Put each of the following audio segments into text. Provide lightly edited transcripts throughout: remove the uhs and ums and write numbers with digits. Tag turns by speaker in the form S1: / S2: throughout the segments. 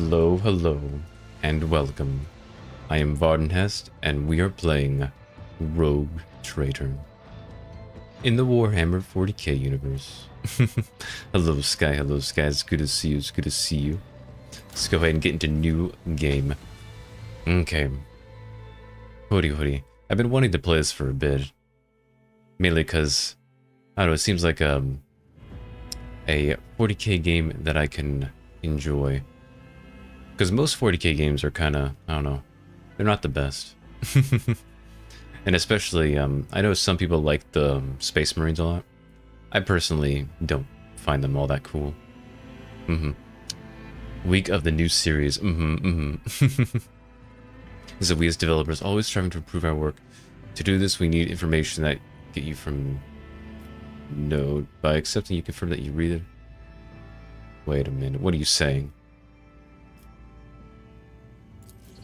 S1: Hello, hello, and welcome. I am Varden Heste, and we are playing Rogue Trader in the Warhammer 40k universe. Hello, Sky. Hello, Sky. It's good to see you. It's good to see you. Let's go ahead and get into new game. Okay. Hoodie. I've been wanting to play this for a bit. Mainly because, I don't know, it seems like a 40k game that I can enjoy. Because most 40k games are kind of, I don't know, they're not the best. And especially, I know some people like the Space Marines a lot. I personally don't find them all that cool. Week of the new series. So we as developers always striving to improve our work. To do this, we need information that get you from node. By accepting, you confirm that you read it. Wait a minute, what are you saying?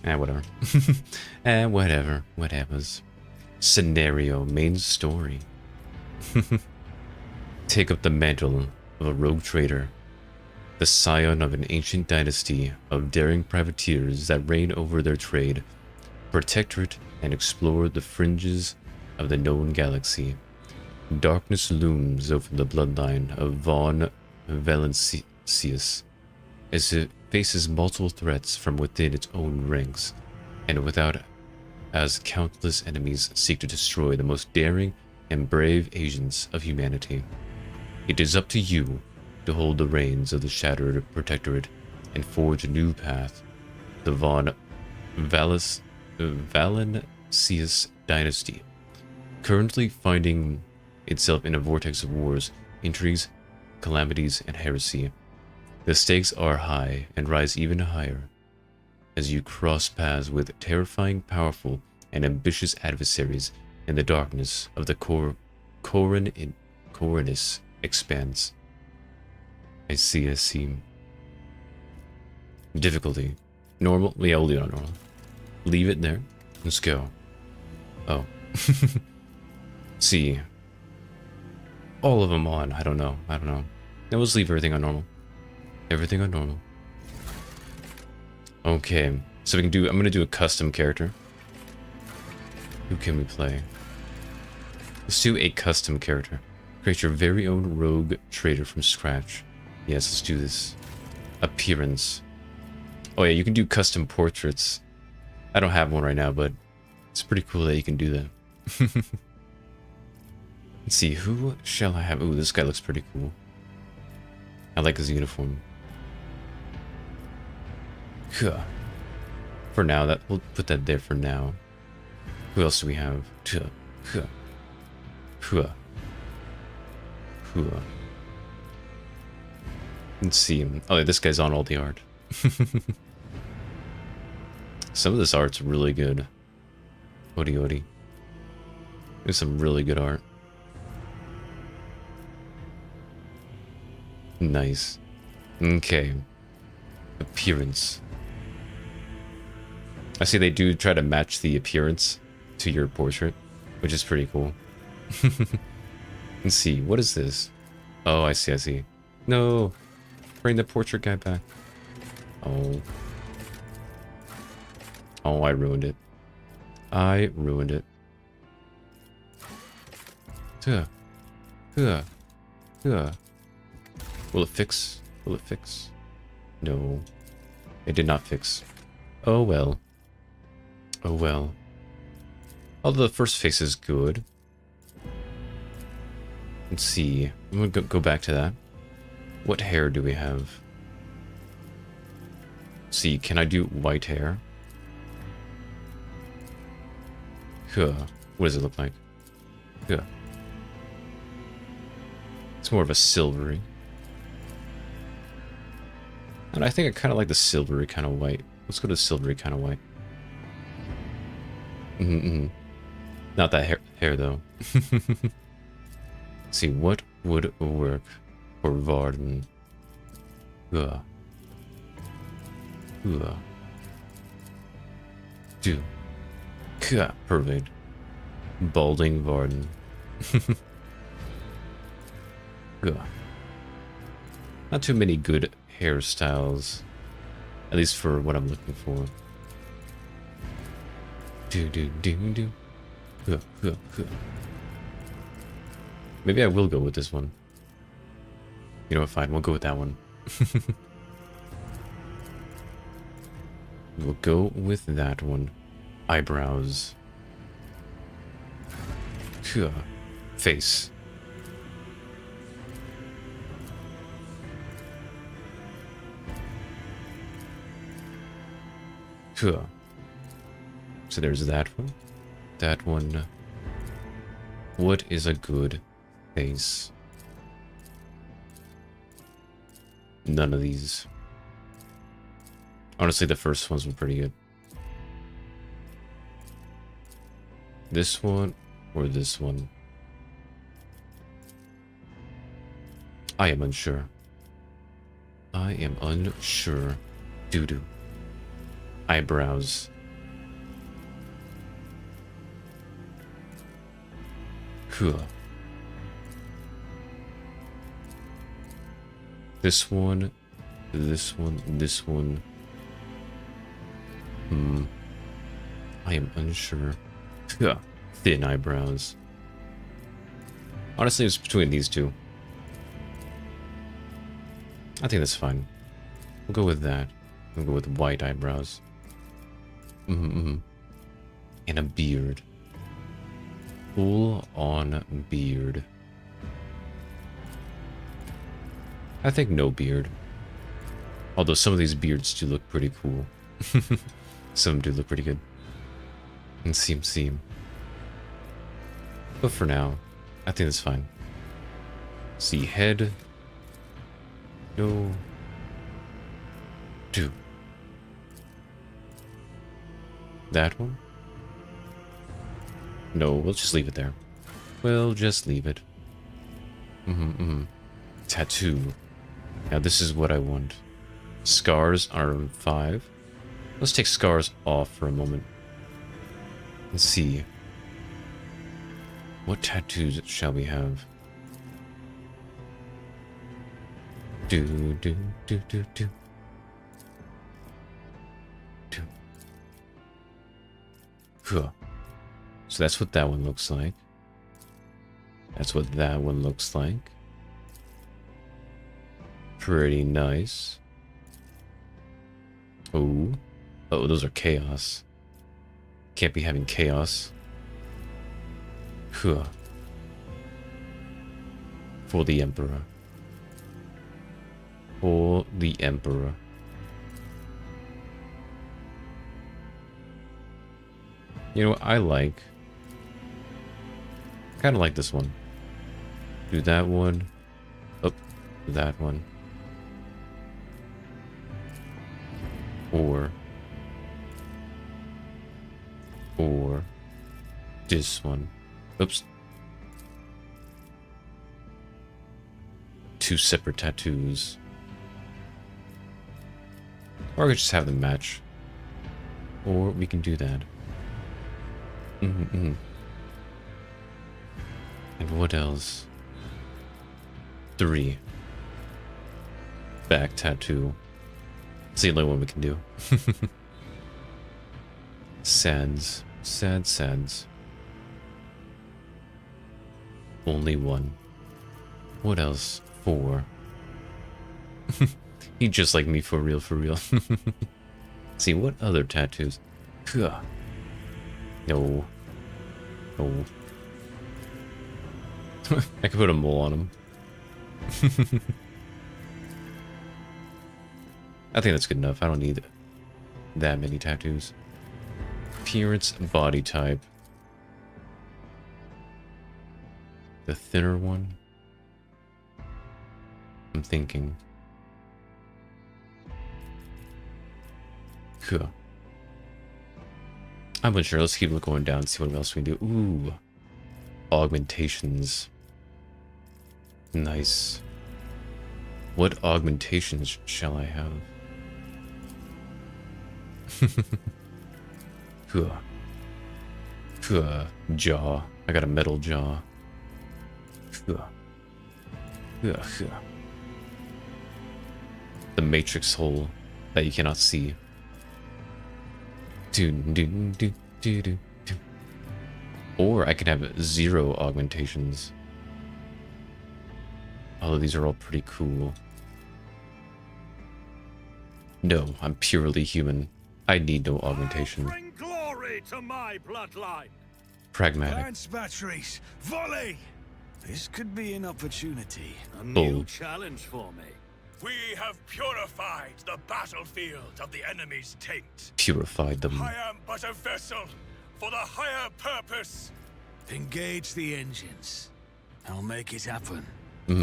S1: Whatever. Whatever's. Scenario, main story. Take up the mantle of a rogue trader, the scion of an ancient dynasty of daring privateers that reign over their trade, protectorate, and explore the fringes of the known galaxy. Darkness looms over the bloodline of von Valencius as it faces multiple threats from within its own ranks, and without as countless enemies seek to destroy the most daring and brave agents of humanity. It is up to you to hold the reins of the shattered protectorate and forge a new path. The von Valencius dynasty, currently finding itself in a vortex of wars, intrigues, calamities, and heresy. The stakes are high and rise even higher as you cross paths with terrifying, powerful, and ambitious adversaries in the darkness of the Coronus expanse. I see. Difficulty. Normal? Yeah, we'll leave it on normal. Leave it there. Let's go. Oh. See. All of them on. I don't know. Then we'll just leave everything on normal. Everything on normal. Okay. So we can do, I'm gonna do a custom character. Who can we play? Let's do a custom character. Create your very own rogue trader from scratch. Yes, let's do this. Appearance. Oh yeah, you can do custom portraits. I don't have one right now, but it's pretty cool that you can do that. Let's see, who shall I have? Ooh, this guy looks pretty cool. I like his uniform. For now, we'll put that there for now. Who else do we have? Let's see. Oh, this guy's on all the art. Some of this art's really good. Odi. There's some really good art. Nice. Okay. Appearance. I see they do try to match the appearance to your portrait, which is pretty cool. Let's see, what is this? Oh, I see. No! Bring the portrait guy back. Oh. Oh, I ruined it. Will it fix? No. It did not fix. Oh well. Although the first face is good. Let's see. I'm gonna go back to that. What hair do we have? Let's see, can I do white hair? What does it look like? It's more of a silvery. And I think I kind of like the silvery kind of white. Let's go to silvery kind of white. Not that hair though. See, what would work for Varden? Perfect. Balding Varden. Not too many good hairstyles. At least for what I'm looking for. Do do do do. Huh, huh, huh. Maybe I will go with this one. You know what, fine, we'll go with that one. We'll go with that one. Eyebrows. Huh. Face. Huh. So there's that one. That one. What is a good face? None of these. Honestly, the first ones were pretty good. This one or this one? I am unsure. I am unsure. Doo-doo. Eyebrows. Huh. This one, this one, this one. I am unsure. Huh. Thin eyebrows. Honestly, it's between these two. I think that's fine. We'll go with that. We'll go with white eyebrows. And a beard. Full on beard. I think no beard. Although some of these beards do look pretty cool. Some do look pretty good. And seem. But for now, I think that's fine. See, head. No. Do. That one? No, we'll just leave it there. We'll just leave it. Tattoo. Now this is what I want. Scars are 5. Let's take scars off for a moment. Let's see. What tattoos shall we have? Do. Huh. So that's what that one looks like. That's what that one looks like. Pretty nice. Oh, those are chaos. Can't be having chaos. Huh. For the Emperor. For the Emperor. You know what I like? Kind of like this one. Do that one. Oh, do that one. Or this one. Oops. 2 separate tattoos. Or we could just have them match. Or we can do that. And what else? 3. Back tattoo. It's the only one we can do. Sads. Sad sads. Only 1. What else? 4. He just like me for real, for real. See, what other tattoos? No. No. I could put a mole on him. I think that's good enough. I don't need that many tattoos. Appearance, body type. The thinner one? I'm thinking. Cool. I'm unsure. Let's keep going down and see what else we can do. Ooh. Augmentations. Nice. What augmentations shall I have? Jaw. I got a metal jaw. The matrix hole. that you cannot see. Do, do, do, do, do, do. Or I can have 0 augmentations. Although these are all pretty cool. No, I'm purely human. I need no augmentation.
S2: Bring glory to my bloodline.
S1: Pragmatic.
S3: Lance batteries, volley! This could be an opportunity.
S2: A new
S1: Bold.
S2: challenge for me.
S3: We have purified the battlefield of the enemy's taint.
S1: Purified them.
S3: I am but a vessel for the higher purpose. Engage the engines. I'll make it happen.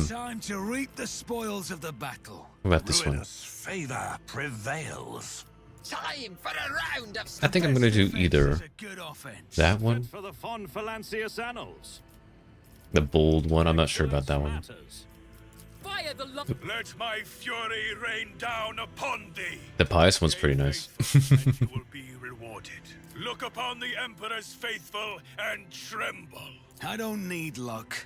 S3: Time to reap the spoils of the battle.
S1: What about this one?
S3: Ruinous favor prevails.
S4: Time for a round of
S1: I think I'm gonna do either
S3: Is a good offense.
S1: that
S2: Fit
S1: one,
S2: for the Fon Phalancius annals.
S1: the bold one. I'm not sure about that one.
S2: Matters.
S4: fire the love.
S3: Let my fury rain down upon thee.
S1: The pious one's pretty nice.
S3: And you will be rewarded. Look upon the Emperor's faithful and tremble. I don't need luck.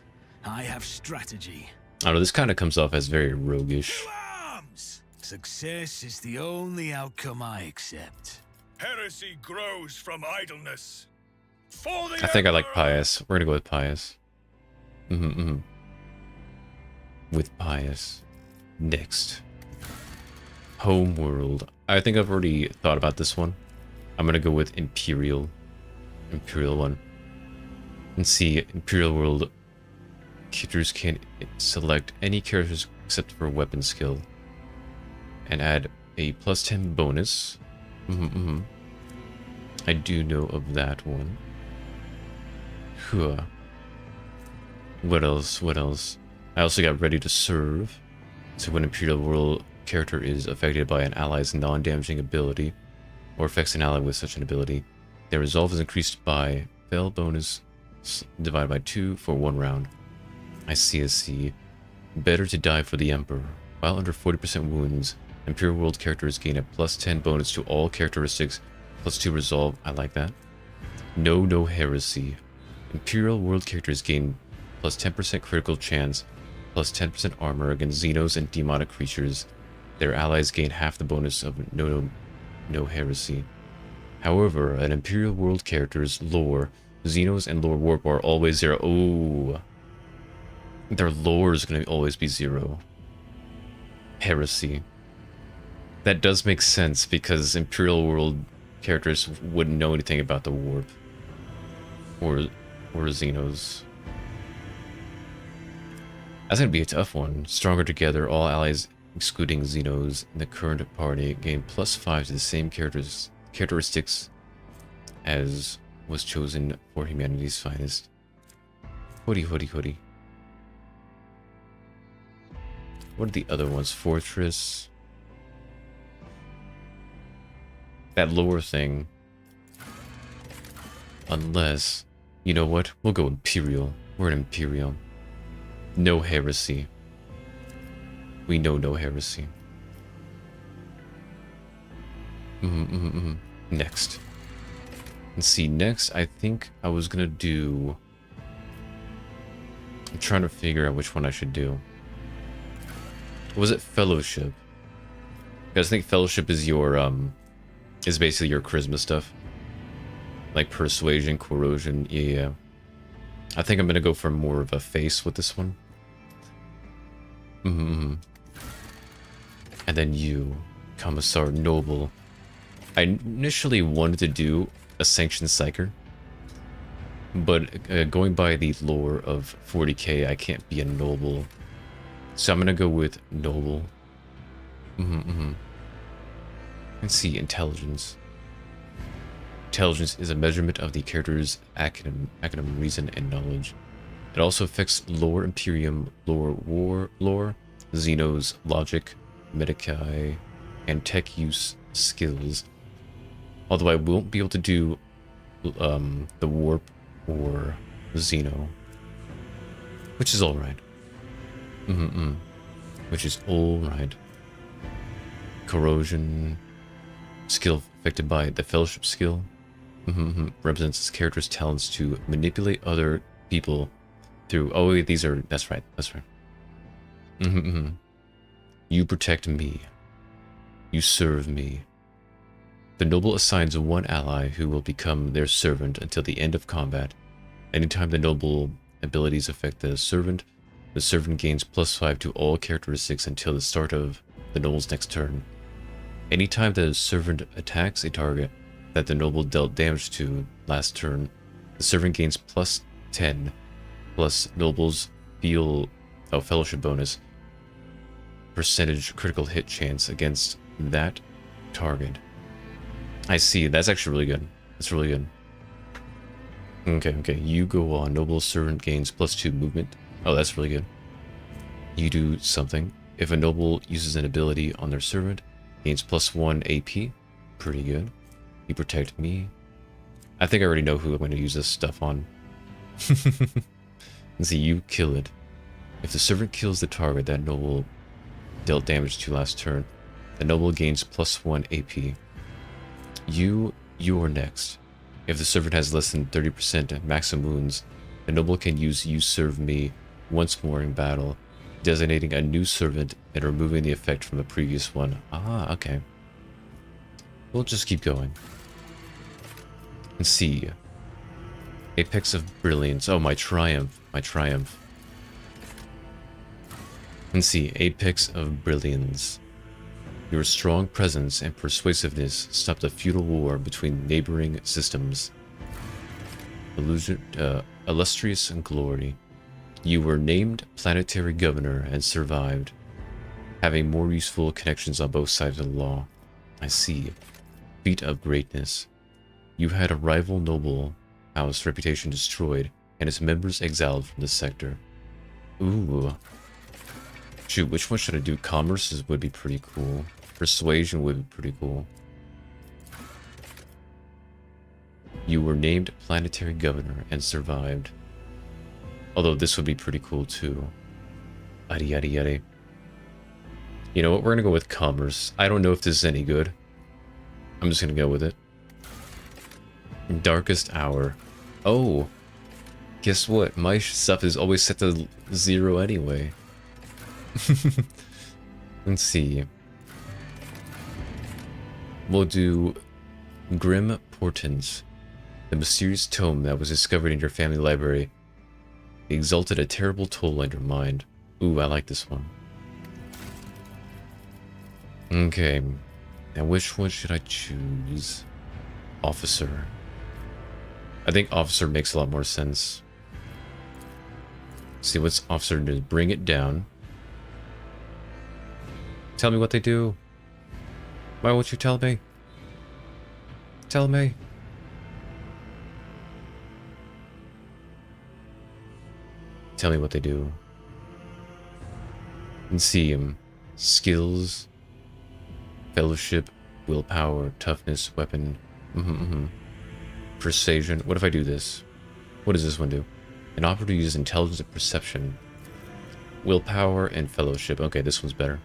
S3: I have strategy.
S1: I don't know, this kind of comes off as very roguish.
S3: To arms! Success is the only outcome I accept. Heresy grows from idleness. For the
S1: I think I like
S3: Emperor!
S1: pious. We're gonna go with pious. With pious. Next. Homeworld. I think I've already thought about this one. I'm gonna go with Imperial. Imperial one. And see, Imperial World. Characters can select any characters except for weapon skill. And add a +10 bonus. I do know of that one. Huh. What else? What else? I also got Ready to Serve. So when Imperial World character is affected by an ally's non-damaging ability, or affects an ally with such an ability, their resolve is increased by fail bonus divided by 2 for 1 round. I see. Better to die for the Emperor. While under 40% wounds, Imperial World characters gain a +10 bonus to all characteristics, +2 resolve. I like that. No heresy. Imperial World characters gain +10% critical chance, +10% armor against Xenos and demonic creatures. Their allies gain half the bonus of no heresy. However, an Imperial World character's lore, Xenos and lore warp are always 0. Oh, their lore is going to always be 0. Heresy. That does make sense because Imperial World characters wouldn't know anything about the warp or Xenos. That's gonna be a tough one. Stronger together, all allies excluding Xenos in the current party gain +5 to the same characteristics as was chosen for humanity's finest. Hoodie. What are the other ones? Fortress. That lore thing. Unless, you know what? We'll go Imperial. We're an Imperial. No heresy. We know no heresy. Next. Let's see, next I think I was gonna do... I'm trying to figure out which one I should do. Was it Fellowship? Because I think Fellowship is your, is basically your charisma stuff. Like Persuasion, Corrosion, yeah. I think I'm gonna go for more of a face with this one. And then you, Commissar Noble. I initially wanted to do a Sanctioned Psyker, but going by the lore of 40k, I can't be a Noble. So I'm gonna go with Noble. Let's see, Intelligence. Intelligence is a measurement of the character's academ, reason, and knowledge. It also affects lore Imperium, lore Xenos, logic, Medicae, and tech use skills. Although I won't be able to do the warp or Xeno, which is alright. Which is alright. Corrosion, skill affected by the Fellowship skill. Represents his character's talents to manipulate other people through... Oh, wait, these are... That's right. You protect me. You serve me. The noble assigns one ally who will become their servant until the end of combat. Anytime the noble abilities affect the servant gains +5 to all characteristics until the start of the noble's next turn. Anytime the servant attacks a target that the noble dealt damage to last turn, the servant gains +10 plus noble's fellowship bonus percentage critical hit chance against that target. I see. That's actually really good. That's really good. Okay. You go on. Noble servant gains +2 movement. Oh, that's really good. You do something. If a noble uses an ability on their servant, gains +1 AP. Pretty good. You protect me. I think I already know who I'm going to use this stuff on. Let's see. You kill it. If the servant kills the target that noble dealt damage to last turn, the noble gains +1 AP. You are next. If the servant has less than 30% maximum wounds, the noble can use You Serve Me once more in battle, designating a new servant and removing the effect from the previous one. Ah, okay. We'll just keep going. And see. Apex of Brilliance. Oh, my triumph. My triumph. And see. Apex of Brilliance. Your strong presence and persuasiveness stopped a feudal war between neighboring systems. Illustrious and glory. You were named planetary governor and survived, having more useful connections on both sides of the law. I see. Feat of greatness. You had a rival noble house reputation destroyed and its members exiled from the sector. Ooh. Shoot, which one should I do? Commerce would be pretty cool. Persuasion would be pretty cool. You were named planetary governor and survived. Although this would be pretty cool too. Yada yada yada. You know what? We're gonna go with commerce. I don't know if this is any good. I'm just gonna go with it. Darkest hour. Oh. Guess what? My stuff is always set to 0 anyway. Let's see. We'll do Grim Portents. The mysterious tome that was discovered in your family library exalted a terrible toll on your mind. Ooh, I like this one. Okay. Now which one should I choose? Officer. I think officer makes a lot more sense. See what's officer do. Bring it down. Tell me what they do. Why won't you tell me? Tell me. Tell me what they do. And see him. Skills. Fellowship. Willpower. Toughness. Weapon. Persuasion. What if I do this? What does this one do? An operator uses intelligence and perception. Willpower and fellowship. Okay, this one's better.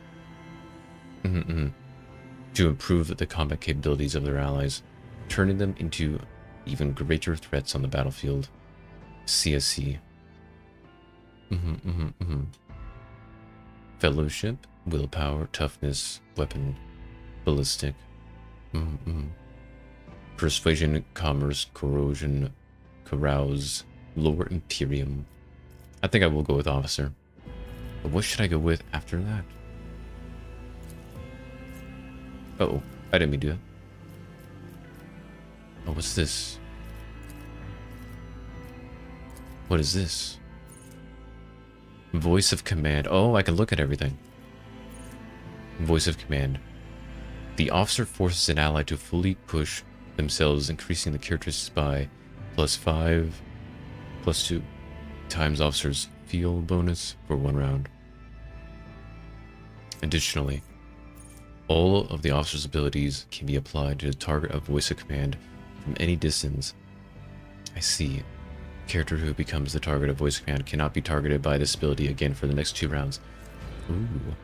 S1: To improve the combat capabilities of their allies, turning them into even greater threats on the battlefield. CSC. Fellowship, willpower, toughness, weapon, ballistic. Persuasion, commerce, corrosion, carouse, lower imperium. I think I will go with officer. But what should I go with after that? Uh-oh, I didn't mean to do that. Oh, what's this? What is this? Voice of command. Oh, I can look at everything. Voice of command. The officer forces an ally to fully push themselves, increasing the characteristics by +5, +2 times officer's feel bonus for 1 round. Additionally, all of the officer's abilities can be applied to the target of voice of command from any distance. I see. Character who becomes the target of voice of command cannot be targeted by this ability again for the next 2 rounds. Ooh.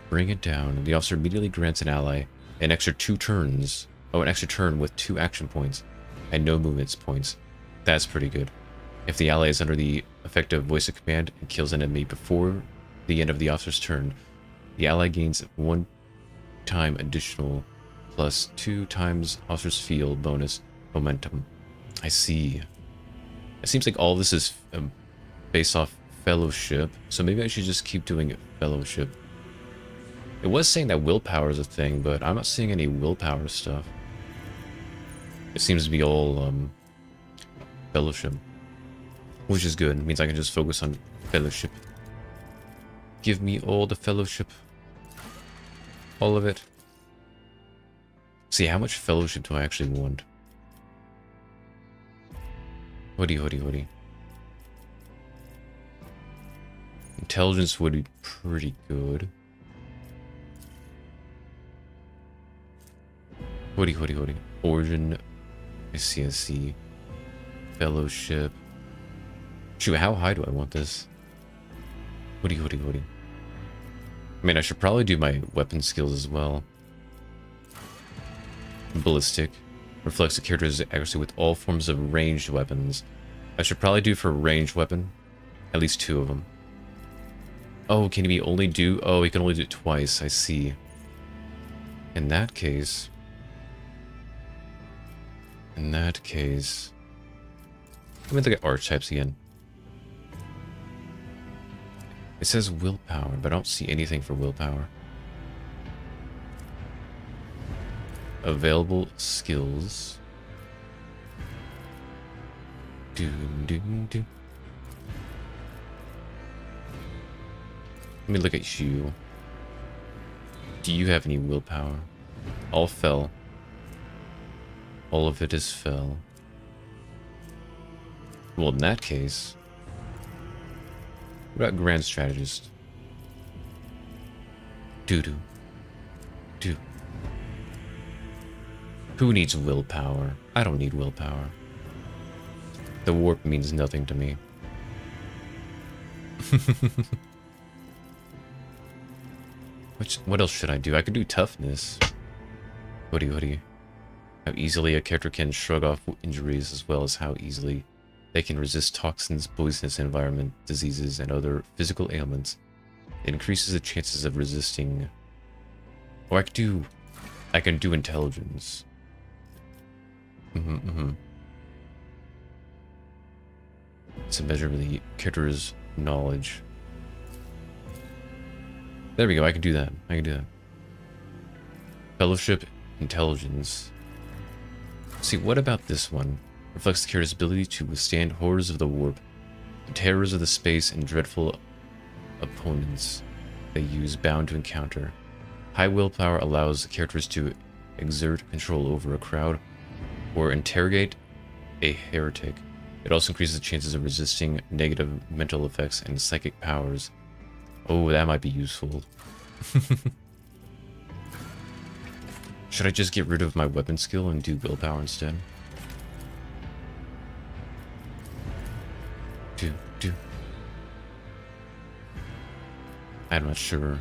S1: Bring it down. The officer immediately grants an ally an extra 2 turns. Oh, an extra turn with 2 action points and no movements points. That's pretty good. If the ally is under the effect of voice of command and kills an enemy before the end of the officer's turn, the ally gains 1 time additional plus 2 times Officer's Field bonus momentum. I see. It seems like all this is based off Fellowship, so maybe I should just keep doing Fellowship. It was saying that willpower is a thing, but I'm not seeing any willpower stuff. It seems to be all Fellowship, which is good. It means I can just focus on Fellowship. Give me all the Fellowship. All of it. See, how much Fellowship do I actually want? Hoodie. Intelligence would be pretty good. Hoodie. Origin. I see. Fellowship. Shoot, how high do I want this? Hoodie. I mean, I should probably do my weapon skills as well. Ballistic. Reflects the character's accuracy with all forms of ranged weapons. I should probably do for ranged weapon. At least 2 of them. Oh, can he only do... Oh, he can only do it twice. I see. In that case... Let me look at archetypes again. It says willpower, but I don't see anything for willpower. Available skills. Do. Let me look at you. Do you have any willpower? All fell. All of it is fell. Well, in that case... What about Grand Strategist? Do. Who needs willpower? I don't need willpower. The warp means nothing to me. What else should I do? I could do toughness. Hoodie. How easily a character can shrug off injuries, as well as how easily they can resist toxins, poisonous environment, diseases, and other physical ailments. It increases the chances of resisting. Or I can do intelligence. It's a measure of the character's knowledge. There we go, I can do that. Fellowship, intelligence. See, what about this one? Reflects the character's ability to withstand horrors of the warp, the terrors of the space, and dreadful opponents they use bound to encounter. High willpower allows the characters to exert control over a crowd or interrogate a heretic. It also increases the chances of resisting negative mental effects and psychic powers. Oh, that might be useful. Should I just get rid of my weapon skill and do willpower instead? Do. I'm not sure.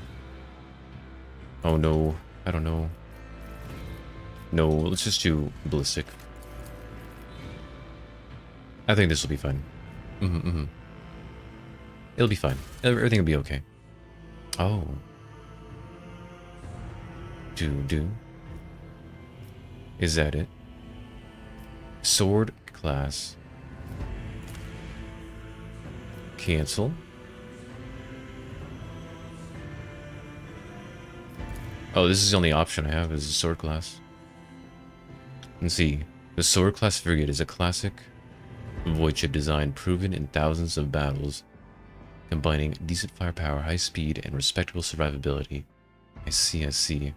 S1: Oh no, I don't know. No, let's just do ballistic. I think this will be fine. It'll be fine. Everything will be okay. Oh. Do. Is that it? Sword class. Cancel. Oh, this is the only option I have, is the sword class. Let's see. The sword class frigate is a classic void ship design proven in thousands of battles, combining decent firepower, high speed, and respectable survivability. I see.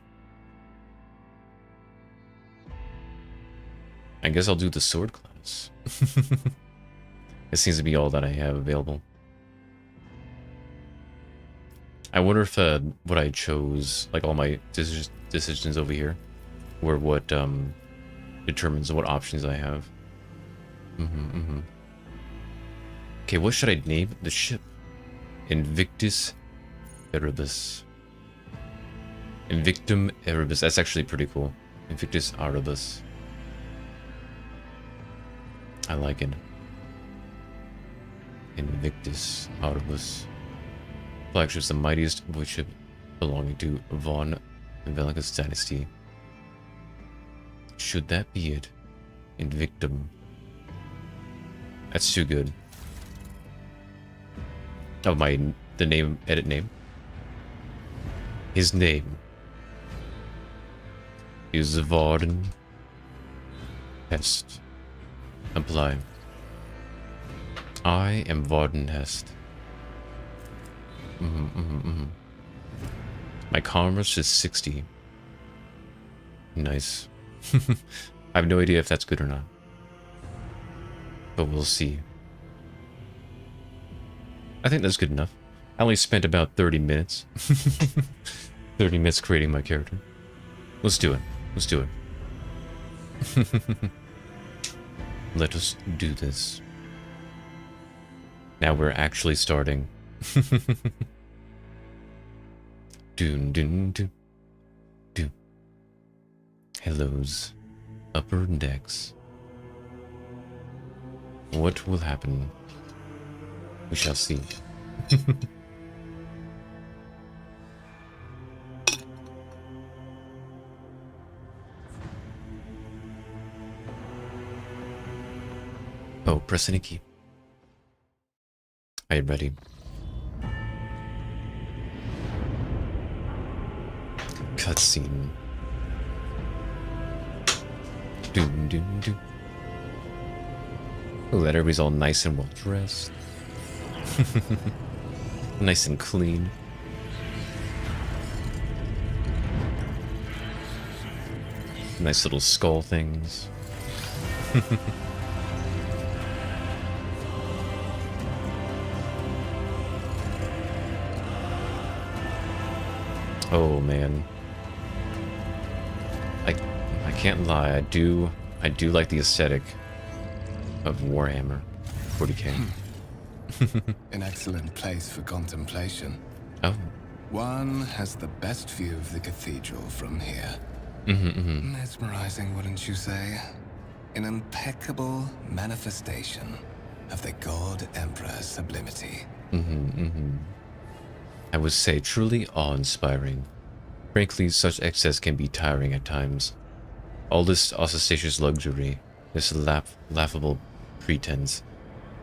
S1: I guess I'll do the sword class. It seems to be all that I have available. I wonder if what I chose, like all my decisions over here, were what determines what options I have. Okay, what should I name the ship? Invictus Erebus. Invictum Erebus. That's actually pretty cool. Invictus Erebus. I like it. Invictus Erebus. Flagship's the mightiest void ship belonging to von Velica's dynasty. Should that be it? Invictum. That's too good. Oh, the name, edit name. His name is Varden. Heste. Apply. I am Varden Heste. My commerce is 60. Nice. I have no idea if that's good or not. But we'll see. I think that's good enough. I only spent about 30 minutes. 30 minutes creating my character. Let's do it. Let's do it. Let us do this. Now we're actually starting. Doon doon doon. Doon. Hello's upper decks. What will happen? We shall see. Oh, press any key. I am ready. Cutscene. Doom doom doom. Oh, that everybody's all nice and well dressed. Nice and clean. Nice little skull things. Oh man. I can't lie, I do like the aesthetic of Warhammer 40k.
S5: An excellent place for contemplation.
S1: Oh.
S5: One has the best view of the cathedral from here. Mesmerizing, wouldn't you say? An impeccable manifestation of the God Emperor's sublimity.
S1: I would say truly awe-inspiring. Frankly, such excess can be tiring at times. All this ostentatious luxury, this laughable pretense,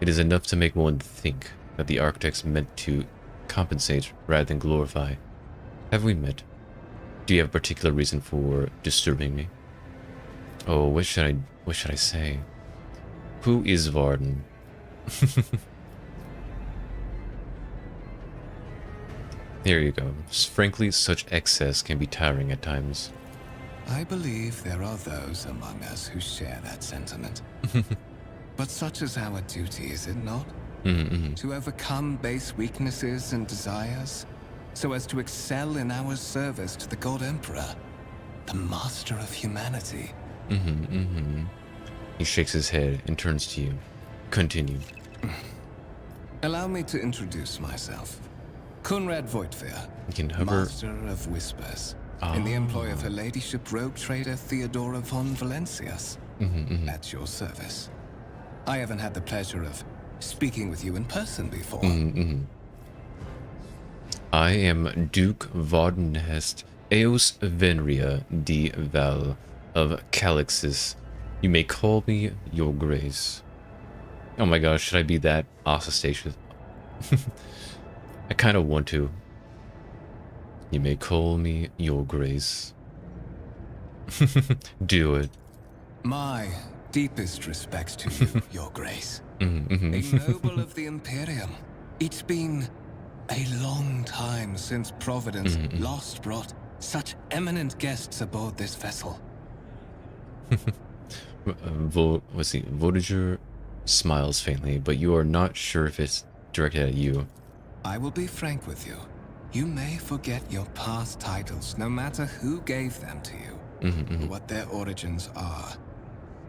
S1: it is enough to make one think that the architects meant to compensate rather than glorify. Have we met? Do you have a particular reason for disturbing me? Oh, what should I say? Who is Varden? There you go. Frankly, such excess can be tiring at times.
S5: I believe there are those among us who share that sentiment. But such is our duty, is it not? To overcome base weaknesses and desires, so as to excel in our service to the God Emperor, the master of humanity.
S1: He shakes his head and turns to you. Continue.
S5: Allow me to introduce myself. Conrad Vtuber,
S1: You can hover.
S5: Master of Whispers, in the employ of Her Ladyship rogue trader Theodora von Valencias, at your service. I haven't had the pleasure of speaking with you in person before.
S1: I am Duke Varden Heste, Eos Venria de Val of Calixis. You may call me Your Grace. Oh my gosh, should I be that ostentatious? I kind of want to. You may call me Your Grace. Do it.
S5: My deepest respects to you, Your Grace. A noble of the Imperium. It's been a long time since Providence last brought such eminent guests aboard this vessel.
S1: Voyager smiles faintly, but you are not sure if it's directed at you.
S5: I will be frank with you. You may forget your past titles, no matter who gave them to you, or what their origins are.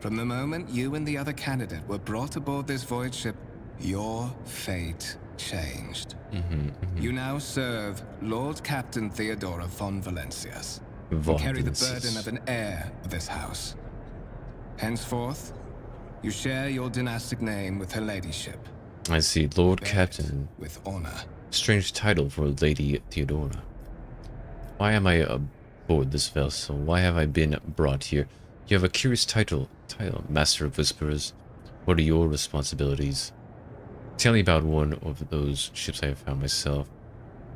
S5: From the moment you and the other candidate were brought aboard this voyage ship, your fate changed. You now serve Lord Captain Theodora von Valencias, and carry the burden of an heir of this house. Henceforth, you share your dynastic name with Her Ladyship.
S1: I see. Lord
S5: Bear it
S1: Captain.
S5: with honor.
S1: Strange title for Lady Theodora. Why am I board this vessel? Why have I been brought here? You have a curious title, Master of Whispers. What are your responsibilities? Tell me about one of those ships I have found myself.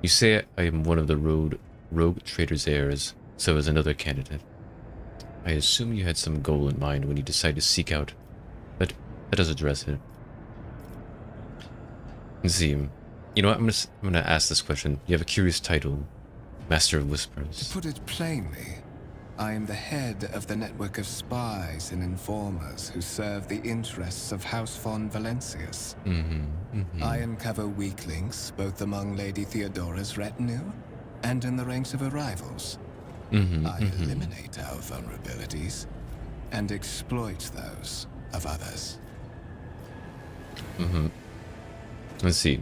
S1: You say I am one of the rogue trader's heirs, so is another candidate. I assume you had some goal in mind when you decided to seek out, but that does address it. Let's see. You know what? I'm gonna ask this question. You have a curious title, Master of Whispers.
S5: To put it plainly, I am the head of the network of spies and informers who serve the interests of House von Valencius. I uncover weak links both among Lady Theodora's retinue and in the ranks of her rivals. I eliminate our vulnerabilities and exploit those of others.
S1: Let's see.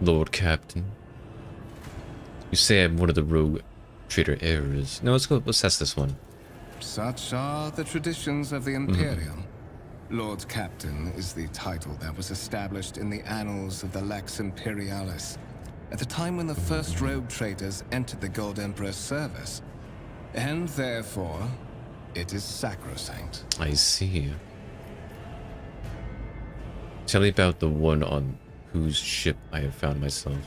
S1: Lord Captain. You say I'm one of the rogue trader heirs. No, let's test this one.
S5: Such are the traditions of the Imperium. Lord Captain is the title that was established in the annals of the Lex Imperialis at the time when the first rogue traders entered the Gold Emperor's service, and therefore it is sacrosanct.
S1: I see. Tell me about the one on whose ship I have found myself.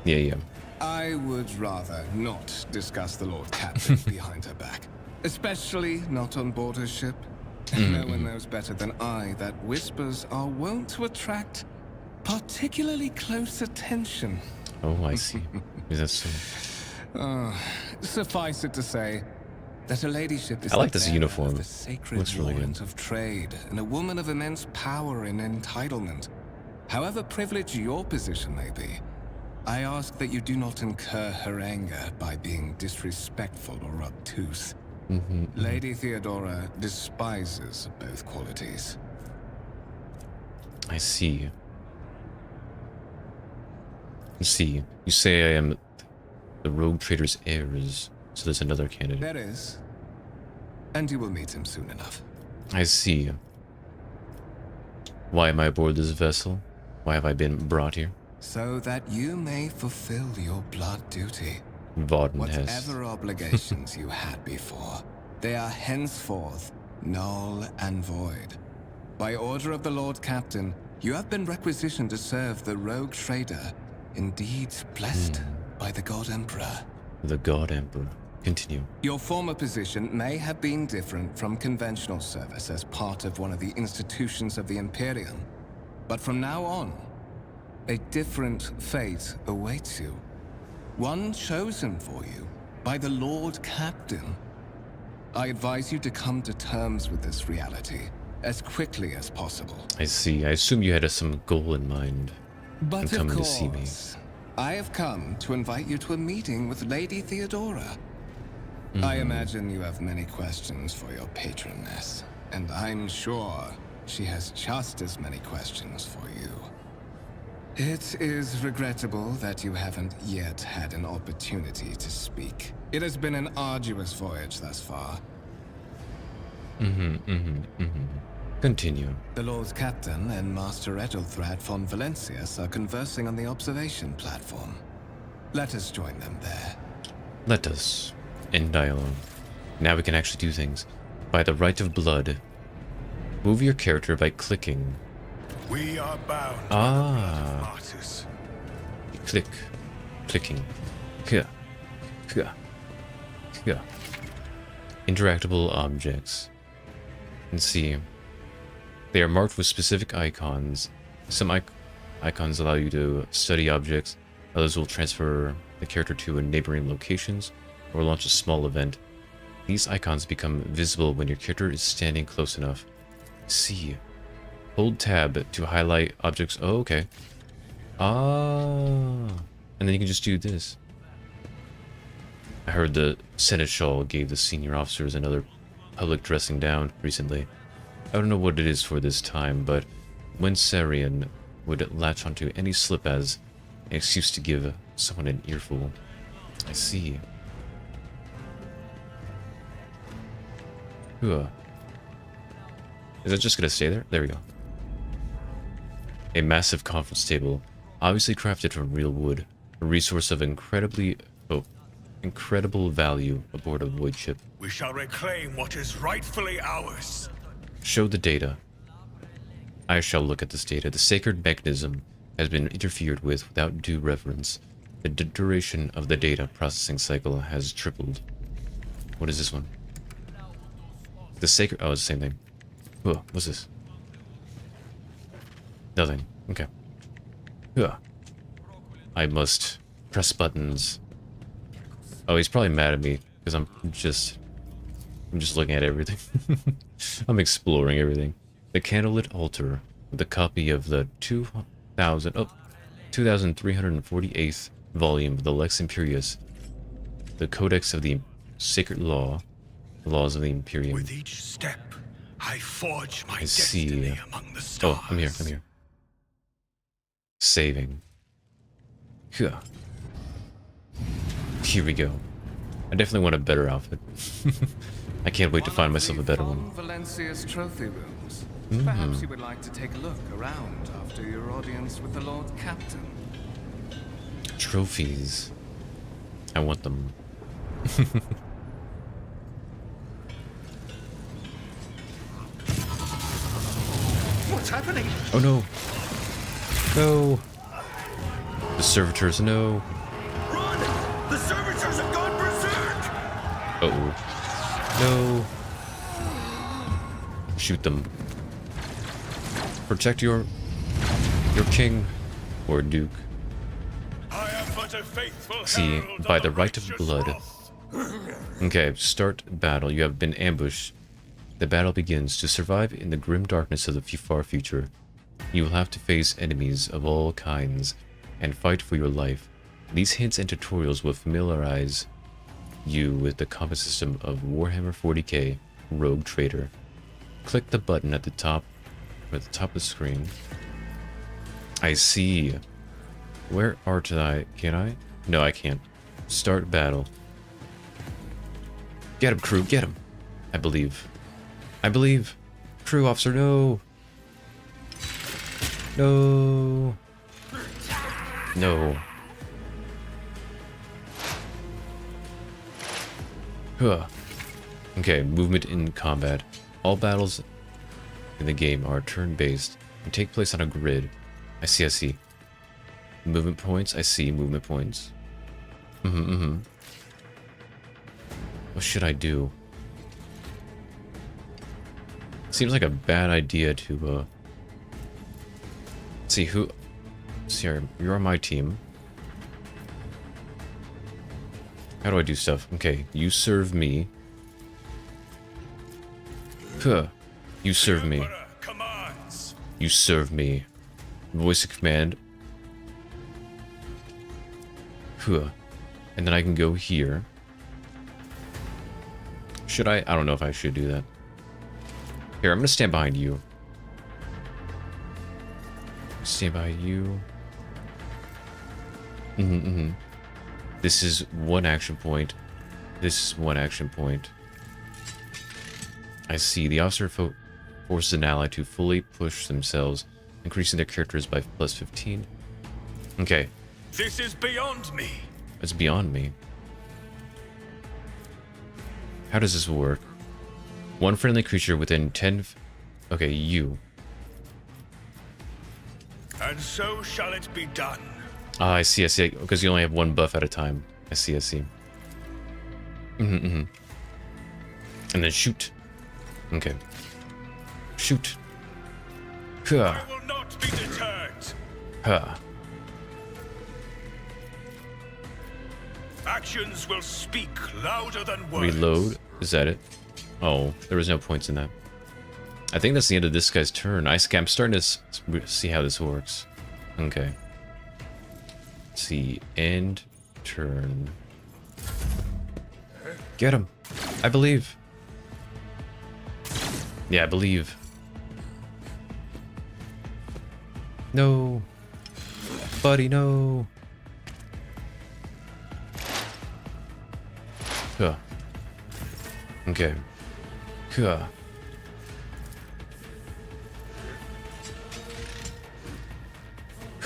S1: Yeah.
S5: I would rather not discuss the Lord Captain behind her back, especially not on board her ship. No one knows better than I that whispers are wont to attract particularly close attention.
S1: Oh, I see. Is that so?
S5: Suffice it to say that her ladyship is
S1: I like
S5: the
S1: this
S5: bearer
S1: uniform.
S5: of the sacred
S1: Looks really good.
S5: warrant of trade, and a woman of immense power and entitlement. However privileged your position may be, I ask that you do not incur her anger by being disrespectful or obtuse. Lady Theodora despises both qualities.
S1: I see. Let's see. You say I am the rogue trader's heirs, so there's another candidate.
S5: There is. And you will meet him soon enough.
S1: I see. Why am I aboard this vessel? Why have I been brought here?
S5: So that you may fulfill your blood duty.
S1: Varden Heste.
S5: Whatever obligations you had before, they are henceforth null and void. By order of the Lord Captain, you have been requisitioned to serve the rogue trader, indeed blessed by the God Emperor.
S1: The God Emperor. Continue.
S5: Your former position may have been different from conventional service as part of one of the institutions of the Imperium, but from now on, a different fate awaits you. One chosen for you by the Lord Captain. I advise you to come to terms with this reality as quickly as possible.
S1: I see. I assume you had some goal in mind.
S5: But
S1: in coming
S5: of
S1: to see me.
S5: course, I have come to invite you to a meeting with Lady Theodora. I imagine you have many questions for your patroness, and I'm sure she has just as many questions for you. It is regrettable that you haven't yet had an opportunity to speak. It has been an arduous voyage thus far.
S1: Continue.
S5: The Lord Captain and Master Ethelthred von Valencius are conversing on the observation platform. Let us join them there.
S1: Let us end dialogue. Now we can actually do things. By the right of blood, move your character by clicking.
S3: We are bound by the blood of martyrs.
S1: Clicking. Here. Interactable objects. Let's see. They are marked with specific icons. Some icons allow you to study objects. Others will transfer the character to neighboring locations or launch a small event. These icons become visible when your character is standing close enough. See. Hold tab to highlight objects. Oh, okay. And then you can just do this. I heard the Seneschal gave the senior officers another public dressing down recently. I don't know what it is for this time, but when Sarian would latch onto any slip as an excuse to give someone an earful. I see. Is it just gonna stay there? There we go. A massive conference table, obviously crafted from real wood. A resource of incredible value aboard a void ship.
S3: We shall reclaim what is rightfully ours.
S1: Show the data. I shall look at this data. The sacred mechanism has been interfered with without due reverence. The duration of the data processing cycle has tripled. What is this one? The sacred... Oh, it's the same thing. Whoa, what's this? Nothing. Okay. I must press buttons. Oh, he's probably mad at me because I'm just looking at everything. I'm exploring everything. The candlelit altar with a copy of the 2348th volume of the Lex Imperius, the Codex of the Sacred Laws of the Imperium.
S3: With each step, I forge my
S1: I see.
S3: destiny among the stars.
S1: Oh, I'm here. Saving. Here we go. I definitely want a better outfit. I can't wait to find myself a better one.
S5: Valencia's trophy rooms. Perhaps you would like to take a look around after your audience with the Lord Captain.
S1: Trophies. I want them.
S3: What's happening?
S1: Oh no. No. The servitors, no.
S3: Run! The servitors have gone berserk!
S1: Uh-oh. No. Shoot them. Protect your king or duke.
S3: I am but a faithful
S1: See,
S3: herald
S1: by
S3: of
S1: the right of
S3: righteous
S1: blood.
S3: wrath.
S1: Okay, start battle. You have been ambushed. The battle begins. To survive in the grim darkness of the far future, you will have to face enemies of all kinds and fight for your life. These hints and tutorials will familiarize you with the combat system of Warhammer 40k Rogue Trader. Click the button at the top of the screen. I see. Where art I? Can I? No, I can't. Start battle. Get him, crew, get him. I believe. Crew officer, no. No. Huh. Okay, movement in combat. All battles in the game are turn-based and take place on a grid. I see. Movement points, I see movement points. What should I do? Seems like a bad idea to, see who... See, you're on my team. How do I do stuff? Okay, you serve me. Huh. You serve me.
S3: Emperor commands.
S1: You serve me. Voice of command. Huh. And then I can go here. Should I? I don't know if I should do that. Here, I'm gonna stand behind you. Stand by you. This is one action point. This is one action point. I see. The officer forces an ally to fully push themselves, increasing their characters by plus 15. Okay.
S3: This is beyond me.
S1: It's beyond me. How does this work? One friendly creature within 10... Okay, you.
S3: And so shall it be done.
S1: Ah, I see. Because you only have one buff at a time. I see. And then shoot. Okay. Shoot. Huh.
S3: I will not be deterred.
S1: Huh.
S3: Actions will speak louder than words.
S1: Reload. Is that it? Oh, there was no points in that. I think that's the end of this guy's turn. I'm starting to see how this works. Okay. Let's see. End turn. Get him. I believe. Yeah, I believe. No. Buddy, no. Huh. Okay. Huh.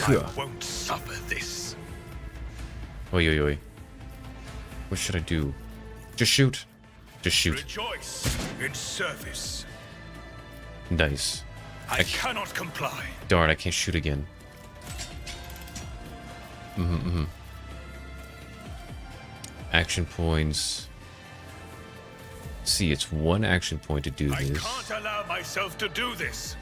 S3: I won't suffer this.
S1: Oi, oi, oi. What should I do? Just shoot. Just shoot.
S3: Rejoice in service.
S1: Nice.
S3: I cannot comply.
S1: Darn, I can't shoot again. Action points. See, it's one action point to do
S3: I
S1: this.
S3: can't allow myself to do this.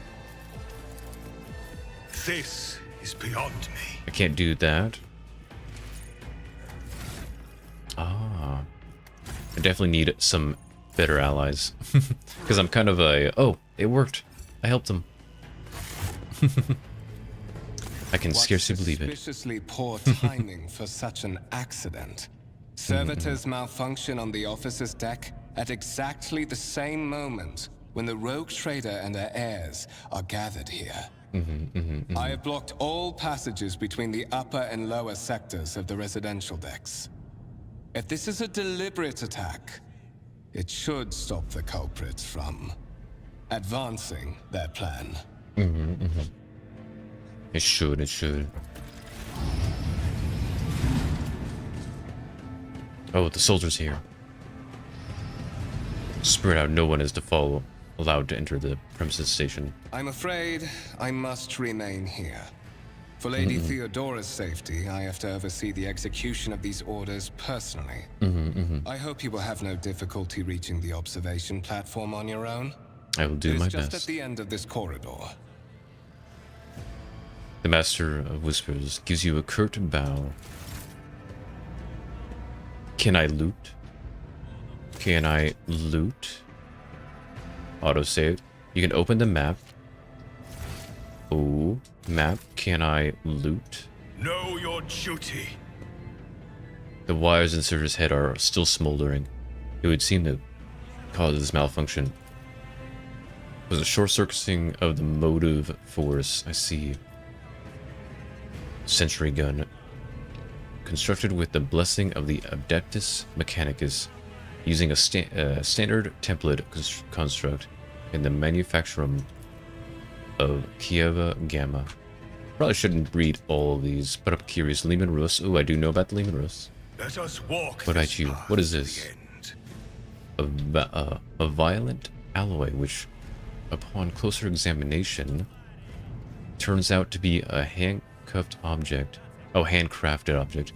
S3: This is beyond me.
S1: I can't do that. Ah. I definitely need some better allies. Because I'm kind of a... Oh, it worked. I helped them. I can scarcely believe it.
S5: Suspiciously poor timing for such an accident. Servitors malfunction on the officer's deck at exactly the same moment when the rogue trader and her heirs are gathered here. I have blocked all passages between the upper and lower sectors of the residential decks. If this is a deliberate attack, it should stop the culprits from advancing their plan.
S1: It should, it should. Oh, the soldiers here. Spread out, no one is allowed to enter the premises station.
S5: I'm afraid I must remain here. For Lady Theodora's safety, I have to oversee the execution of these orders personally. I hope you will have no difficulty reaching the observation platform on your own.
S1: I will do my
S5: It's just
S1: best.
S5: at the end of this corridor.
S1: The Master of Whispers gives you a curt bow. Can I loot? Can I loot? Autosave. You can open the map. Oh, map. Can I loot?
S3: Know your duty.
S1: The wires in Surtur's head are still smoldering. It would seem to cause this malfunction. It was a short-circuiting of the motive force. I see. Sentry gun. Constructed with the blessing of the Adeptus Mechanicus, using a standard template construct in the manufacturum of Kieva Gamma. Probably shouldn't read all of these, but I'm curious. Lehman Russ. Oh, I do know about the Lehman Russ.
S3: Let us walk.
S1: What
S3: this
S1: about you?
S3: path
S1: What is
S3: to
S1: this?
S3: the end.
S1: A violent alloy, which, upon closer examination, turns out to be a handcuffed object. Oh, handcrafted object.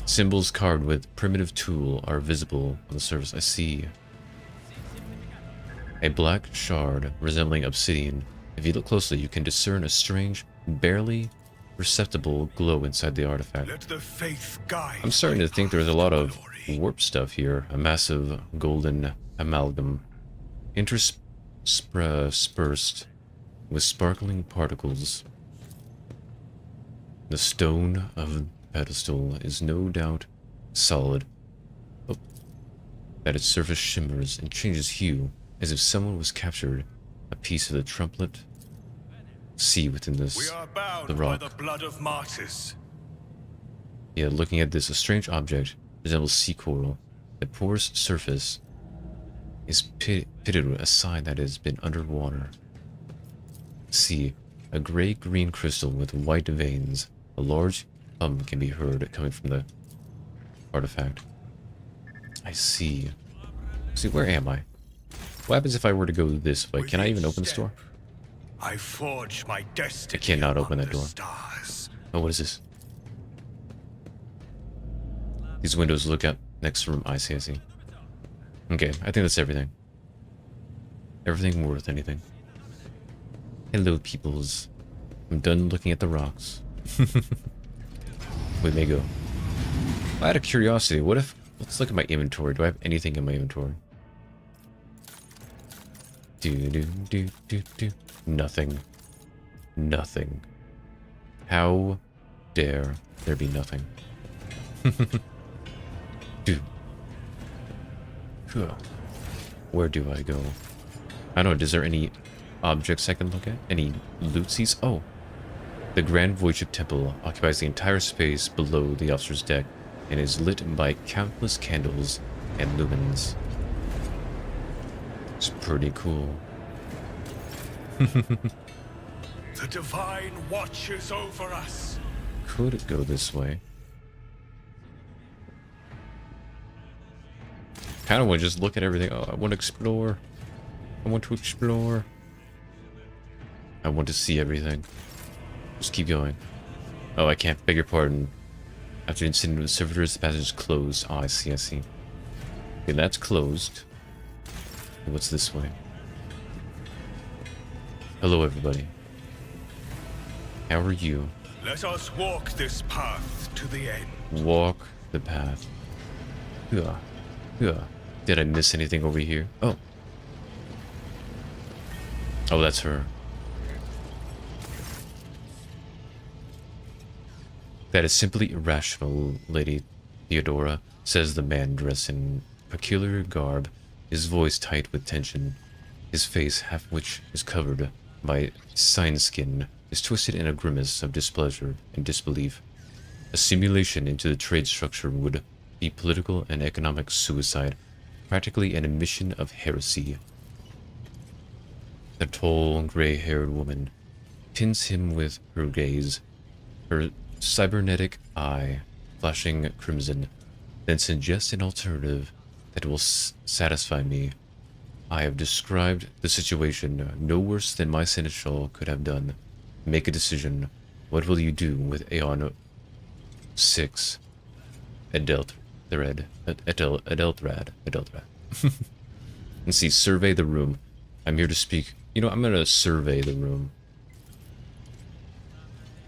S1: Symbols carved with primitive tool are visible on the surface. I see. A black shard resembling obsidian. If you look closely, you can discern a strange, barely perceptible glow inside the artifact.
S3: Let the faith guide.
S1: I'm starting to think there's a lot of
S3: glory.
S1: warp stuff here. A massive golden amalgam, interspersed with sparkling particles. The stone of the pedestal is no doubt solid. Oh, that its surface shimmers and changes hue as if someone was captured a piece of the trumpet sea within
S3: We
S1: this
S3: are bound
S1: the
S3: by
S1: rock.
S3: the blood of martyrs.
S1: Yeah, looking at this, a strange object resembles sea coral. The porous surface is pitted with a sign that has been underwater. See, a gray-green crystal with white veins. A large hum can be heard coming from the artifact. I see. See, where am I? What happens if I were to go this way? Can I even open this door?
S3: I forge my destiny.
S1: I cannot open
S3: among
S1: that
S3: the
S1: door.
S3: Stars.
S1: Oh, what is this? These windows look out next room. I see, I see. Okay, I think that's everything. Everything worth anything. Hello, peoples. I'm done looking at the rocks. We may go. Out of curiosity, what if... Let's look at my inventory. Do I have anything in my inventory? Do. Nothing. Nothing. How dare there be nothing? Dude. Where do I go? I don't know, is there any objects I can look at? Any lootsies? Oh. The Grand Voidship Temple occupies the entire space below the officer's deck and is lit by countless candles and lumens. It's pretty cool.
S3: The divine watches over us.
S1: Could it go this way? kind of want to just look at everything. Oh, I want to explore. I want to explore. I want to see everything. Just keep going. Oh, I can't. Beg your pardon. After incident with the servitors, the passage is closed. Oh, I see, I see. Okay, that's closed. What's this way? Hello, everybody. How are you?
S3: Let us walk this path to the end.
S1: Walk the path. Yeah. Yeah. Did I miss anything over here? Oh. Oh, that's her. That is simply irrational, Lady Theodora, says the man dressed in peculiar garb, his voice tight with tension. His face, half which is covered by sign skin, is twisted in a grimace of displeasure and disbelief. A simulation into the trade structure would be political and economic suicide, practically an admission of heresy. The tall, gray-haired woman pins him with her gaze, her cybernetic eye flashing crimson, then suggests an alternative that will satisfy me. I have described the situation no worse than my seneschal could have done. Make a decision. What will you do with Aeon 6? Edelthrad. Let's see, survey the room. I'm here to speak. You know, I'm gonna survey the room.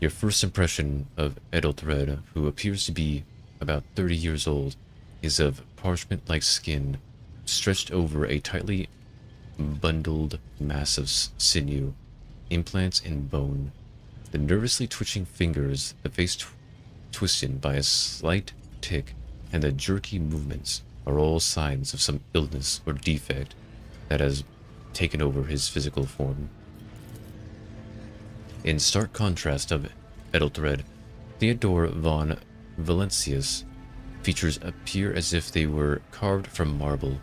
S1: Your first impression of Edelthrad, who appears to be about 30 years old, is of parchment-like skin, stretched over a tightly bundled mass of sinew, implants and bone. The nervously twitching fingers, the face twisted by a slight tick, and the jerky movements are all signs of some illness or defect that has taken over his physical form. In stark contrast of Edelthrad, Theodore von Valentius features appear as if they were carved from marble.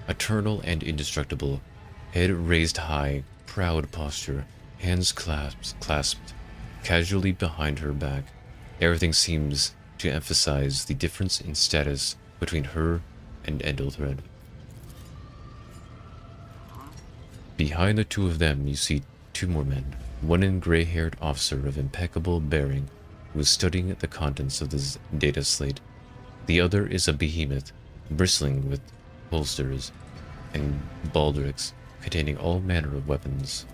S1: Eternal and indestructible, head raised high, proud posture, hands clasped casually behind her back. Everything seems to emphasize the difference in status between her and Edelthrad. Behind the two of them, you see two more men. One a gray-haired officer of impeccable bearing who is studying the contents of this data slate. The other is a behemoth, bristling with holsters and baldricks containing all manner of weapons.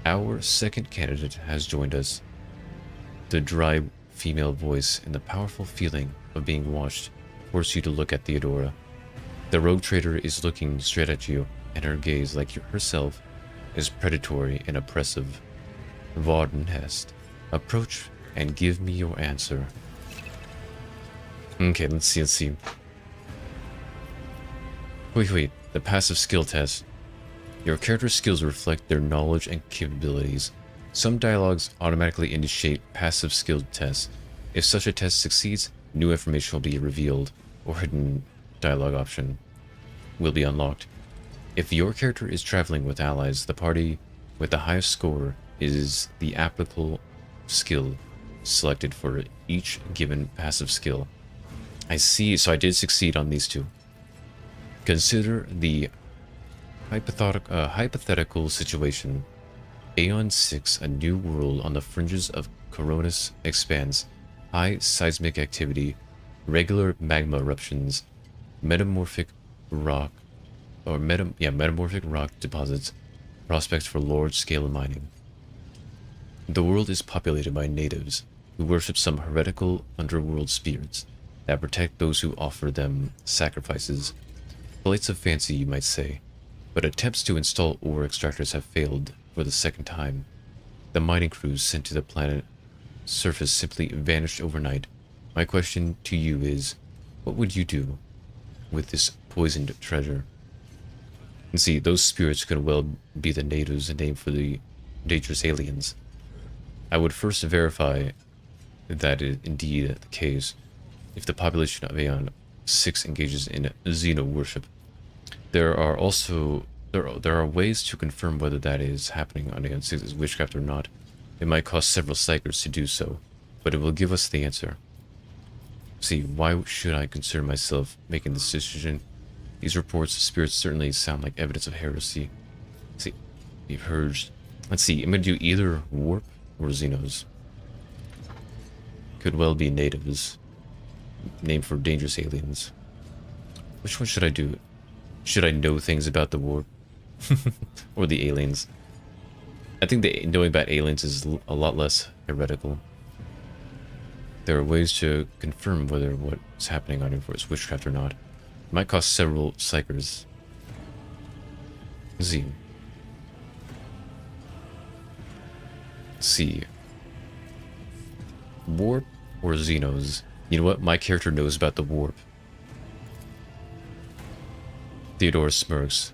S1: Our second candidate has joined us. The dry female voice and the powerful feeling of being watched force you to look at Theodora. The rogue trader is looking straight at you, and her gaze, like herself, is predatory and oppressive. Varden Heste, approach and give me your answer. Okay, let's see. Wait, the passive skill test. Your character's skills reflect their knowledge and capabilities. Some dialogues automatically initiate passive skill tests. If such a test succeeds, new information will be revealed, or hidden dialogue option will be unlocked. If your character is traveling with allies, the party with the highest score is the applicable skill selected for each given passive skill. I see, so I did succeed on these two. Consider the hypothetical situation. Aeon 6, a new world on the fringes of Coronis expands. High seismic activity, regular magma eruptions, metamorphic rock deposits, prospects for large-scale mining. The world is populated by natives who worship some heretical underworld spirits that protect those who offer them sacrifices. Flights of fancy, you might say, but attempts to install ore extractors have failed for the second time. The mining crews sent to the planet surface simply vanished overnight. My question to you is, what would you do with this poisoned treasure? And see, those spirits could well be the natives' name for the dangerous aliens. I would first verify that is indeed the case. If the population of Aeon 6 engages in xeno worship, there are ways to confirm whether that is happening on Aeon 6's witchcraft or not. It might cost several cycles to do so, but it will give us the answer. See, why should I concern myself making this decision? These reports of spirits certainly sound like evidence of heresy. See, you've heard. Let's see, I'm gonna do either warp or Xenos. Could well be natives. Named for dangerous aliens. Which one should I do? Should I know things about the warp? Or the aliens? I think that knowing about aliens is a lot less heretical. There are ways to confirm whether what's happening on Earth is witchcraft or not. It might cost several psychers. Z. C. Warp or Xenos? You know what? My character knows about the warp. Theodore smirks.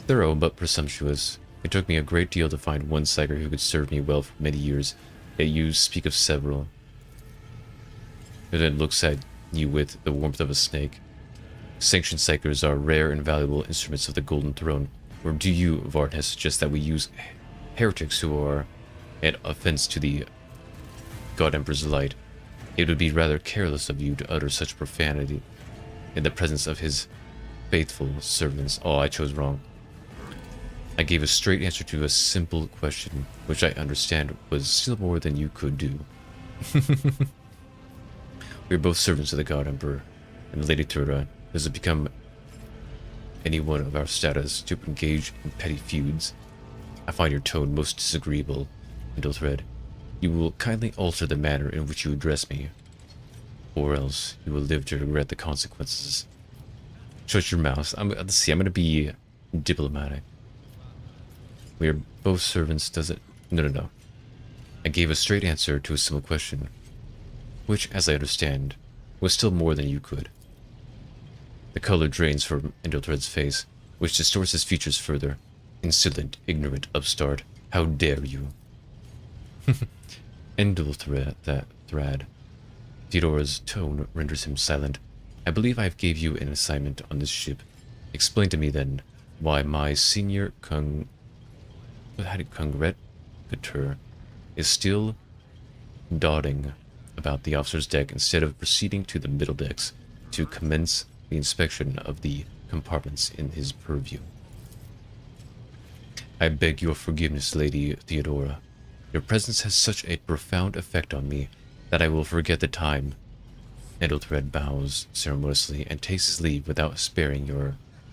S1: Thorough but presumptuous. It took me a great deal to find one psyker who could serve me well for many years, yet you speak of several. It then looks at you with the warmth of a snake. Sanctioned psychers are rare and valuable instruments of the Golden Throne. Or do you, Varden, suggest that we use heretics who are an offense to the God Emperor's light? It would be rather careless of you to utter such profanity in the presence of his faithful servants. Oh, I chose wrong. I gave a straight answer to a simple question, which I understand was still more than you could do. We are both servants of the God Emperor, and Lady Turda does it become anyone of our status to engage in petty feuds? I find your tone most disagreeable, Indulthred. You will kindly alter the manner in which you address me, or else you will live to regret the consequences. Shut your mouth. Let's see, I'm going to be diplomatic. We are both servants, does it? No. I gave a straight answer to a simple question, which, as I understand, was still more than you could. The color drains from Indulthred's face, which distorts his features further. Insolent, ignorant upstart. How dare you? Indulthred, that Thrad. Theodora's tone renders him silent. I believe I gave you an assignment on this ship. Explain to me, then, why my senior congregator is still dawdling about the officer's deck instead of proceeding to the middle decks to commence the inspection of the compartments in his purview. I beg your forgiveness, Lady Theodora. Your presence has such a profound effect on me that I will forget the time. Indulthred bows ceremoniously and takes his leave without sparing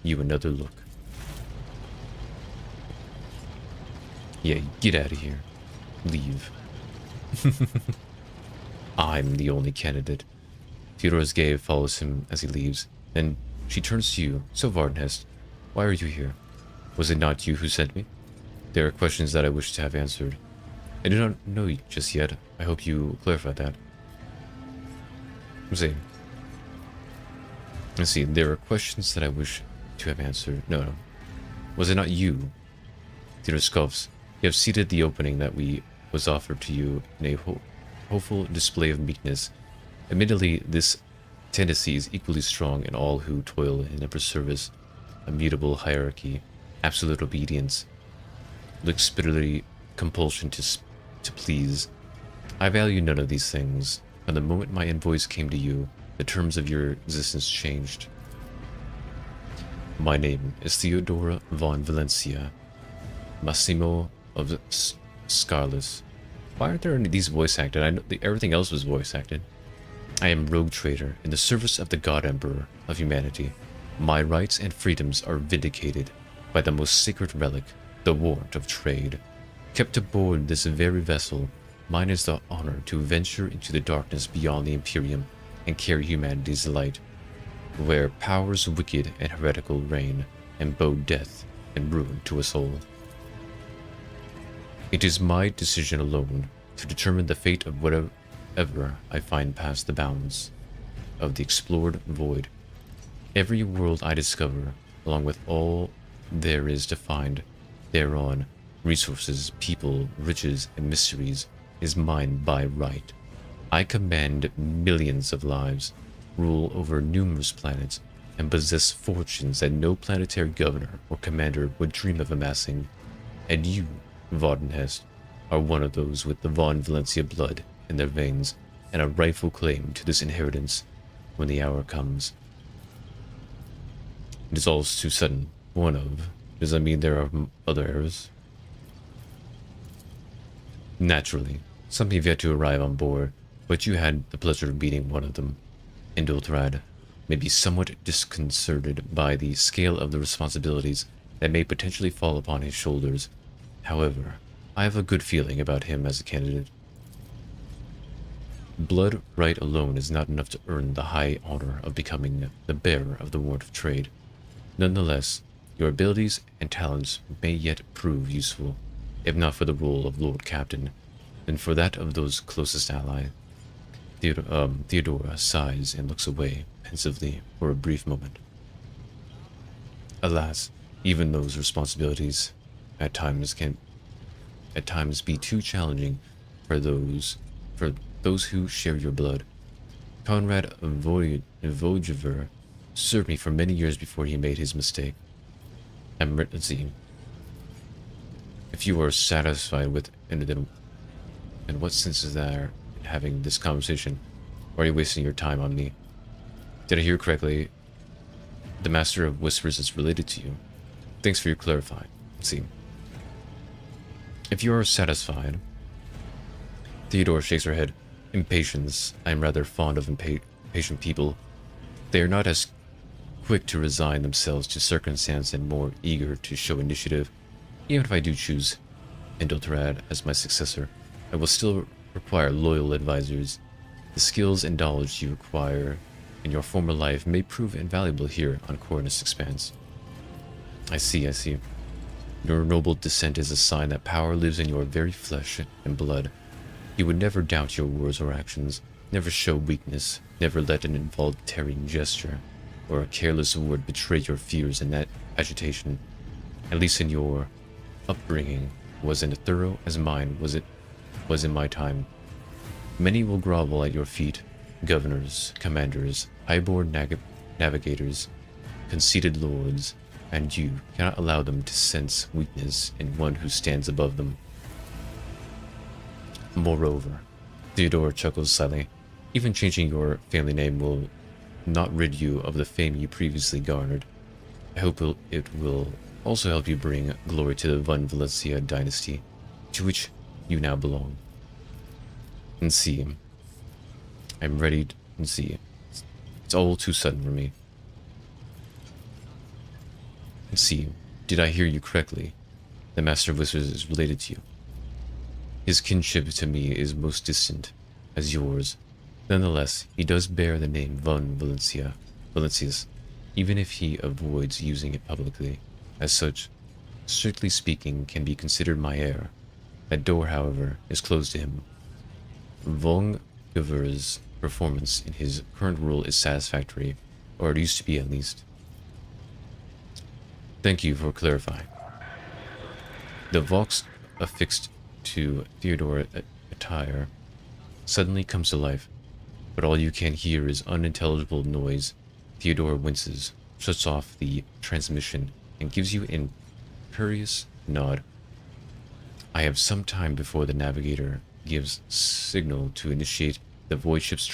S1: you another look. Yeah, get out of here. Leave. I'm the only candidate. Theodora's gaze follows him as he leaves. Then she turns to you. So, Varden, why are you here? Was it not you who sent me? There are questions that I wish to have answered. I do not know you just yet. I hope you clarify that. Let's see. There are questions that I wish to have answered. No. Was it not you? Theodore scoffs. You have ceded the opening that was offered to you in a hopeful display of meekness. Admittedly, this tendency is equally strong in all who toil in Emperor's service. Immutable hierarchy, absolute obedience, lickspitterly compulsion to please. I value none of these things. From the moment my invoice came to you, the terms of your existence changed. My name is Theodora von Valencia, Massimo of Scarlus. Why aren't there any of these voice acted? I know everything else was voice acted. I am rogue trader in the service of the God Emperor of humanity. My rights and freedoms are vindicated by the most sacred relic, the warrant of trade. Kept aboard this very vessel, mine is the honor to venture into the darkness beyond the Imperium and carry humanity's light, where powers wicked and heretical reign, and bow death and ruin to us all. It is my decision alone to determine the fate of whatever I find past the bounds of the explored void. Every world I discover, along with all there is to find thereon, resources, people, riches, and mysteries, is mine by right. I command millions of lives, rule over numerous planets, and possess fortunes that no planetary governor or commander would dream of amassing. And you, Varden, are one of those with the Von Valencia blood in their veins. and a rightful claim to this inheritance when the hour comes. It is all too sudden. One of. Does that mean there are other heirs? Naturally, some have yet to arrive on board, but you had the pleasure of meeting one of them. Indulthrad may be somewhat disconcerted by the scale of the responsibilities that may potentially fall upon his shoulders. However, I have a good feeling about him as a candidate. Blood right alone is not enough to earn the high honor of becoming the bearer of the warrant of trade. Nonetheless, your abilities and talents may yet prove useful, if not for the role of Lord Captain, then for that of those closest ally. Theodora sighs and looks away pensively for a brief moment. Alas, even those responsibilities at times can be too challenging for those who share your blood. Conrad Vtuber served me for many years before he made his mistake. Let's see. If you are satisfied with, and what sense is there in having this conversation? Or are you wasting your time on me? Did I hear correctly? The Master of Whispers is related to you. Thanks for your clarifying. Let's see. If you are satisfied, Theodora shakes her head. Impatience. I am rather fond of impatient people. They are not as quick to resign themselves to circumstance and more eager to show initiative. Even if I do choose Indulthrad as my successor, I will still require loyal advisors. The skills and knowledge you acquire in your former life may prove invaluable here on Cornus Expanse. I see. Your noble descent is a sign that power lives in your very flesh and blood. You would never doubt your words or actions, never show weakness, never let an involuntary gesture or a careless word betray your fears and that agitation. At least in your upbringing was as thorough as mine was in my time. Many will grovel at your feet, governors, commanders, highborn navigators, conceited lords, and you cannot allow them to sense weakness in one who stands above them. Moreover, Theodora chuckles slightly, even changing your family name will not rid you of the fame you previously garnered. I hope it will also help you bring glory to the Von Valencia dynasty, to which you now belong. And see, I'm ready and see. It's all too sudden for me. And see, did I hear you correctly? The Master of Whispers is related to you. His kinship to me is most distant, as yours. Nonetheless, he does bear the name Von Valencius, even if he avoids using it publicly. As such, strictly speaking, can be considered my heir. That door, however, is closed to him. Von Vtuber's performance in his current role is satisfactory, or it used to be at least. Thank you for clarifying. The Vox affixed to Theodora attire suddenly comes to life, but all you can hear is unintelligible noise. Theodora winces, shuts off the transmission, and gives you an imperious nod. I have some time before the navigator gives signal to initiate the void ship's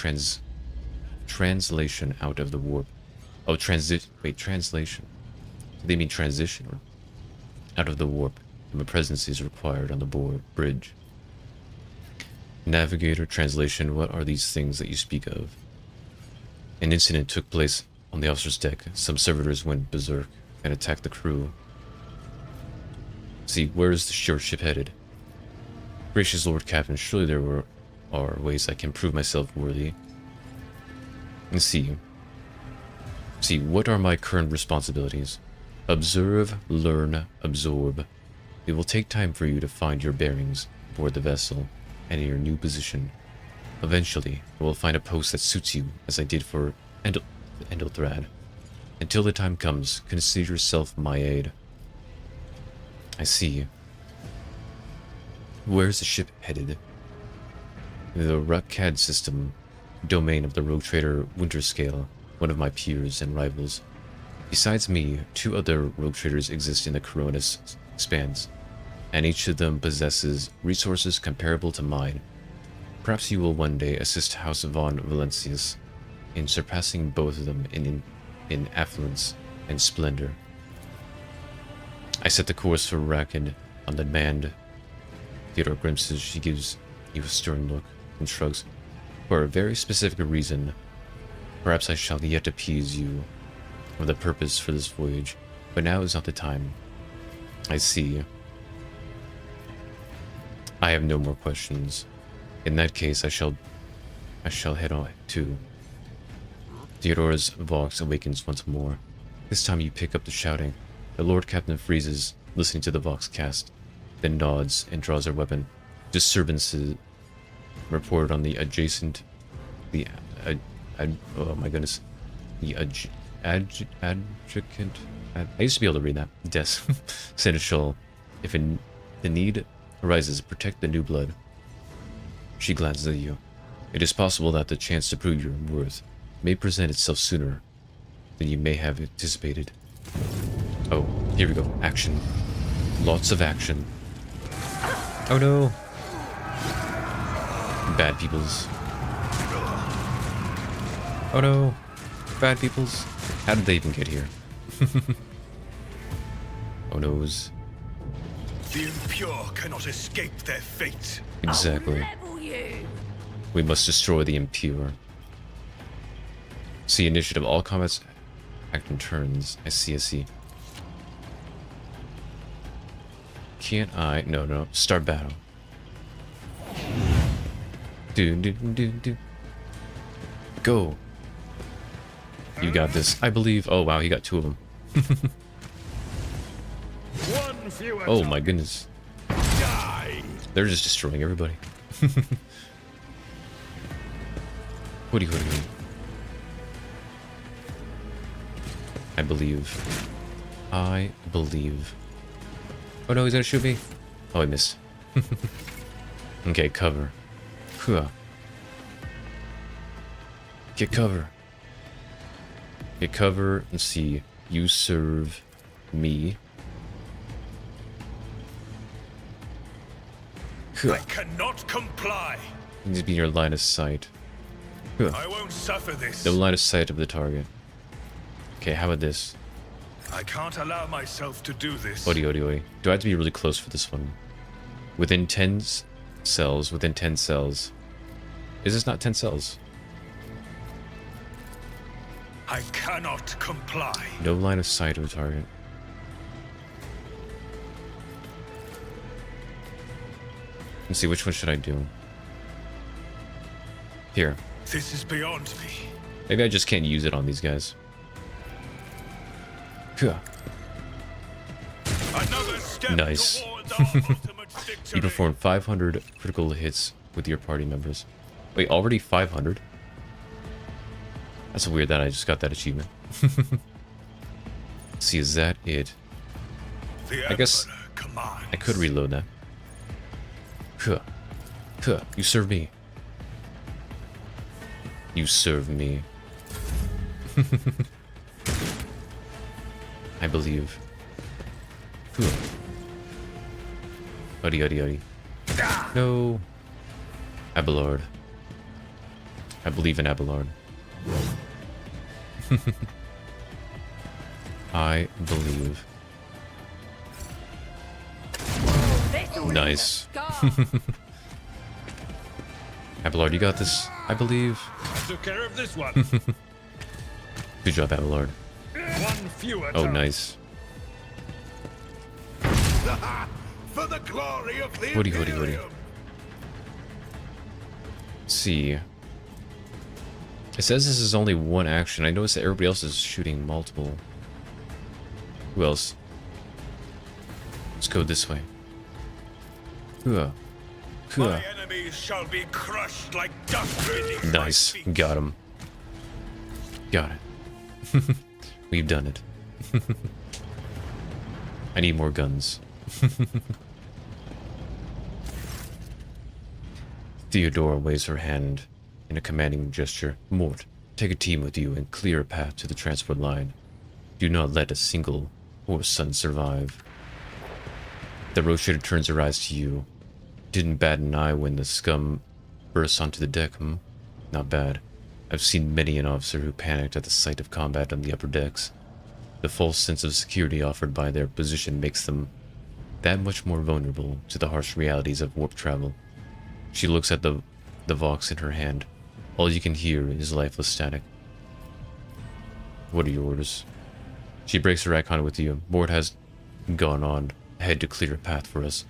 S1: translation out of the warp. Oh, translation. Do they mean transition or out of the warp? My presence is required on the bridge. Navigator, translation, what are these things that you speak of? An incident took place on the officer's deck. Some servitors went berserk and attacked the crew. See, where is your ship headed? Gracious Lord Captain, surely there are ways I can prove myself worthy. And see, what are my current responsibilities? Observe, learn, absorb. It will take time for you to find your bearings aboard the vessel and in your new position. Eventually, I will find a post that suits you, as I did for Indulthrad. Until the time comes, consider yourself my aide. I see. Where's the ship headed? The Rakkad system, domain of the rogue trader Winterscale, one of my peers and rivals. Besides me, 2 other rogue traders exist in the Cornus Expanse, and each of them possesses resources comparable to mine. Perhaps you will one day assist House von Valencius in surpassing both of them in affluence and splendor. I set the course for Raken on demand. Theodore grimses. She gives you a stern look and shrugs. For a very specific reason. Perhaps I shall yet appease you of the purpose for this voyage, but now is not the time. I see. I have no more questions. In that case, I shall head on too. Theodora's vox awakens once more. This time you pick up the shouting. The Lord Captain freezes, listening to the vox cast, then nods and draws her weapon. Disturbances reported on the adjacent, oh my goodness, the adjacent. I used to be able to read that. Des Seneschal, if the need arises, protect the new blood. She glances at you. It is possible that the chance to prove your worth may present itself sooner than you may have anticipated. Oh, here we go. Action. Lots of action. Oh no. Bad peoples. Oh no. Bad peoples. How did they even get here? Oh noes.
S3: The impure cannot escape their fate.
S1: Exactly. We must destroy the impure. See initiative. All combats act in turns. I see. Can't I? No. Start battle. Do. Go. You got this. I believe. Oh wow, he got two of them.
S2: One fewer
S1: Oh my goodness.
S2: die.
S1: They're just destroying everybody. Hoodie. I believe. Oh no, he's gonna shoot me. Oh, I missed. Okay, cover. Get cover. Get cover and see. You serve me.
S3: I cannot comply.
S1: You need to be in your line of sight.
S3: I won't suffer this.
S1: No line of sight of the target. Okay, how about this?
S3: I can't allow myself to do this.
S1: Oi. Do I have to be really close for this one? Within 10 cells. Within 10 cells. Is this not 10 cells?
S3: I cannot comply.
S1: No line of sight of the target. Let's see, which one should I do? Here.
S3: This is beyond me.
S1: Maybe I just can't use it on these guys.
S3: Another step
S1: Nice.
S3: towards our ultimate victory.
S1: You perform 500 critical hits with your party members. Wait, already 500? That's weird that I just got that achievement. Let's see, is that it?
S3: The
S1: I guess
S3: Emperor commands.
S1: I could reload that. You serve me. You serve me. I believe. Odi. No. Abelard. I believe in Abelard. I believe. Nice. Abelard, you got this. I believe.
S2: I took care of this one.
S1: Good job, Abelard.
S2: One fewer
S1: Oh,
S2: time.
S1: nice.
S3: For the glory of the
S1: Woody.
S3: Imperium.
S1: Let's see. It says this is only one action. I noticed that everybody else is shooting multiple. Who else? Let's go this way.
S3: My enemies shall be crushed like dust beneath my
S1: Nice.
S3: feet.
S1: Got him. Got it. We've done it. I need more guns. Theodora waves her hand in a commanding gesture. Mort, take a team with you and clear a path to the transport line. Do not let a single horse son survive. The road trader turns her eyes to you. Didn't bat an eye when the scum bursts onto the deck, Not bad. I've seen many an officer who panicked at the sight of combat on the upper decks. The false sense of security offered by their position makes them that much more vulnerable to the harsh realities of warp travel. She looks at the Vox in her hand. All you can hear is lifeless static. What are your orders? She breaks her eye contact with you. Mort has gone on ahead to clear a path for us.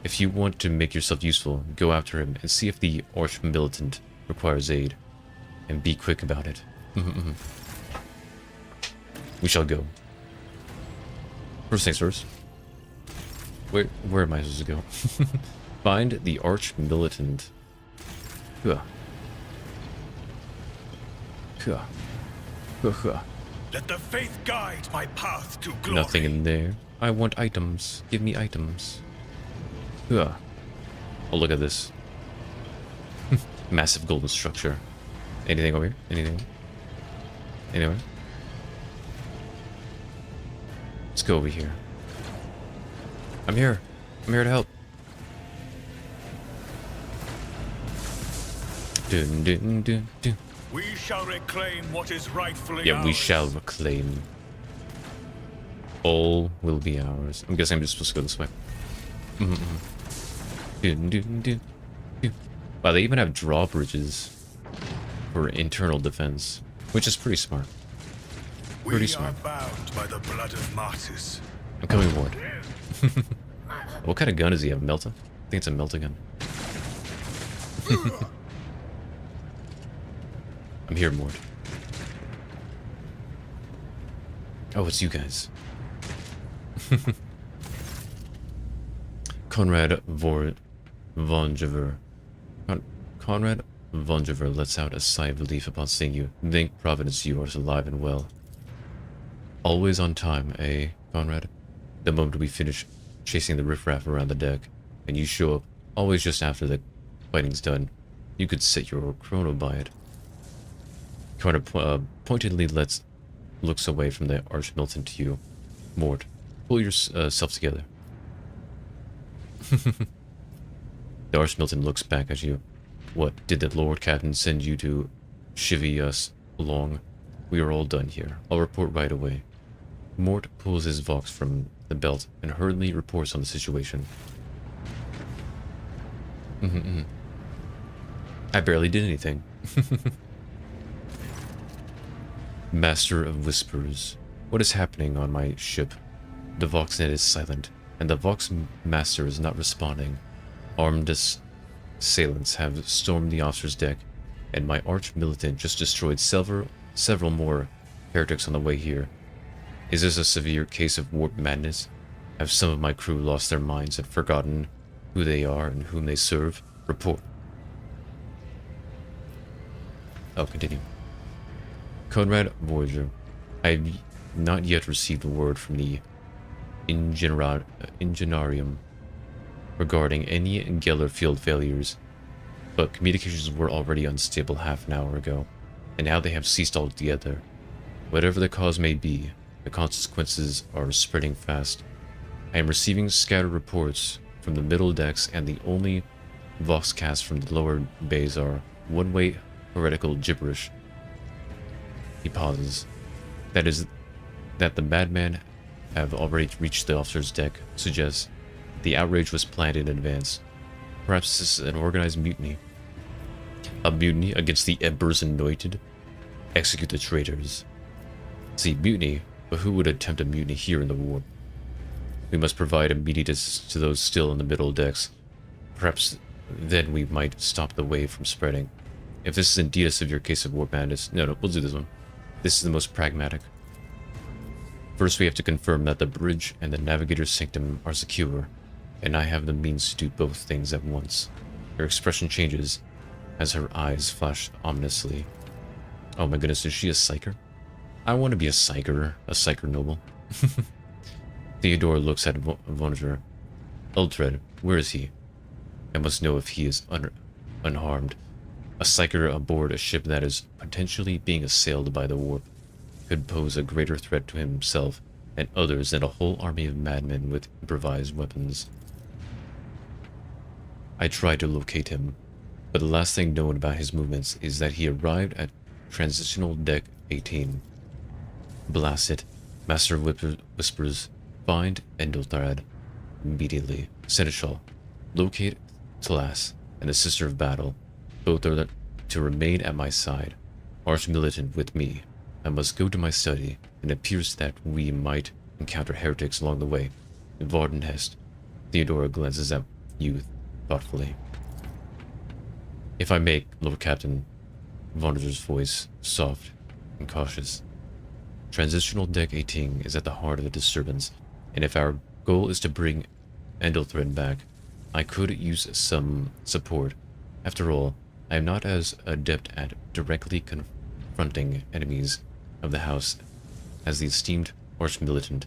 S1: If you want to make yourself useful, go after him and see if the arch-militant requires aid. And be quick about it. We shall go. First things first. Where am I supposed to go? Find the arch-militant. Let
S3: the faith guide my path to glory.
S1: Nothing in there. I want items. Give me items. Oh, look at this. Massive golden structure. Anything over here? Anything? Anywhere? Let's go over here. I'm here. I'm here to help. Dun, dun, dun, dun.
S3: We shall reclaim what is rightfully
S1: Yeah,
S3: ours.
S1: we shall reclaim. All will be ours. I'm guessing I'm just supposed to go this way. Dun, dun, dun, dun. Wow, they even have drawbridges for internal defense, which is pretty smart. Pretty smart.
S3: We are bound by the blood of martyrs.
S1: I'm coming, Ward. What kind of gun does he have? Melta? I think it's a Melta gun. I'm here, Mort. Oh, it's you guys. Conrad Vongever. Conrad Vongever lets out a sigh of relief upon seeing you. Thank Providence you are alive and well. Always on time, eh, Conrad? The moment we finish chasing the riffraff around the deck, and you show up, always just after the fighting's done. You could set your chrono by it. Conrad pointedly looks away from the arch-militant to you. Mort, pull yourself together. The arch-militant looks back at you. What, did the Lord Captain send you to chivvy us along? We are all done here. I'll report right away. Mort pulls his Vox from the belt and hurriedly reports on the situation. I barely did anything. Master of Whispers. What is happening on my ship? The Voxnet is silent, and the Vox Master is not responding. Armed assailants have stormed the officer's deck, and my arch-militant just destroyed several more heretics on the way here. Is this a severe case of warp madness? Have some of my crew lost their minds and forgotten who they are and whom they serve? Report. Oh, continue. Conrad Voyager, I have not yet received word from the Engineerium regarding any Geller field failures, but communications were already unstable half an hour ago, and now they have ceased altogether. Whatever the cause may be, the consequences are spreading fast. I am receiving scattered reports from the middle decks, and the only voxcasts from the lower bays are one-way heretical gibberish. He pauses. That is, that the madmen have already reached the officer's deck suggests the outrage was planned in advance. Perhaps this is an organized mutiny. A mutiny against the Emperor's anointed? Execute the traitors. See, mutiny, but who would attempt a mutiny here in the warp? We must provide immediate assistance to those still in the middle decks. Perhaps then we might stop the wave from spreading. If this is indeed a severe case of warp madness... No, we'll do this one. This is the most pragmatic. First, we have to confirm that the bridge and the navigator's sanctum are secure, and I have the means to do both things at once. Her expression changes as her eyes flash ominously. Oh my goodness, is she a psyker? I want to be a psyker noble. Theodore looks at Vonager. Uldred, where is he? I must know if he is unharmed. A psyker aboard a ship that is potentially being assailed by the warp could pose a greater threat to himself and others than a whole army of madmen with improvised weapons. I tried to locate him. but the last thing known about his movements is that he arrived at Transitional Deck 18. Blast it. Master of Whispers. Find Endothrad immediately. Seneschal. Locate Talas and the Sister of Battle. Both are to remain at my side. Arch-militant with me. I must go to my study, and it appears that we might encounter heretics along the way. Varden Heste. Theodora glances at you thoughtfully. If I make, Lord Captain, Vonder's voice soft and cautious. Transitional Deck 18 is at the heart of the disturbance, and if our goal is to bring Endothrad back, I could use some support. After all, I am not as adept at directly confronting enemies of the house as the esteemed Arch-militant,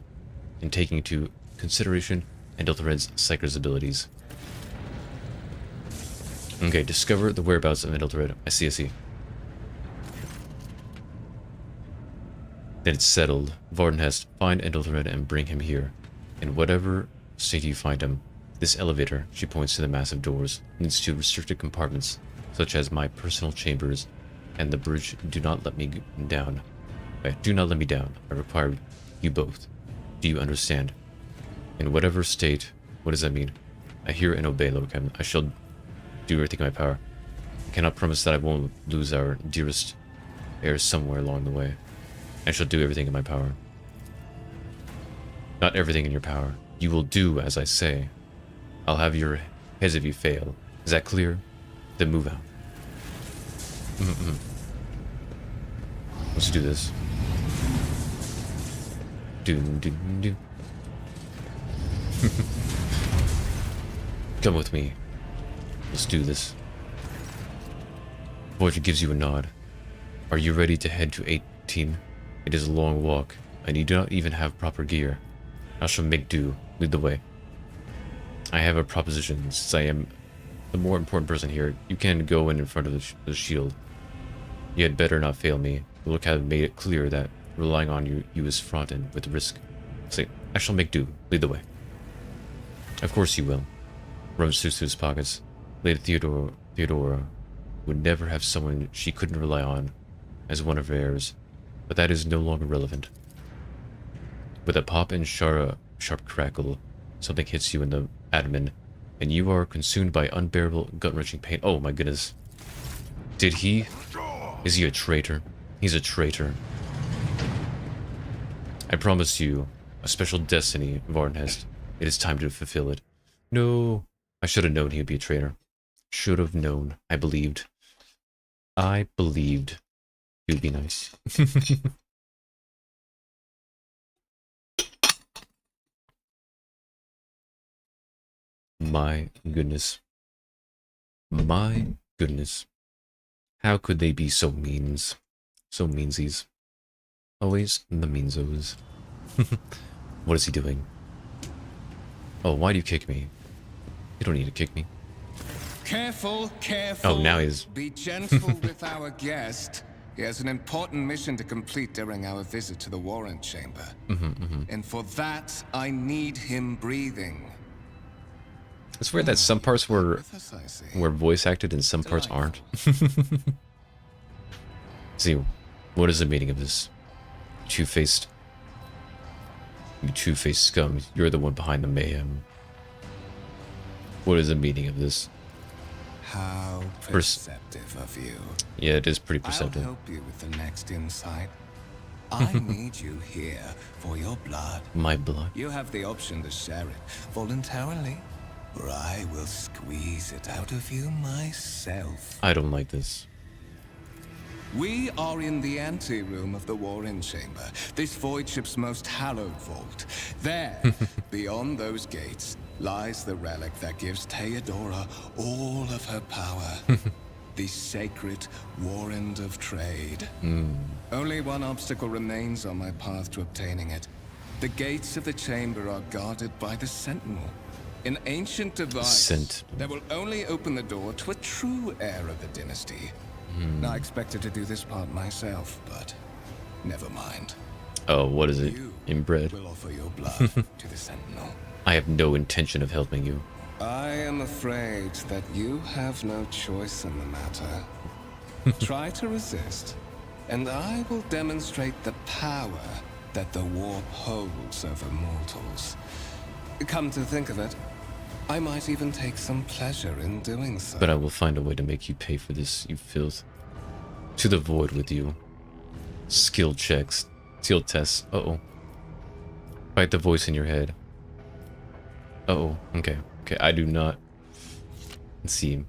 S1: in taking into consideration Endothred's Psyker's abilities. Okay, discover the whereabouts of Endothrad. I see. Then it's settled. Varden Heste, find Endothrad and bring him here. In whatever state you find him, this elevator, she points to the massive doors, leads to restricted compartments, such as my personal chambers, and the bridge. Do not let me down. Do not let me down. I require you both. Do you understand? In whatever state, what does that mean? I hear and obey, Lord Captain. I shall do everything in my power. I cannot promise that I won't lose our dearest heirs somewhere along the way. I shall do everything in my power. Not everything in your power. You will do as I say. I'll have your heads if you fail. Is that clear? Then move out. Let's do this. Do. Come with me. Let's do this. Voyager gives you a nod. Are you ready to head to 18? It is a long walk, and you do not even have proper gear. I shall make do. Lead the way. I have a proposition. Since I am the more important person here, you can go in front of the shield. You had better not fail me. The look have made it clear that relying on you is fraught with risk. Say, I shall make do. Lead the way. Of course you will. Rummaged through his pockets. Lady Theodora would never have someone she couldn't rely on as one of her heirs, but that is no longer relevant. With a pop and sharp crackle, something hits you in the abdomen, and you are consumed by unbearable, gut-wrenching pain. Oh my goodness. Did he? Is he a traitor? He's a traitor. I promise you a special destiny, Varden Heste. It is time to fulfill it. No. I should have known he would be a traitor. Should have known. I believed he would be nice. My goodness. My goodness. How could they be so means? So meansies. Always the meansos. What is he doing? Oh, why do you kick me? You don't need to kick me.
S5: Careful.
S1: Oh, now he's...
S5: Be gentle with our guest. He has an important mission to complete during our visit to the Warren Chamber. And for that, I need him breathing.
S1: It's weird that some parts were voice acted and some parts aren't. See, what is the meaning of this? Two-faced... You two-faced scum. You're the one behind the mayhem. What is the meaning of this?
S5: How perceptive of you.
S1: Yeah, it is pretty perceptive.
S5: I'll help you with the next insight. I need you here for your blood.
S1: My blood?
S5: You have the option to share it voluntarily, or I will squeeze it out of you myself.
S1: I don't like this.
S5: We are in the anteroom of the Warren Chamber, this void ship's most hallowed vault. There, beyond those gates, lies the relic that gives Theodora all of her power. The sacred Warrant of Trade. Only one obstacle remains on my path to obtaining it. The gates of the chamber are guarded by the Sentinel. An ancient device that will only open the door to a true heir of the dynasty. I expected to do this part myself, but never mind.
S1: Oh, what is it?
S5: You
S1: Inbred?
S5: will offer your blood to the Sentinel.
S1: I have no intention of helping you.
S5: I am afraid that you have no choice in the matter. Try to resist, and I will demonstrate the power that the warp holds over mortals. Come to think of it, I might even take some pleasure in doing so.
S1: But I will find a way to make you pay for this, you filth. To the void with you. Skill checks. Skill tests. Uh-oh. Fight the voice in your head. Uh-oh. Okay. Okay, I do not... Let's see.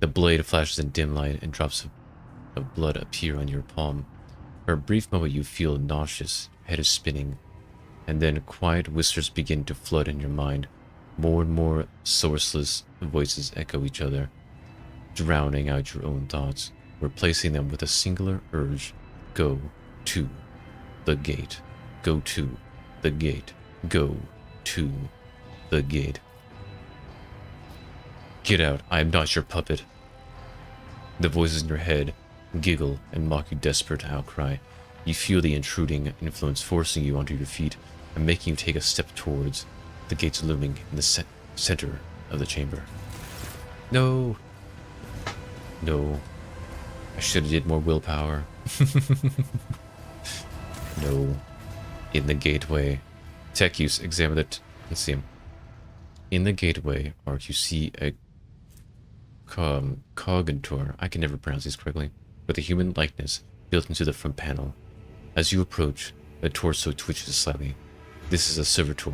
S1: The blade flashes in dim light and drops of blood appear on your palm. For a brief moment you feel nauseous, your head is spinning, and then quiet whispers begin to flood in your mind. More and more sourceless voices echo each other, drowning out your own thoughts, replacing them with a singular urge. Go to the gate. Go to the gate. Go to the gate. Get out, I am not your puppet. The voices in your head giggle and mock you desperate outcry. You feel the intruding influence forcing you onto your feet and making you take a step towards the gates looming in the center of the chamber. No. No. I should have did more willpower. No. In the gateway. Tech use. Examine it. Let's see. In the gateway, Ark, you see a cognitor. I can never pronounce these correctly. With a human likeness built into the front panel. As you approach, the torso twitches slightly. This is a servitor,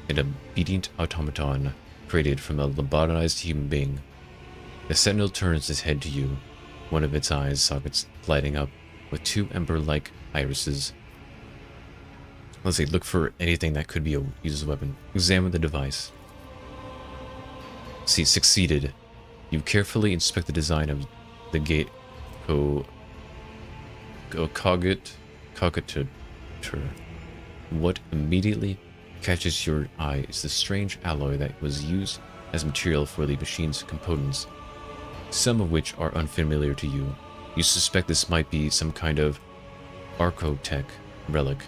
S1: an obedient automaton created from a lobotomized human being. The sentinel turns its head to you, one of its eyes sockets lighting up with two ember-like irises. Let's see, look for anything that could be a user's weapon. Examine the device. See, succeeded. You carefully inspect the design of the gate cogitator. What immediately catches your eye is the strange alloy that was used as material for the machine's components, some of which are unfamiliar to you. You suspect this might be some kind of archotech relic.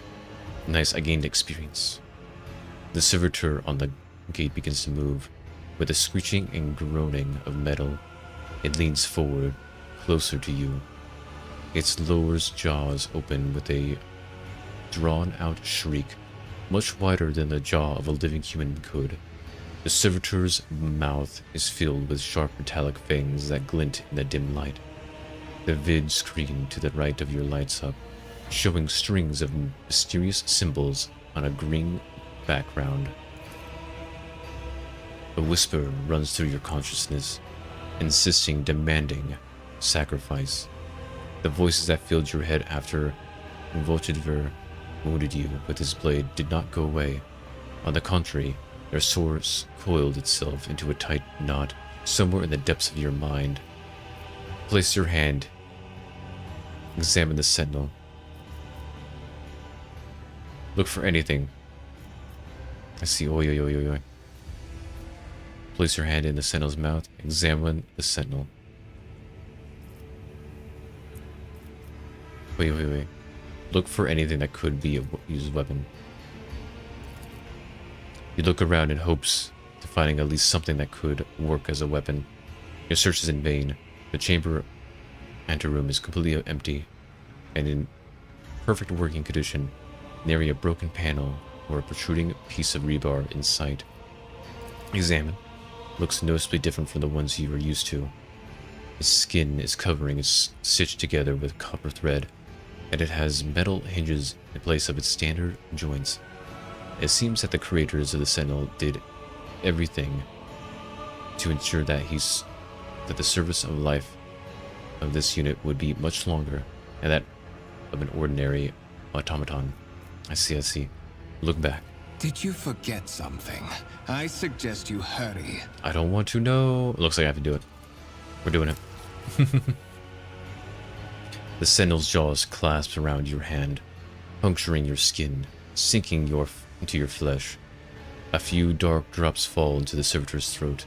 S1: Nice, I gained experience. The servitor on the gate begins to move. With a screeching and groaning of metal, it leans forward, closer to you. Its lower jaws open with a drawn-out shriek, much wider than the jaw of a living human could. The servitor's mouth is filled with sharp metallic fangs that glint in the dim light. The vid screen to the right of you lights up, showing strings of mysterious symbols on a green background. A whisper runs through your consciousness, insisting, demanding sacrifice. The voices that filled your head after Vtuber wounded you with his blade did not go away. On the contrary, their source coiled itself into a tight knot somewhere in the depths of your mind. Place your hand. Examine the sentinel. Look for anything. I see. Oi, oi, oi, oi, oi. Place your hand in the sentinel's mouth. Examine the sentinel. Wait, wait, wait. Look for anything that could be a used weapon. You look around in hopes of finding at least something that could work as a weapon. Your search is in vain. The chamber anteroom is completely empty and in perfect working condition. Nary a broken panel or a protruding piece of rebar in sight. Examine. Looks noticeably different from the ones you were used to. Its skin is covering is stitched together with copper thread, and it has metal hinges in place of its standard joints. It seems that the creators of the Sentinel did everything to ensure that the service of life of this unit would be much longer than that of an ordinary automaton. I see, I see. Look back.
S5: Did you forget something? I suggest you hurry.
S1: I don't want to know. It looks like I have to do it. We're doing it. The Sentinel's jaws clasp around your hand, puncturing your skin, sinking into your flesh. A few dark drops fall into the servitor's throat,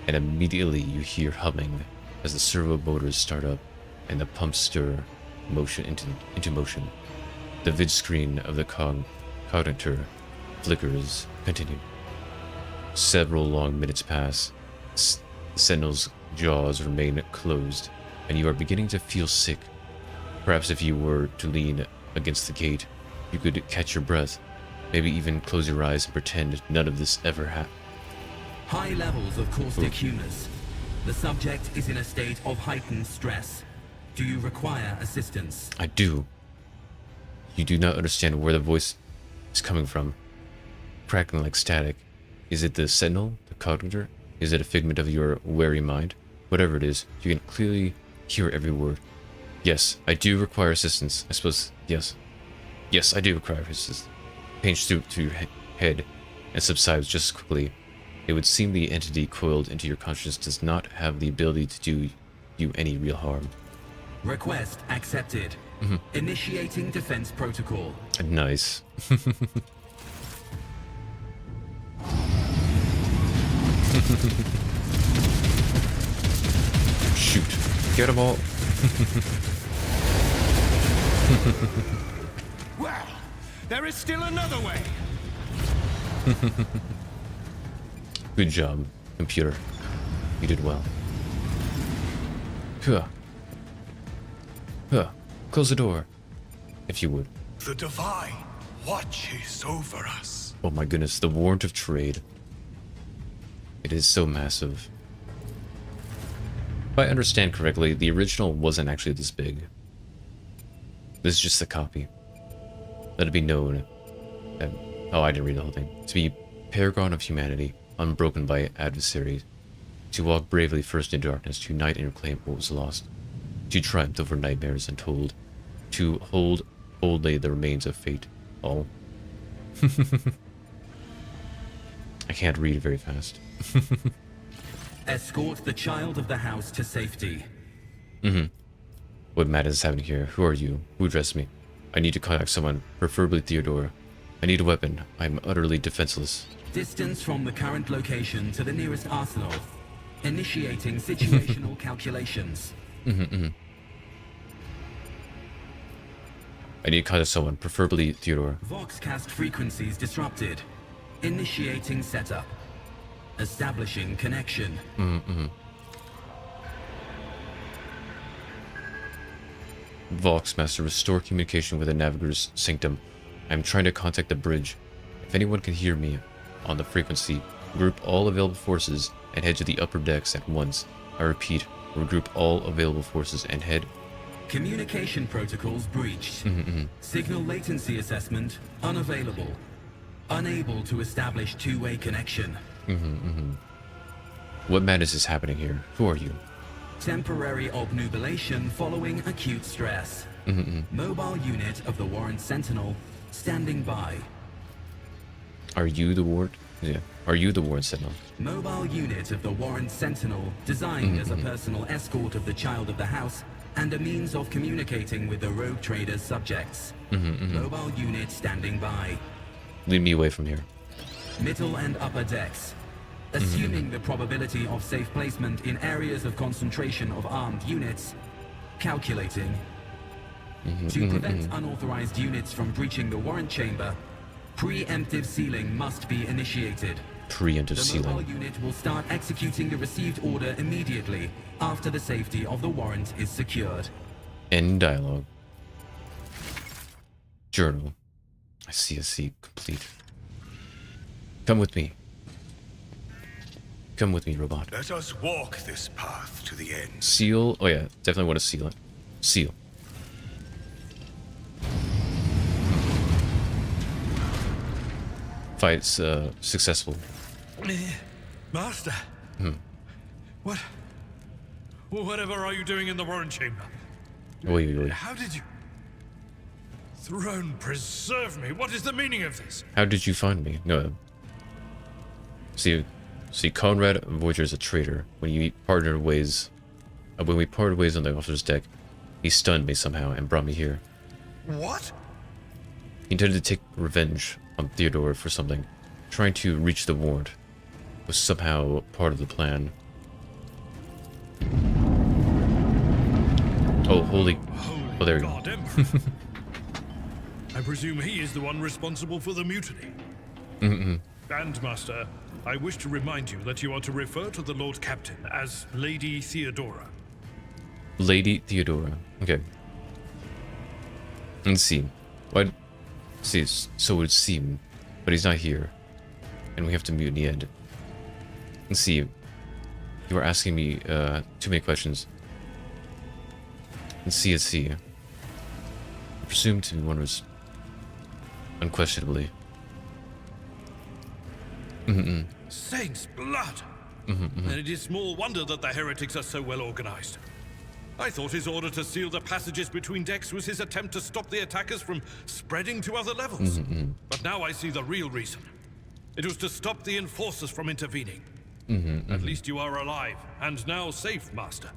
S1: and immediately you hear humming as the servo motors start up and the pumps stir into motion. The vid screen of the cognitor flickers. Continue. Several long minutes pass. The sentinel's jaws remain closed, and you are beginning to feel sick. Perhaps if you were to lean against the gate, you could catch your breath. Maybe even close your eyes and pretend none of this ever happened.
S6: High levels of caustic humus. The subject is in a state of heightened stress. Do you require assistance?
S1: I do. You do not understand where the voice is coming from. Crackling like static. Is it the sentinel, the cognitor? Is it a figment of your wary mind? Whatever it is, you can clearly hear every word. Yes, I do require assistance. I suppose, yes. Yes, I do require assistance. Pain shoots through your head and subsides just as quickly. It would seem the entity coiled into your consciousness does not have the ability to do you any real harm.
S6: Request accepted. Initiating defense protocol.
S1: Nice. Shoot. Get them all.
S3: Well, there is still another way.
S1: Good job, computer. You did well. Huh. Huh. Close the door, if you would.
S3: The Divine watches over us.
S1: Oh my goodness, the warrant of trade. It is so massive. If I understand correctly, the original wasn't actually this big. This is just a copy. Let it be known that, oh, I didn't read the whole thing. To be paragon of humanity, unbroken by adversaries. To walk bravely first in darkness, to unite and reclaim what was lost. To triumph over nightmares untold. To hold boldly the remains of fate. All. I can't read very fast.
S6: Escort the child of the house to safety.
S1: What madness is happening here? Who are you? Who addressed me? I need to contact someone, preferably Theodore. I need a weapon. I'm utterly defenseless.
S6: Distance from the current location to the nearest arsenal. Initiating situational calculations.
S1: I need to contact someone, preferably Theodore.
S6: Voxcast frequencies disrupted. Initiating setup. Establishing connection.
S1: Voxmaster, restore communication with the Navigator's sanctum. I'm trying to contact the bridge. If anyone can hear me on the frequency, group all available forces and head to the upper decks at once. I repeat, regroup all available forces and head.
S6: Communication protocols breached. Signal latency assessment unavailable. Unable to establish two-way connection.
S1: What madness is happening here? Who are you?
S6: Temporary obnubilation following acute stress. Mobile unit of the Warren Sentinel standing by.
S1: Are you the ward? Yeah. Are you the Warren Sentinel?
S6: Mobile unit of the Warren Sentinel designed as a personal escort of the child of the house and a means of communicating with the rogue trader's subjects. Mobile unit standing by.
S1: Lead me away from here.
S6: Middle and upper decks. Assuming the probability of safe placement in areas of concentration of armed units. Calculating. To prevent unauthorized units from breaching the warrant chamber, preemptive sealing must be initiated.
S1: Preemptive
S6: The mobile
S1: sealing.
S6: unit will start executing the received order immediately after the safety of the warrant is secured.
S1: End dialogue. Journal. I see. Complete. Come with me. Come with me, robot.
S3: Let us walk this path to the end.
S1: Seal. Oh yeah, definitely want to seal it. Seal. Fight's successful.
S2: Master. What? Whatever are you doing in the Warren Chamber?
S1: Wait.
S2: How did you... Throne preserve me. What is the meaning of this?
S1: How did you find me? No. See, Conrad Voyager's a traitor. When we parted ways on the officer's deck, he stunned me somehow and brought me here.
S2: What?
S1: He intended to take revenge on Theodore for something. Trying to reach the warrant was somehow part of the plan. Oh, holy... Oh, there you go.
S2: God, Emperor. I presume he is the one responsible for the mutiny. Bandmaster, I wish to remind you that you are to refer to the Lord Captain as Lady Theodora.
S1: Lady Theodora. Okay. Let's see. What? See, so it would seem, but he's not here, and we have to mute in the end. Let's see. You were asking me too many questions. Let's see. I presume to be one was unquestionably.
S2: Saint's blood! And it is small wonder that the heretics are so well organized. I thought his order to seal the passages between decks was his attempt to stop the attackers from spreading to other levels. But now I see the real reason. It was to stop the enforcers from intervening. At least you are alive, and now safe, Master.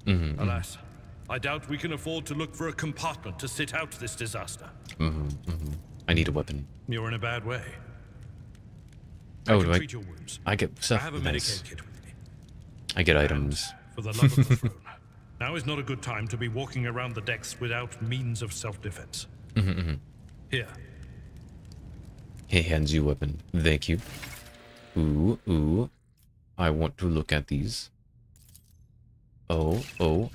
S2: Alas, I doubt we can afford to look for a compartment to sit out this disaster.
S1: I need a weapon.
S2: You're in a bad way.
S1: Oh,
S2: can
S1: do
S2: treat your wounds.
S1: I get
S2: I
S1: stuff?
S2: have a
S1: Nice.
S2: Medicaid kit with me.
S1: I get items.
S2: For the love of the throne, now is not a good time to be walking around the decks without means of self-defense. Here.
S1: He hands you a weapon. Thank you. Ooh. I want to look at these. Oh.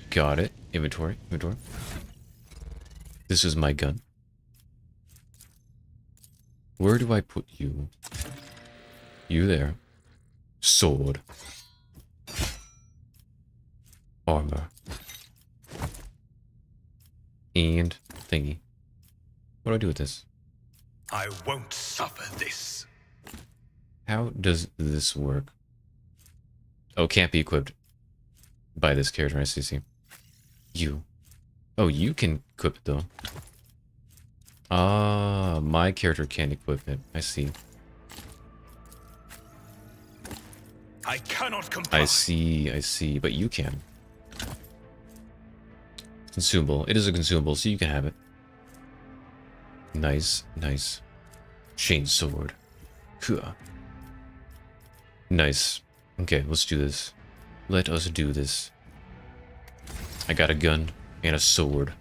S1: Got it. Inventory. This is my gun. Where do I put you? You there. Sword. Armor. And thingy. What do I do with this?
S3: I won't suffer this.
S1: How does this work? Oh, can't be equipped by this character. I see. You. Oh, you can equip it though. Ah, my character can't equip it. I see.
S3: I cannot comply.
S1: I see. But you can. Consumable. It is a consumable, so you can have it. Nice. Chain sword. Huh. Nice. Okay, let's do this. Let us do this. I got a gun and a sword.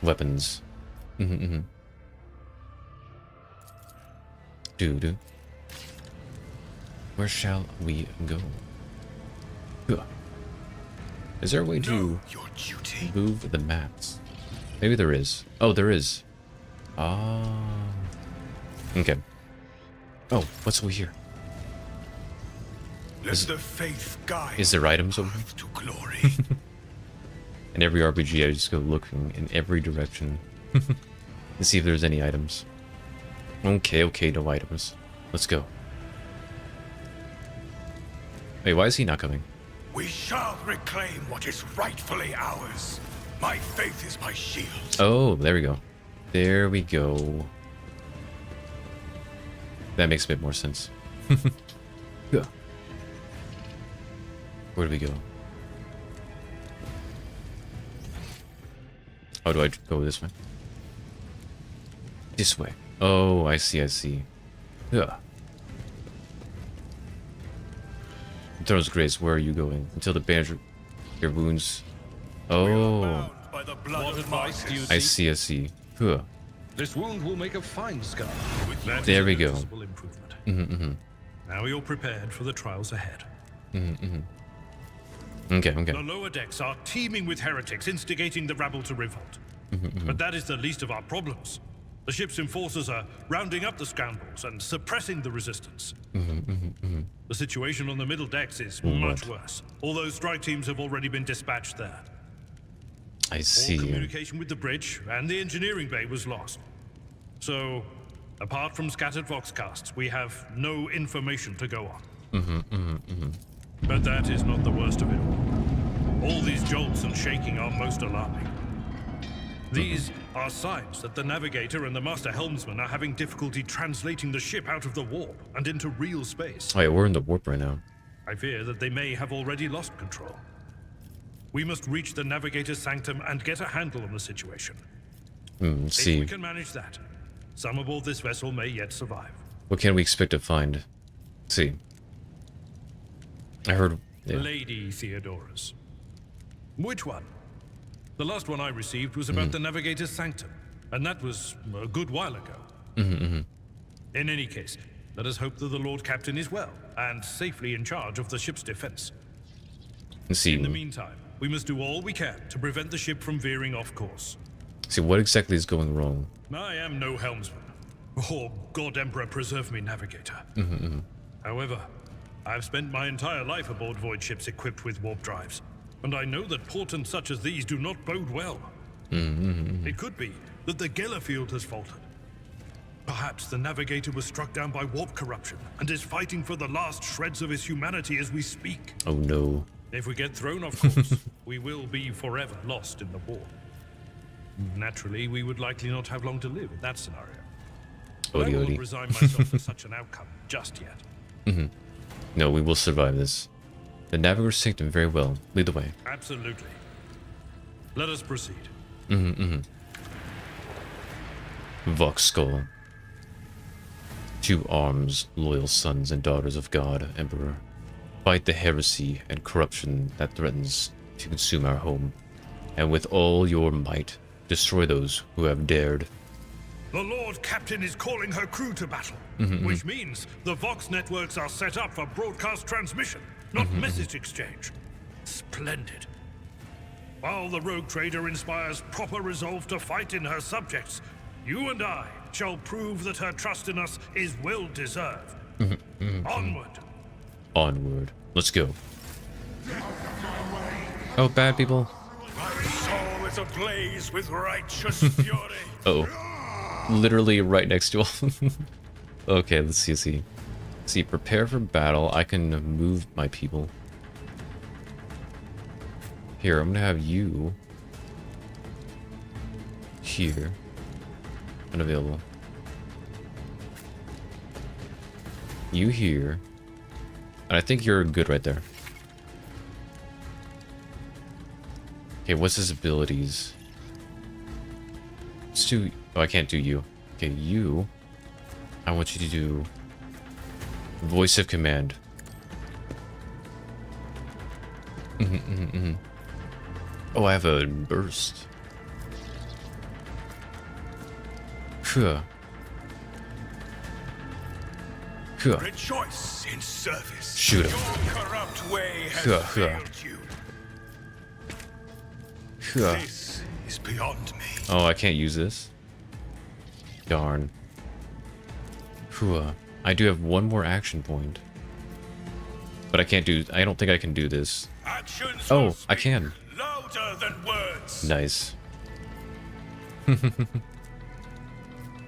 S1: Weapons. Dude. Where shall we go? Huh. Is there a way to
S3: Your duty.
S1: move the mats? Maybe there is. Oh, there is. Ah. Okay. Oh, what's over here?
S3: Let the faith guide.
S1: Is there items over here?
S3: path to glory.
S1: In every RPG, I just go looking in every direction to see if there's any items. Okay, no items. Let's go. Wait, why is he not coming?
S3: We shall reclaim what is rightfully ours. My faith is my shield.
S1: Oh, there we go. There we go. That makes a bit more sense. Yeah. Where do we go? Oh, do I go this way? This way. Oh, I see. Yeah. Thrones Grace, where are you going? Until the bandage your wounds. Oh,
S3: Bound by the blood
S2: What
S3: of
S2: advice do you
S3: martyrs.
S2: seek?
S1: I see. Huh.
S2: This wound will make a fine scar. That
S1: There
S2: is
S1: we
S2: a
S1: go.
S2: noticeable improvement. Now you're prepared for the trials ahead.
S1: Okay.
S2: The lower decks are teeming with heretics instigating the rabble to revolt. But that is the least of our problems. The ship's enforcers are rounding up the scoundrels and suppressing the resistance. The situation on the middle decks is much worse, although strike teams have already been dispatched there.
S1: I
S2: All
S1: see.
S2: communication with the bridge and the engineering bay was lost. So, apart from scattered voxcasts, we have no information to go on. But that is not the worst of it all. All these jolts and shaking are most alarming. These are signs that the navigator and the master helmsman are having difficulty translating the ship out of the warp and into real space.
S1: Oh yeah, we're in the warp right now.
S2: I fear that they may have already lost control. We must reach the navigator's sanctum and get a handle on the situation. If
S1: See.
S2: we can manage that, some aboard this vessel may yet survive.
S1: What can we expect to find? See. I heard. Yeah.
S2: Lady Theodora's. Which one? The last one I received was about the navigator's sanctum, and that was a good while ago. In any case, let us hope that the Lord Captain is well and safely in charge of the ship's defense.
S1: Let's see.
S2: In the meantime, we must do all we can to prevent the ship from veering off course.
S1: See what exactly is going wrong.
S2: I am no helmsman, or God Emperor preserve me navigator. However, I've spent my entire life aboard void ships equipped with warp drives, and I know that portents such as these do not bode well. It could be that the Geller field has faltered. Perhaps the navigator was struck down by warp corruption and is fighting for the last shreds of his humanity as we speak.
S1: Oh no.
S2: If we get thrown off course, we will be forever lost in the war. Naturally, we would likely not have long to live in that scenario. But I will not resign myself to such an outcome just yet.
S1: No, we will survive this. The Navigator synced him very well. Lead the way.
S2: Absolutely. Let us proceed.
S1: Vox Skull. 2 arms, loyal sons and daughters of God, Emperor. Fight the heresy and corruption that threatens to consume our home. And with all your might, destroy those who have dared.
S2: The Lord Captain is calling her crew to battle, which means the Vox networks are set up for broadcast transmission, not message exchange. Splendid. While the rogue trader inspires proper resolve to fight in her subjects, you and I shall prove that her trust in us is well deserved. Onward.
S1: Onward. Let's go. Oh, bad people.
S3: My soul is ablaze with righteous fury.
S1: Oh. Literally right next to him. Okay, let's see. See, prepare for battle. I can move my people. Here, I'm gonna have you here. Unavailable. You here. And I think you're good right there. Okay, what's his abilities? Let's do... Oh, I can't do you. Okay, you. I want you to do... Voice of command. Oh, I have a burst. Huh.
S3: Rejoice in service.
S1: Shoot him.
S3: Your corrupt way has
S1: Huh.
S3: failed you.
S1: Huh.
S3: This is beyond me.
S1: Oh, I can't use this. Darn. Huh. I do have one more action point. But I can't do... I don't think I can do this.
S3: Actions
S1: Oh,
S3: will
S1: I
S3: speak
S1: can.
S3: louder than words.
S1: Nice.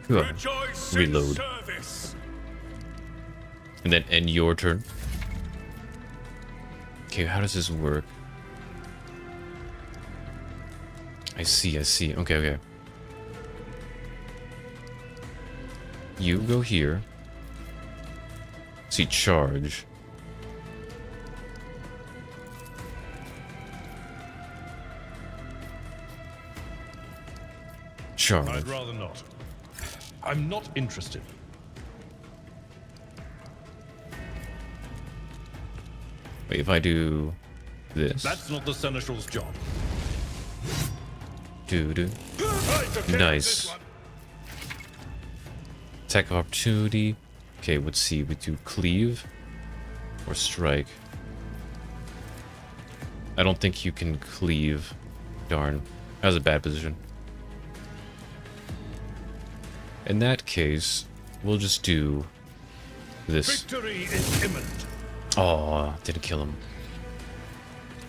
S3: Rejoice
S1: Reload.
S3: in service.
S1: And then end your turn. Okay, how does this work? I see. Okay. You go here. See, charge. Charge.
S2: I'd rather not. I'm not interested.
S1: Wait, if I do this.
S2: That's not the Seneschal's job.
S3: I took care of
S1: Nice.
S3: this one.
S1: Attack of opportunity. Okay, let's see. We do cleave or strike. I don't think you can cleave. Darn. That was a bad position. In that case, we'll just do this.
S2: Victory is imminent.
S1: Oh, didn't kill him.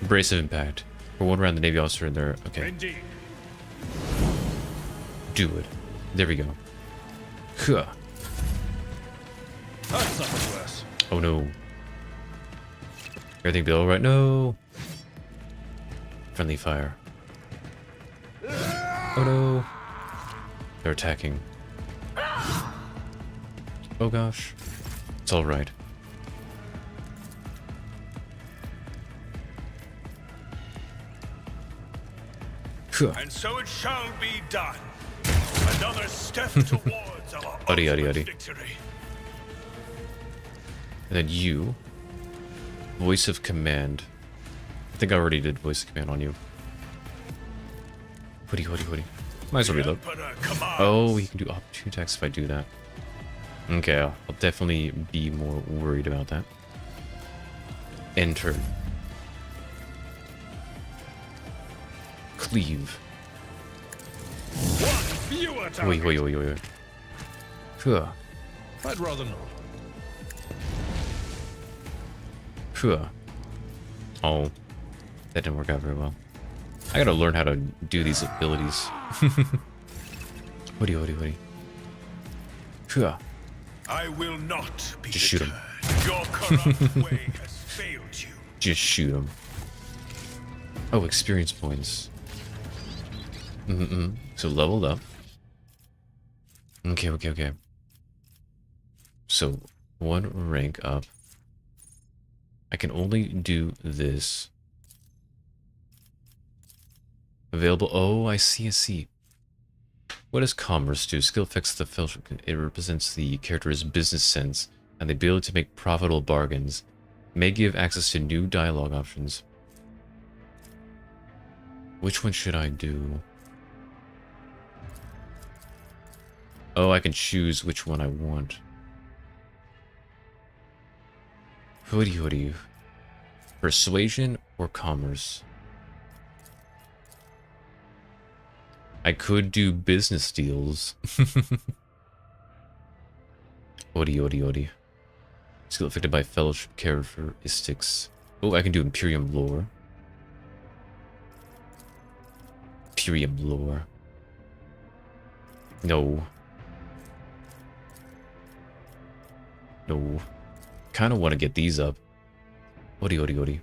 S1: Abrasive impact. For 1 round, the Navy officer in there. Okay,
S2: Indeed.
S1: do it. There we go. Huh.
S2: That's something worse.
S1: Oh no. Everything be alright? No. Friendly fire. Oh no. They're attacking. Oh gosh. It's alright.
S3: And so it shall be done. Another step towards our
S1: Adi, adi,
S3: ultimate
S1: adi.
S3: victory.
S1: And then you. Voice of command. I think I already did voice of command on you. Hoodie. Might as well reload.
S3: Emperor commands.
S1: Oh, he can do up 2 attacks if I do that. Okay, I'll definitely be more worried about that. Enter. Cleave.
S2: One fewer target.
S1: Wait. Huh.
S2: I'd rather not.
S1: Huh. Oh, that didn't work out very well. I gotta learn how to do these abilities. Woody. Huh.
S3: I will not be
S1: Just shoot him.
S3: deterred. Your corrupt way has failed you.
S1: Just shoot him. Oh, experience points. So leveled up. Okay. So, one rank up. I can only do this. Available. Oh, I see. What does commerce do? Skill affects the fellowship. It represents the character's business sense and the ability to make profitable bargains. May give access to new dialogue options. Which one should I do? Oh, I can choose which one I want. Hoodie. Persuasion or commerce? I could do business deals. Odi. Skill affected by fellowship characteristics. Oh, I can do Imperium lore. No. Kind of want to get these up. Odi.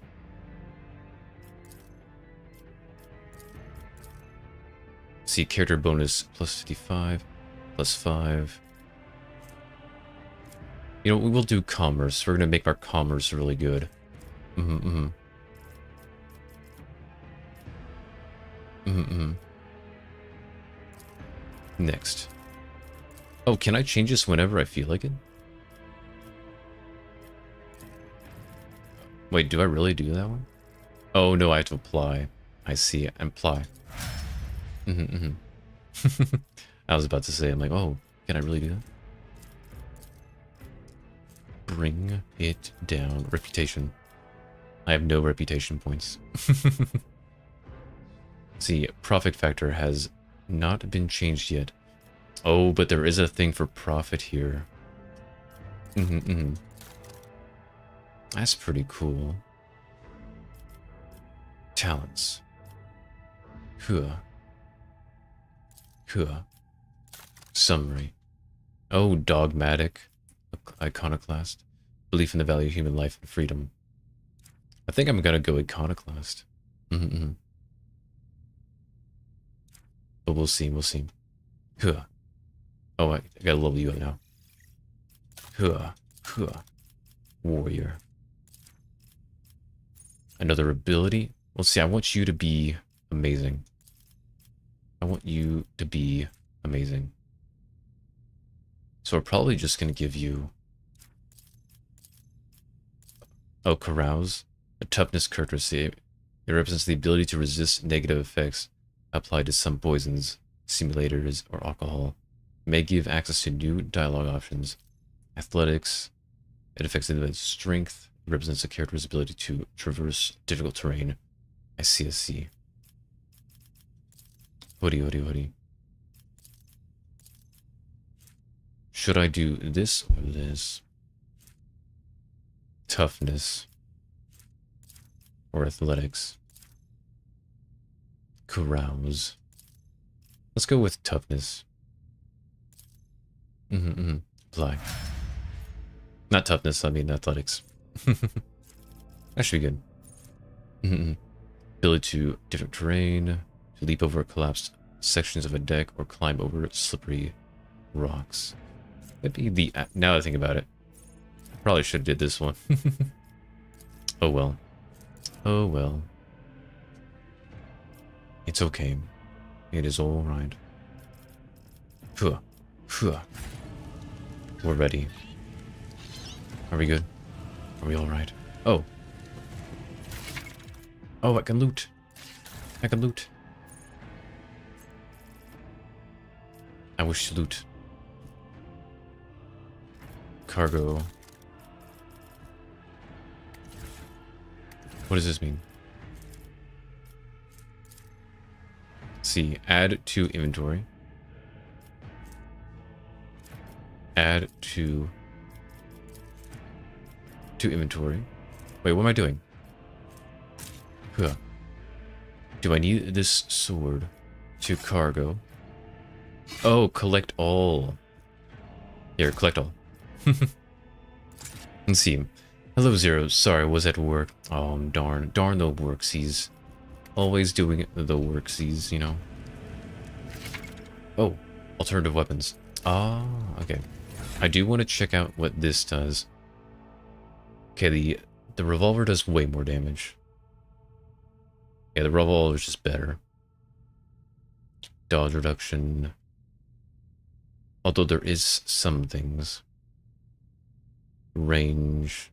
S1: See, character bonus plus 55, plus 5. You know, we will do commerce. We're going to make our commerce really good. Next. Oh, can I change this whenever I feel like it? Wait, do I really do that one? Oh, no, I have to apply. I see. Apply. I was about to say, I'm like, oh, can I really do that? Bring it down. Reputation. I have no reputation points. See, profit factor has not been changed yet. Oh, but there is a thing for profit here. That's pretty cool. Talents. Summary. Oh, dogmatic. Iconoclast. Belief in the value of human life and freedom. I think I'm gonna go iconoclast. But we'll see. Oh, I gotta level you up now. Warrior. Another ability. Well, see, I want you to be amazing. So we're probably just going to give you... Oh, Carouse. A toughness characteristic. It represents the ability to resist negative effects applied to some poisons, simulators, or alcohol. It may give access to new dialogue options. Athletics. It affects the individual's strength. It represents a character's ability to traverse difficult terrain. I see. Hoodie. Should I do this or this? Toughness. Or athletics? Carouse. Let's go with toughness. Apply. Not toughness, I mean athletics. That should be good. Ability to different terrain, to leap over collapsed sections of a deck, or climb over slippery rocks. Maybe the... Now that I think about it, I probably should have did this one. Oh well. It's okay. It is alright. We're ready. Are we good? Are we alright? Oh, I can loot. I wish to loot. cargo. What does this mean? Let's see, add to inventory. Add to inventory. Wait, what am I doing? Huh. Do I need this sword? To cargo. Oh, collect all. Here, collect all. Let's see. Hello, Zero. Sorry, I was at work. Oh, darn. Darn the worksies. Always doing the worksies, you know. Oh, alternative weapons. Ah, okay. I do want to check out what this does. Okay, the revolver does way more damage. Yeah, the revolver is just better. Dodge reduction. Although there is some things. Range.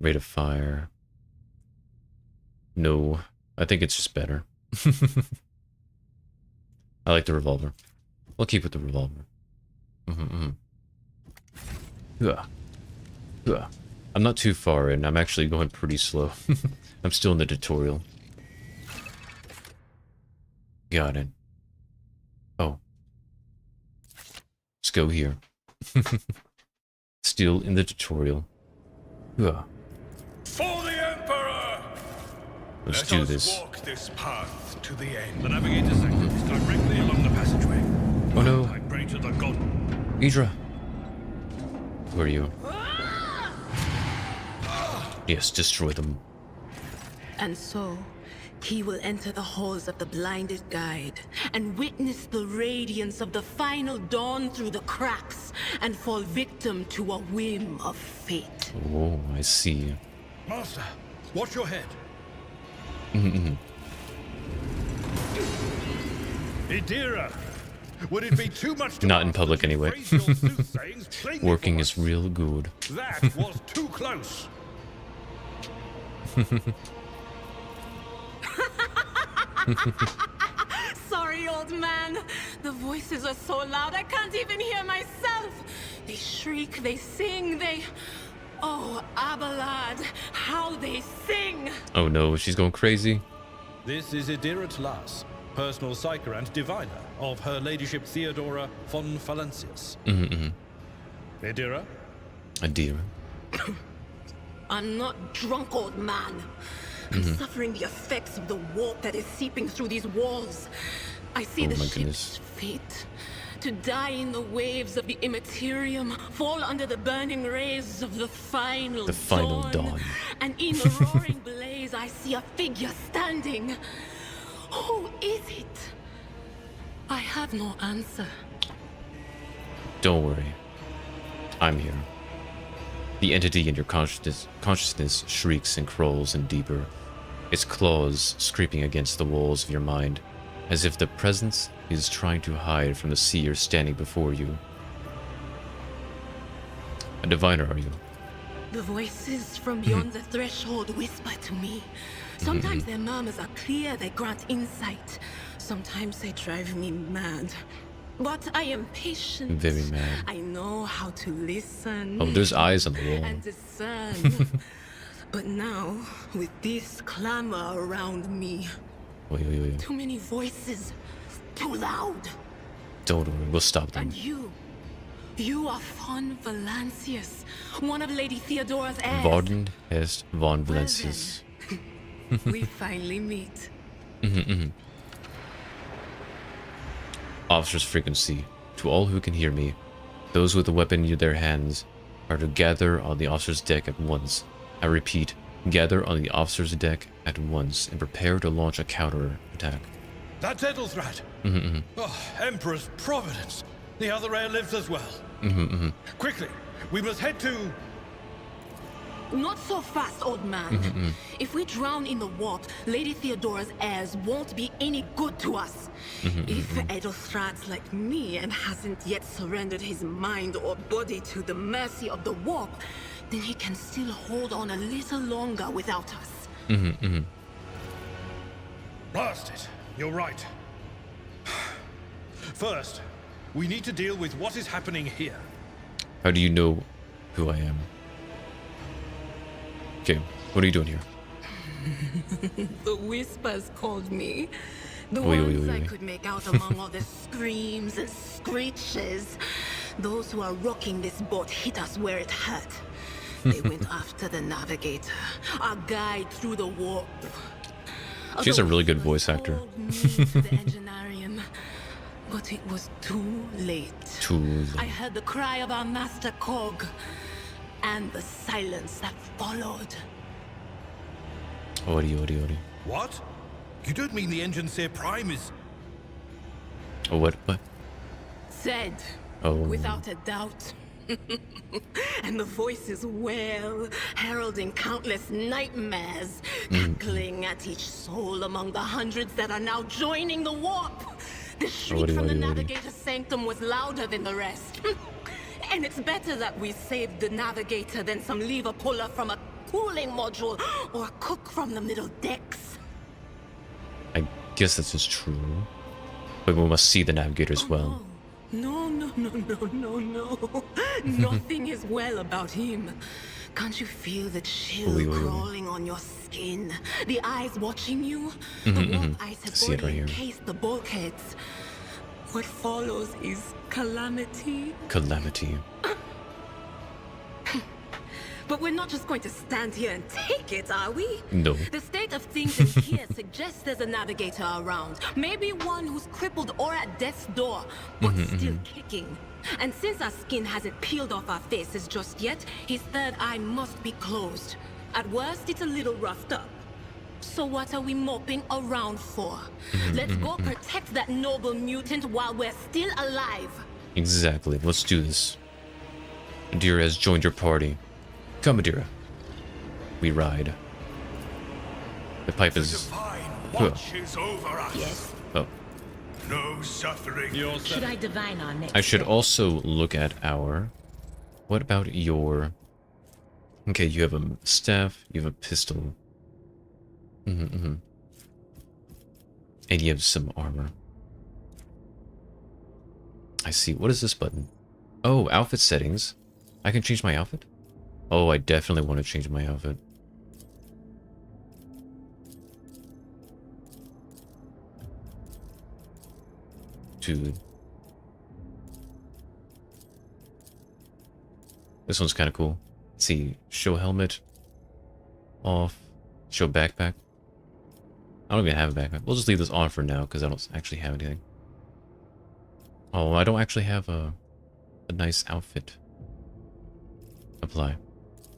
S1: Rate of fire. No, I think it's just better. I like the revolver. I'll keep with the revolver. Yeah. Yeah. I'm not too far in. I'm actually going pretty slow. I'm still in the tutorial. Got it. Oh. Let's go here. Still in the tutorial. Yeah.
S3: For the Emperor!
S1: Let's
S3: Let
S1: do
S3: us
S1: this.
S3: walk this path to the end.
S2: The navigator's sector is directly along the passageway.
S1: Oh no.
S2: I pray to the god.
S1: Idra. Who are you? Yes, destroy them.
S7: And so, he will enter the halls of the blinded guide and witness the radiance of the final dawn through the cracks and fall victim to a whim of fate.
S1: Oh, I see.
S2: Master, watch your head. Idira, would it be too much to
S1: Not in
S2: ask
S1: public
S2: that you
S1: anyway.
S2: phrase your soothsayings plainly
S1: Working
S2: for
S1: is
S2: us?
S1: real good.
S2: That was too close.
S7: Sorry, old man. The voices are so loud I can't even hear myself. They shriek, they sing, they... Oh, Abelard, how they sing!
S1: Oh no, she's going crazy.
S2: This is Idira Tlas, personal psyker and diviner of Her Ladyship Theodora von Valencius. Idira?
S1: Adira.
S7: I'm not drunk, old man. I'm suffering the effects of the warp that is seeping through these walls. I see
S1: Oh
S7: the
S1: my
S7: ship's
S1: goodness.
S7: fate. To die in the waves of the Immaterium, fall under the burning rays of the final
S1: dawn.
S7: And in the roaring blaze, I see a figure standing. Who is it? I have no answer.
S1: Don't worry. I'm here. The entity in your consciousness shrieks and crawls in deeper, its claws scraping against the walls of your mind, as if the presence is trying to hide from the seer standing before you. A diviner, are you?
S7: The voices from beyond the threshold whisper to me. Sometimes their murmurs are clear, they grant insight. Sometimes they drive me mad. But I am patient.
S1: Very mad.
S7: I know how to listen.
S1: Oh, there's eyes on the wall.
S7: And discern. But now, with this clamor around me,
S1: Wait.
S7: too many voices, too loud.
S1: Don't worry, we'll stop them.
S7: And you are von Valencius, one of Lady Theodora's heirs.
S1: Varden, Heste, von Valencius.
S7: We finally meet.
S1: Officer's frequency. To all who can hear me, those with a weapon in their hands are to gather on the officer's deck at once. I repeat, gather on the officer's deck at once and prepare to launch a counter attack.
S2: That's Edelthrat. Oh, Emperor's Providence. The other heir lives as well. Quickly, we must head to...
S7: Not so fast, old man. If we drown in the warp, Lady Theodora's heirs won't be any good to us. If Edelthrat's like me and hasn't yet surrendered his mind or body to the mercy of the warp, then he can still hold on a little longer without us.
S2: Blast it. You're right. First, we need to deal with what is happening here.
S1: How do you know who I am? Okay, what are you doing here?
S7: The whispers called me. The
S1: Oi, oi,
S7: ones
S1: oi,
S7: I
S1: oi.
S7: could make out among all the screams and screeches. Those who are rocking this boat hit us where it hurt. They went after the navigator, our guide through the warp.
S1: She has a
S7: The
S1: really good
S7: whispers
S1: voice actor.
S7: called me to the engineering, but it was too late.
S1: Too
S7: I
S1: late.
S7: heard the cry of our master Cog, and the silence that followed.
S1: Odi, odi, odi.
S2: What? You don't mean the Enginseer Prime is...
S1: Oh, what? What?
S7: Said,
S1: Oh.
S7: without a doubt. And the voices wail, heralding countless nightmares, cackling at each soul among the hundreds that are now joining the warp. The shriek from the navigator's sanctum was louder than the rest. And it's better that we saved the navigator than some lever puller from a cooling module or a cook from the middle decks.
S1: I guess this is true. But we must see the navigator as well.
S7: No. Nothing is well about him. Can't you feel the chill
S1: Oi, oi, oi.
S7: crawling on your skin? The eyes watching you? The warp ice has
S1: See it
S7: already
S1: right here.
S7: encased the bulkheads. What follows is calamity.
S1: Calamity.
S7: But we're not just going to stand here and take it, are we?
S1: No.
S7: The state of things in here suggests there's a navigator around. Maybe one who's crippled or at death's door, but still kicking. And since our skin hasn't peeled off our faces just yet, his third eye must be closed. At worst, it's a little roughed up. So what are we moping around for? Let's go protect that noble mutant while we're still alive.
S1: Exactly. Let's do this. Adira has joined your party. Come, Adira. We ride. The pipe is...
S3: Divine
S1: Huh.
S3: watches over us.
S7: Yes.
S1: Oh.
S3: No suffering.
S4: Should I divine our next
S1: I should
S4: step?
S1: also look at our... What about your... Okay, you have a staff, you have a pistol. And you have some armor. I see. What is this button? Oh, outfit settings. I can change my outfit? Oh, I definitely want to change my outfit. Dude. This one's kind of cool. Let's see. Show helmet. Off. Show backpack. I don't even have a backpack. We'll just leave this on for now because I don't actually have anything. Oh, I don't actually have a nice outfit. Apply.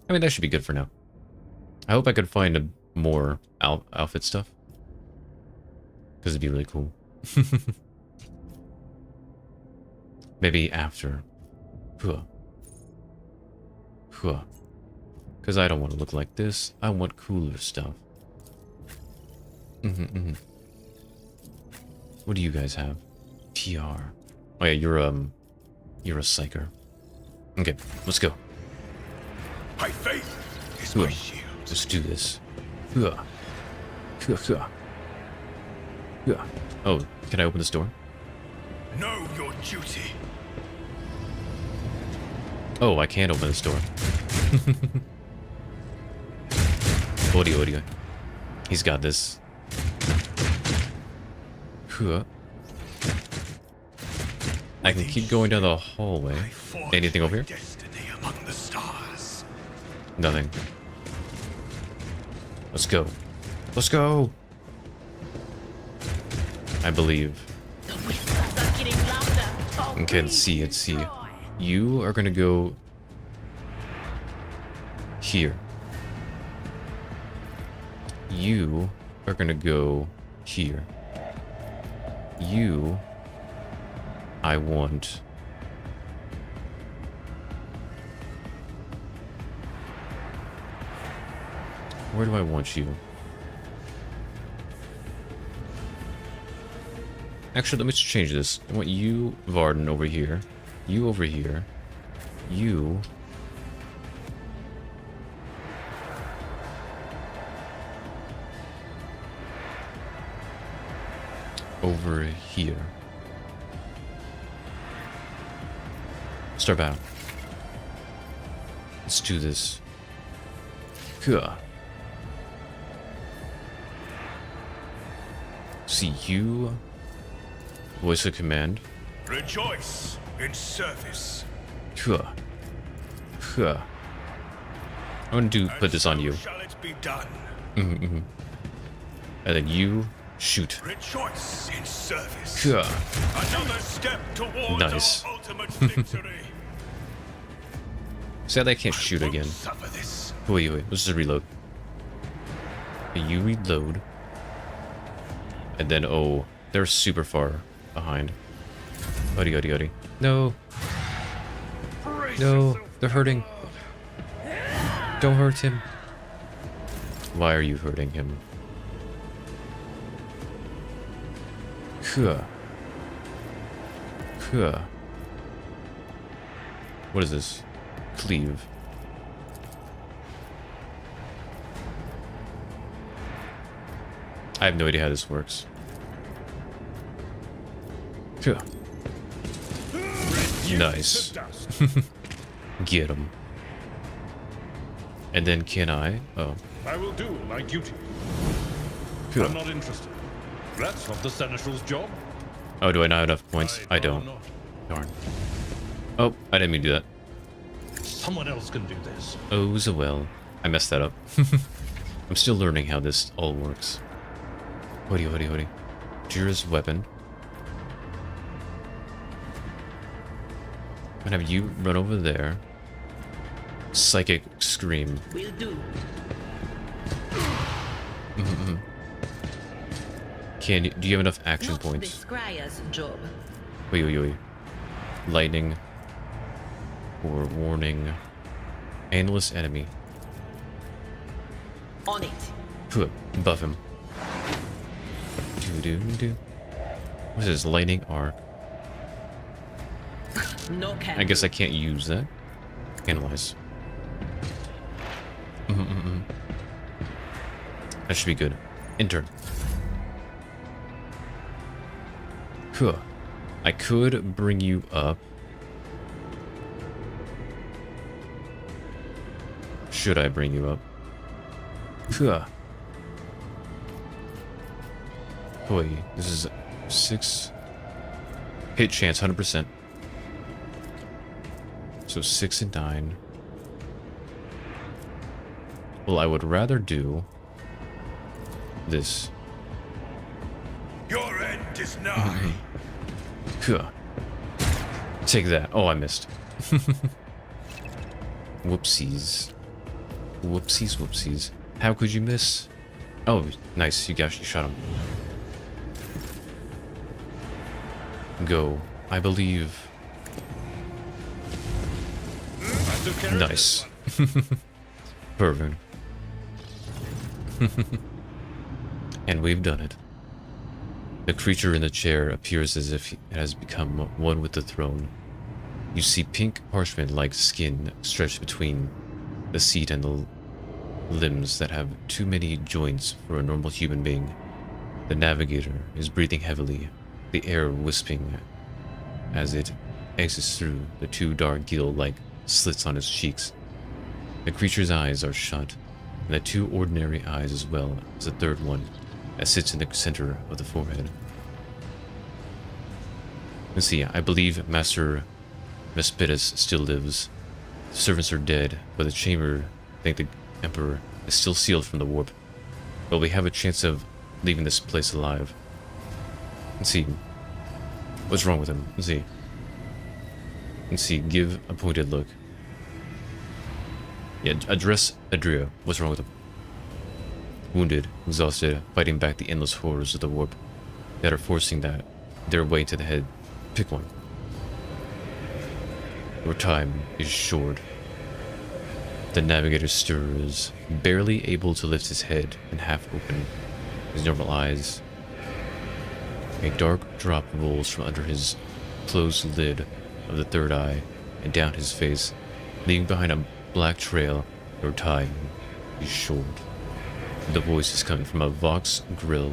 S1: I mean, that should be good for now. I hope I could find more outfit stuff. Because it'd be really cool. Maybe after. Because I don't want to look like this. I want cooler stuff. What do you guys have? TR. Oh yeah, you're a psyker. Okay, let's go.
S3: My faith is
S1: Huh.
S3: my shield.
S1: Let's do this. Oh, can I open this door?
S3: Know your duty.
S1: Oh, I can't open this door. Odio. He's got this. I can keep going down the hallway.
S3: I forged
S1: Anything over
S3: my
S1: here?
S3: Destiny among the stars.
S1: Nothing. Let's go. Let's go! I believe.
S7: The whispers are getting louder. Oh,
S1: Okay, let's see. You are gonna go here. You are gonna go here. You, I want. Where do I want you? Actually, let me just change this. I want you, Varden, over here. You over here. You. Over here. Start battle. Let's do this. Huh. See you. Voice of command.
S3: Rejoice in service.
S1: Huh. Huh. I'm gonna put this on you.
S3: Shall it be done?
S1: And then you shoot.
S3: Rejoice in service.
S1: Huh.
S3: Another step towards
S1: Nice.
S3: our ultimate victory.
S1: Sadly, I can't shoot again.
S3: Suffer this.
S1: Wait. Let's just reload. You reload. And then, oh, they're super far behind. Oddy. No. No, they're hurting. Don't hurt him. Why are you hurting him? Huh. What is this? Cleave. I have no idea how this works. Huh. Nice. Get him. And then can I? Oh.
S2: I will do my duty.
S1: Huh.
S2: I'm not interested. That's not the Seneschal's job.
S1: Oh, do I not have enough points? I don't.
S2: not.
S1: Darn. Oh, I didn't mean to do that.
S2: Someone else can do this.
S1: Oh, so well. I messed that up. I'm still learning how this all works. Hoodie. Jira's weapon. I'm gonna have you run over there. Psychic scream.
S4: Will do.
S1: Do you have enough action
S4: Not the
S1: points?
S4: scryer's job.
S1: Wait. Lightning. Or warning. Analyst enemy.
S4: On it.
S1: Phew, buff him. Do. What is this? Lightning arc.
S4: No can.
S1: I guess I can't use that. Analyze. That should be good. Enter. Huh. I could bring you up. Should I bring you up? Huh. Boy, this is 6 hit chance, 100%. So 6 and 9. Well, I would rather do this.
S3: Your end is nigh.
S1: Huh. Take that. Oh, I missed. Whoopsies. How could you miss? Oh, nice. You actually shot him. Go. I believe. Nice. Perfect. And we've done it. The creature in the chair appears as if it has become one with the throne. You see pink parchment-like skin stretched between the seat and the limbs that have too many joints for a normal human being. The navigator is breathing heavily, the air wisping as it exits through the 2 dark gill-like slits on his cheeks. The creature's eyes are shut, and the 2 ordinary eyes as well as the 3rd one that sits in the center of the forehead. Let's see, I believe Master Mespitus still lives. The servants are dead, but the chamber, I think the Emperor, is still sealed from the warp. But we have a chance of leaving this place alive. Let's see. What's wrong with him? Let's see, give a pointed look. Yeah, address Adria. What's wrong with him? Wounded, exhausted, fighting back the endless horrors of the warp that are forcing their way to the head. Pick one. Your time is short. The navigator stirs, barely able to lift his head and half open his normal eyes. A dark drop rolls from under his closed lid of the 3rd eye and down his face, leaving behind a black trail. Your time is short. The voice is coming from a Vox grill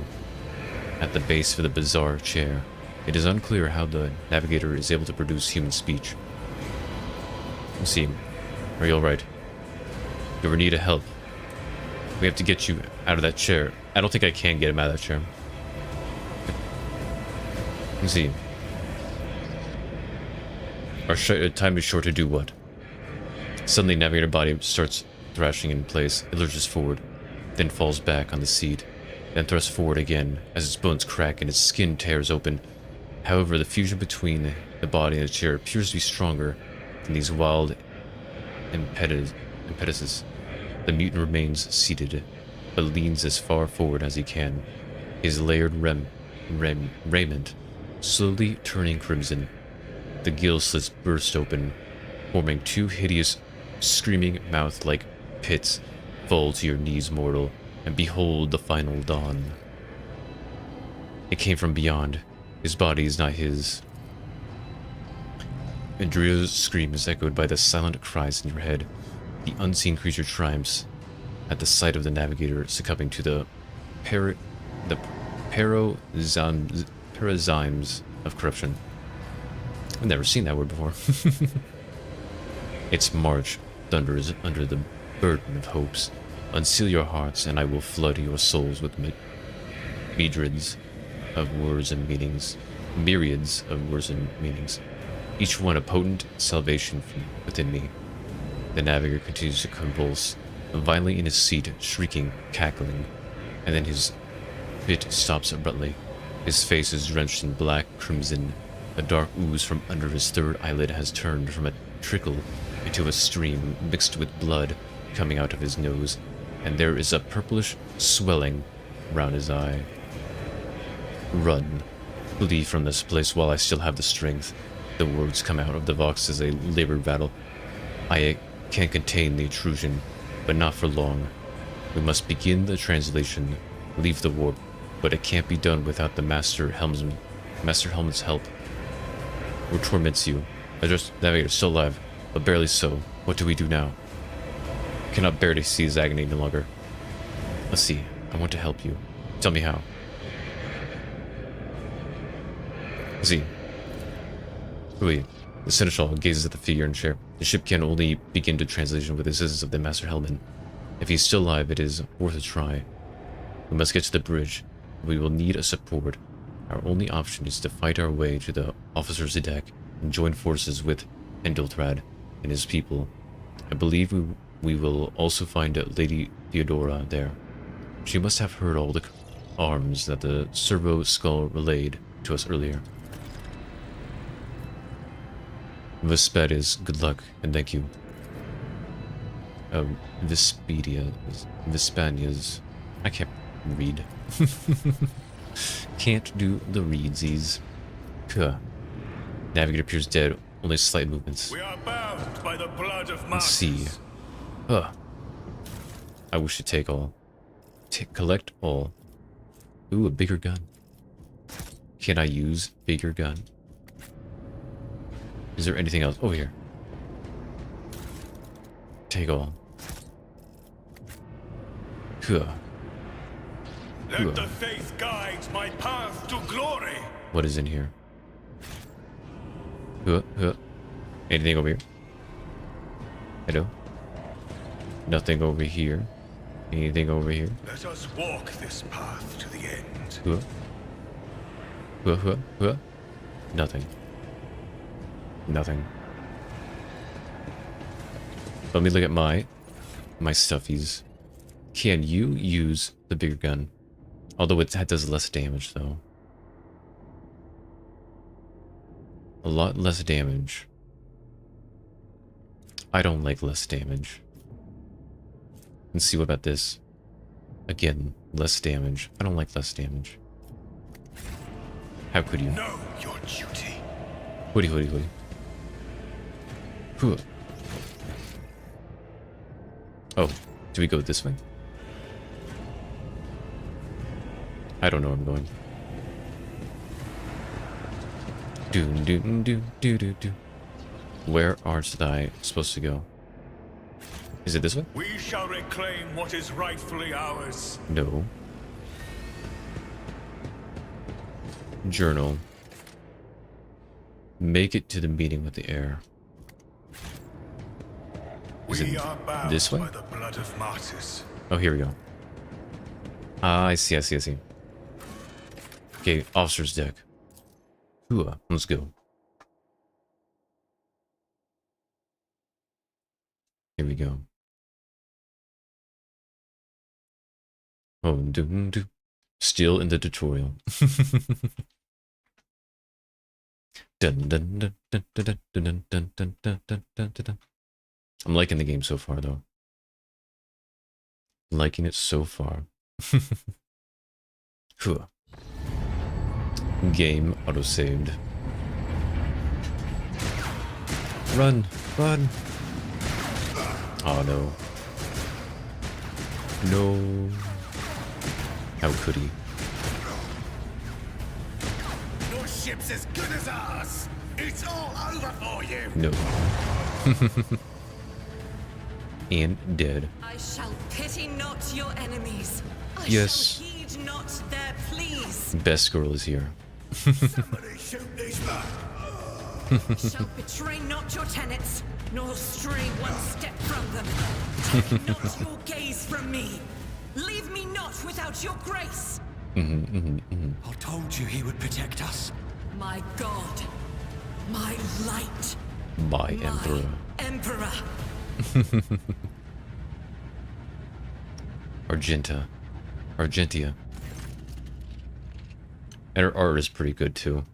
S1: at the base of the bizarre chair. It is unclear how the navigator is able to produce human speech. Let's see. Are you alright? You ever need help? We have to get you out of that chair. I don't think I can get him out of that chair. Let's see. Our time is short to do what? Suddenly, Navigator body starts thrashing in place. It lurches forward, then falls back on the seat, then thrusts forward again as its bones crack and its skin tears open. However, the fusion between the body and the chair appears to be stronger than these wild impetuses. The mutant remains seated, but leans as far forward as he can, his layered raiment slowly turning crimson. The gill slits burst open, forming two hideous, screaming mouth-like pits. Fall to your knees, mortal, and behold the final dawn. It came from beyond. His body is not his. Andrea's scream is echoed by the silent cries in your head. The unseen creature triumphs at the sight of the Navigator succumbing to the parazymes of corruption. I've never seen that word before. Its march thunders under the burden of hopes. Unseal your hearts, and I will flood your souls with myriads of words and meanings. Myriads of words and meanings. Each one a potent salvation from within me. The Navigator continues to convulse, violently in his seat, shrieking, cackling, and then his fit stops abruptly. His face is drenched in black crimson. A dark ooze from under his third eyelid has turned from a trickle into a stream mixed with blood coming out of his nose, and there is a purplish swelling round his eye. Run. Flee from this place while I still have the strength. The words come out of the Vox as a labored battle. I can contain the intrusion, but not for long. We must begin the translation, leave the warp, but it can't be done without the Master Helmet's help. What torments you? Address Navigator still alive, but barely so. What do we do now? I cannot bear to see his agony no longer. Let's see. I want to help you. Tell me how. Let's see. Wait. The Seneschal gazes at the figure in the chair. The ship can only begin to translation with the assistance of the Master Helmet. If he's still alive, it is worth a try. We must get to the bridge. We will need a support. Our only option is to fight our way to the officer's deck and join forces with Endilthrad and his people. I believe we will also find Lady Theodora there. She must have heard all the arms that the servo skull relayed to us earlier. Vespadius, good luck and thank you. Vespanias. I can't read. Can't do the readsies. Navigator appears dead, only slight movements.
S3: We are bound by the blood of
S1: Let's see. I wish to take all. Collect all. Ooh, a bigger gun. Can I use bigger gun? Is there anything else? Over here. Take all.
S3: Let the faith guide my path to glory.
S1: What is in here? Anything over here? Hello? Nothing over here. Anything over here?
S3: Let us walk this path to the end.
S1: Nothing. Nothing. Let me look at my stuffies. Can you use the bigger gun? Although it does less damage, though. A lot less damage. I don't like less damage. Let's see, what about this? Again, less damage. I don't like less damage. How could you?
S3: Know your duty.
S1: Hoodie, hoodie, hoodie. Whew. Oh, do we go this way? I don't know where I'm going. Do. Where art thou supposed to go? Is it this way?
S3: We shall reclaim what is rightfully ours.
S1: No. Journal. Make it to the meeting with the heir. Is it
S3: We are bound
S1: this way?
S3: by the blood of martyrs.
S1: Oh, here we go. Ah, I see. Okay, officer's deck. Ooh, let's go. Here we go. Oh, do. Still in the tutorial. I'm liking the game so far, though. Liking it so far. Game auto-saved. Run! Oh no. No. How could he?
S3: Your ship's as good as ours. It's all over for you.
S1: No. And dead.
S8: I shall pity not your enemies. I
S1: Yes.
S8: shall heed not their pleas.
S1: Best girl is here.
S3: Somebody shoot these men.
S8: Shall betray not your tenets, nor stray one step from them. Take not your gaze from me. Leave me not without your grace.
S3: I told you he would protect us.
S8: My God, my light,
S1: By
S8: my
S1: Emperor.
S8: Emperor.
S1: Argentia. And her art is pretty good too.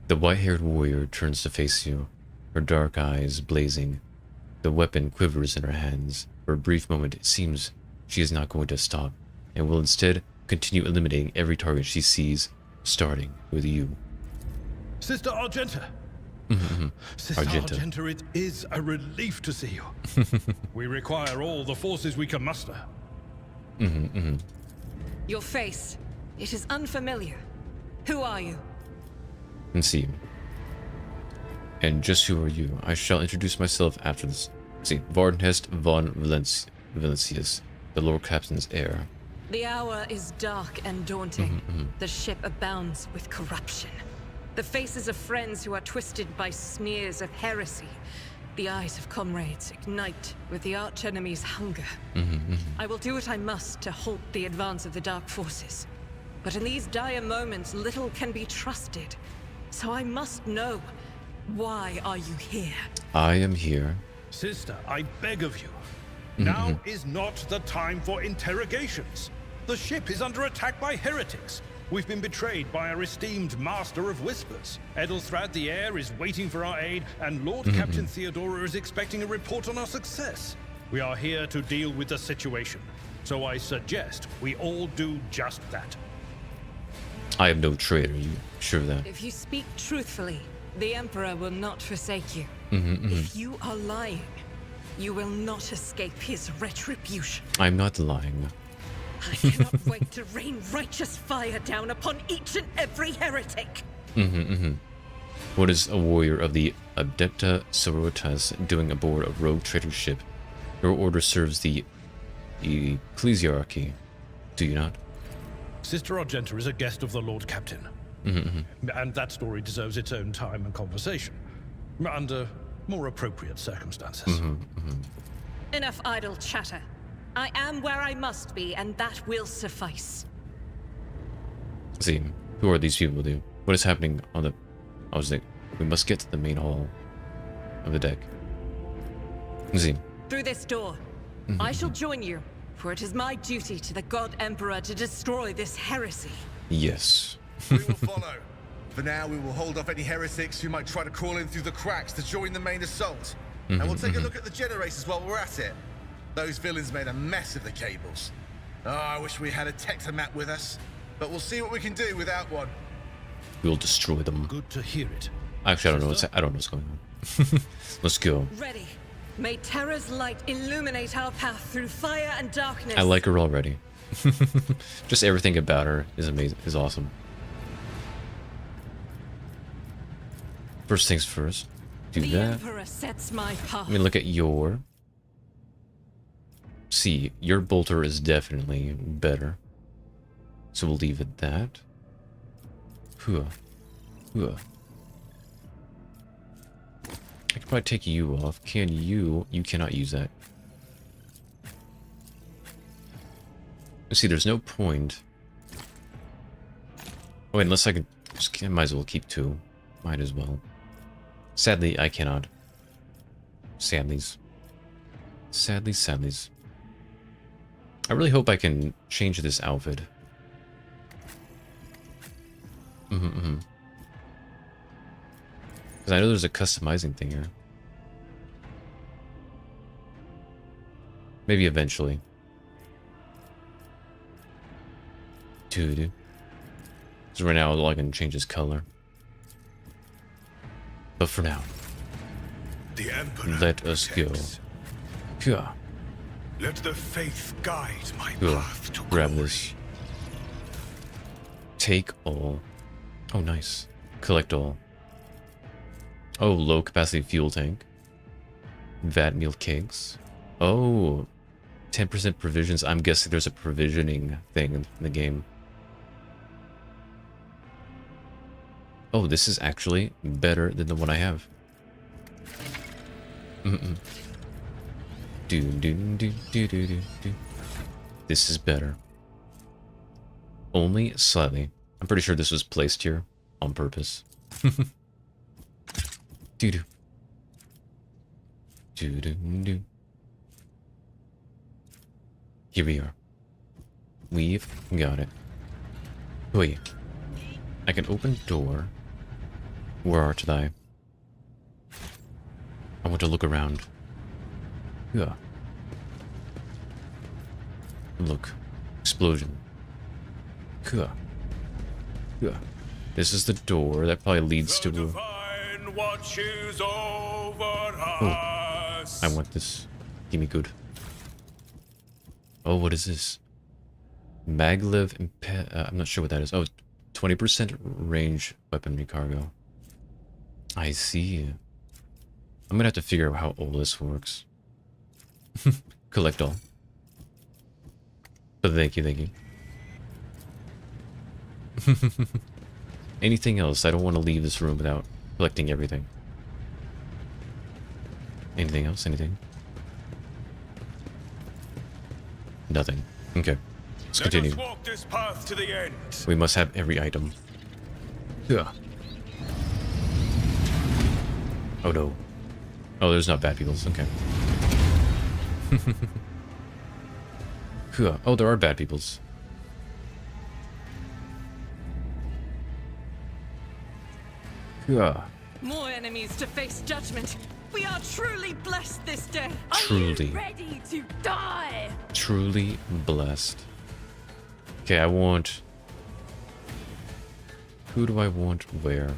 S1: The white-haired warrior turns to face you, her dark eyes blazing. The weapon quivers in her hands. For a brief moment, it seems she is not going to stop, and will instead continue eliminating every target she sees, starting with you.
S2: Sister Argenta. Sister
S1: Argenta.
S2: Argenta, it is a relief to see you. We require all the forces we can muster.
S8: Your face, it is unfamiliar. Who are you?
S1: And see. And just who are you? I shall introduce myself after this. See, Varden Heste von Valencius, the Lord Captain's heir.
S8: The hour is dark and daunting. The ship abounds with corruption. The faces of friends who are twisted by sneers of heresy. The eyes of comrades ignite with the archenemy's hunger. I will do what I must to halt the advance of the dark forces. But in these dire moments, little can be trusted. So I must know, why are you here?
S1: I am here.
S2: Sister, I beg of you. Now is not the time for interrogations. The ship is under attack by heretics. We've been betrayed by our esteemed Master of Whispers. Edelstrad the Heir is waiting for our aid, and Lord Captain Theodora is expecting a report on our success. We are here to deal with the situation, so I suggest we all do just that.
S1: I am no traitor, you sure of that?
S8: If you speak truthfully, the Emperor will not forsake you. If you are lying, you will not escape his retribution.
S1: I'm not lying.
S8: I cannot wait to rain righteous fire down upon each and every heretic.
S1: What is a warrior of the Adepta Sororitas doing aboard a rogue trader ship? Your order serves the ecclesiarchy, do you not?
S2: Sister Argenta is a guest of the Lord Captain. And that story deserves its own time and conversation. Under more appropriate circumstances.
S8: Enough idle chatter. I am where I must be, and that will suffice.
S1: See, who are these people, dude? What is happening on the... I was like, we must get to the main hall of the deck. See.
S8: Through this door, I shall join you, for it is my duty to the God Emperor to destroy this heresy.
S1: Yes.
S9: We will follow. For now, we will hold off any heretics who might try to crawl in through the cracks to join the main assault. And we'll take a look at the generators while we're at it. Those villains made a mess of the cables. Oh, I wish we had a Tectomat with us. But we'll see what we can do without one.
S1: We'll destroy them.
S2: Good to hear it.
S1: Actually, I don't know what's going on. Let's go.
S8: Ready. May Terra's light illuminate our path through fire and darkness.
S1: I like her already. Just everything about her is amazing, is awesome. First things first. Do
S8: the
S1: that.
S8: Emperor sets my path.
S1: Let me look at your... See, your bolter is definitely better. So we'll leave it that. I can If I take you off, can you... You cannot use that. See, there's no point. Oh, wait, unless I could... Might as well keep 2. Might as well. Sadly, I cannot. Sadlies. Sadlies. I really hope I can change this outfit. Because I know there's a customizing thing here. Maybe eventually. Dude. So right now, all I can change is color. But for now,
S3: The Emperor
S1: let us go.
S3: protects.
S1: Kua.
S3: Let the faith guide my
S1: Kua.
S3: path to
S1: Grab
S3: glory.
S1: this. Take all. Oh, nice. Collect all. Oh, low capacity fuel tank. Vat meal kegs. Oh, 10% provisions. I'm guessing there's a provisioning thing in the game. Oh, this is actually better than the one I have. This is better. Only slightly. I'm pretty sure this was placed here on purpose. Doo-doo. Doo-doo-doo. Here we are. We've got it. Wait. I can open door. Where art thou? I want to look around. Yeah. Look. Explosion. Yeah. Yeah. This is the door that probably leads to...
S3: Divine watches over us.
S1: I want this. Give me good. Oh, what is this? Maglev I'm not sure what that is. Oh, 20% range weaponry cargo. I see. I'm gonna have to figure out how all this works. Collect all. But thank you. Anything else? I don't want to leave this room without collecting everything. Anything else? Anything? Nothing. Okay. Let's continue.
S3: Let us walk this path to the end.
S1: We must have every item. Yeah. Oh no. Oh, there's not bad peoples. Okay. Oh, there are bad peoples. Yeah.
S8: More enemies to face judgment. We are truly blessed this day.
S1: Truly.
S7: Ready to die?
S1: Truly blessed. Okay, I want... Who do I want where?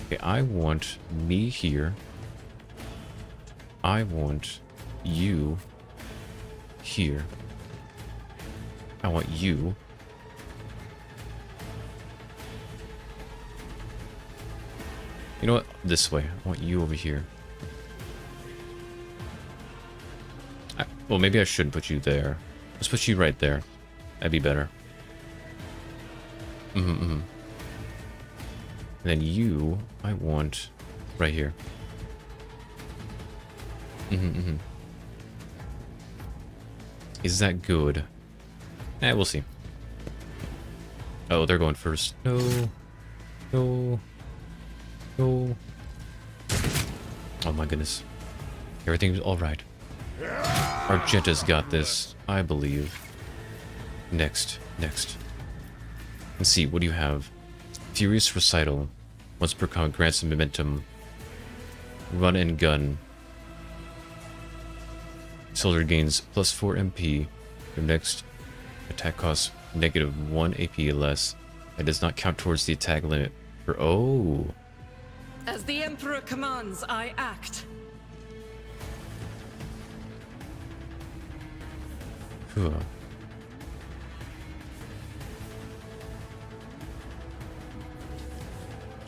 S1: Okay, I want me here. I want you here. I want you. You know what? This way. I want you over here. Well, maybe I shouldn't put you there. Let's put you right there. That'd be better. And then you, I want right here. Is that good? We'll see. Oh, they're going first. No. No. No. Oh my goodness. Everything's alright. Argenta's got this, I believe. Next. Let's see, what do you have? Furious Recital. Once per comment grants some momentum. Run and gun. Soldier gains plus 4 MP. Your next attack costs negative 1 AP less. That does not count towards the attack limit. For oh.
S8: As the Emperor commands, I act.
S1: Huh.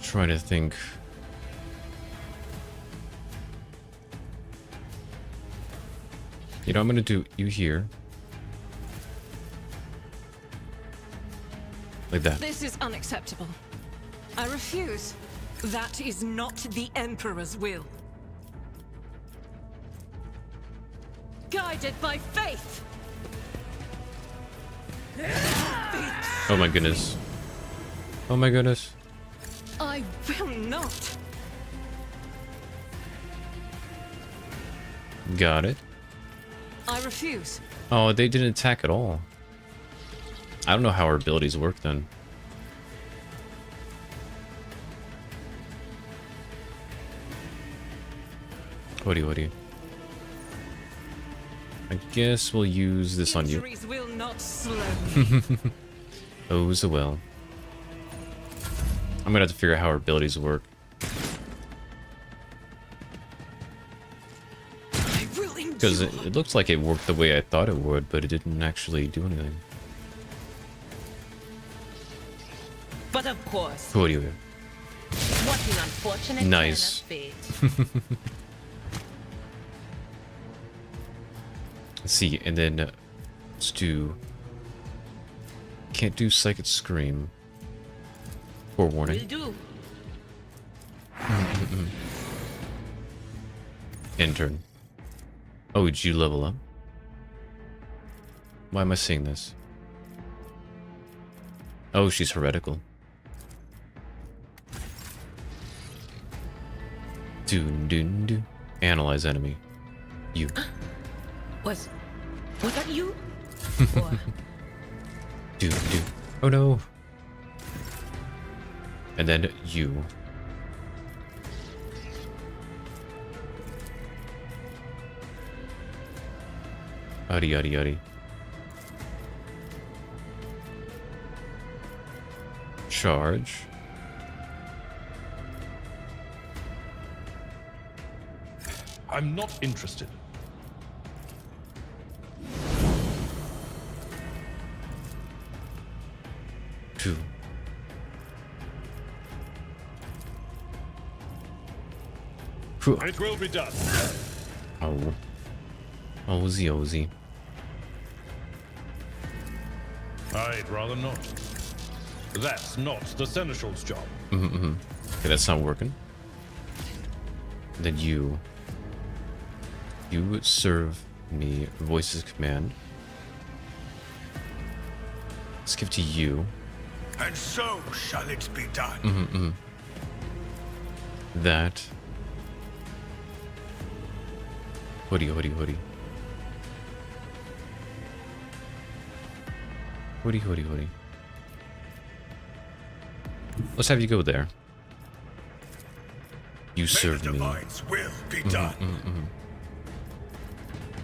S1: Trying to think. You know, I'm gonna do you here. Like that.
S8: This is unacceptable. I refuse. That is not the Emperor's will. Guided by faith.
S1: Oh my goodness. Oh my goodness.
S8: I will not.
S1: Got it.
S8: I refuse.
S1: Oh, they didn't attack at all. I don't know how our abilities work then. What? I guess we'll use this on you.
S8: Injuries will not slow me.
S1: Oh, so well. I'm gonna have to figure out how our abilities work. Because it looks like it worked the way I thought it would, but it didn't actually do anything.
S4: But of course,
S1: What do you?
S4: what an unfortunate
S1: Nice.
S4: turn of fate.
S1: Let's see, and then let's do. Can't do Psychic Scream. Forewarning.
S4: Will do.
S1: Intern. Oh, did you level up? Why am I seeing this? Oh, she's heretical. Do. Analyze enemy. You.
S4: Was that you? Or
S1: Do. Oh no. And then you. Yaddy. Charge.
S2: I'm not interested.
S1: Two.
S2: It will be done.
S1: Oh. Ozzy.
S2: I'd rather not. That's not the Seneschal's job.
S1: Okay, that's not working. Then you serve me voices command. Let's give to you.
S3: And so shall it be done.
S1: That. Hoodie. Let's have you go there. You serve me.
S3: Will be done.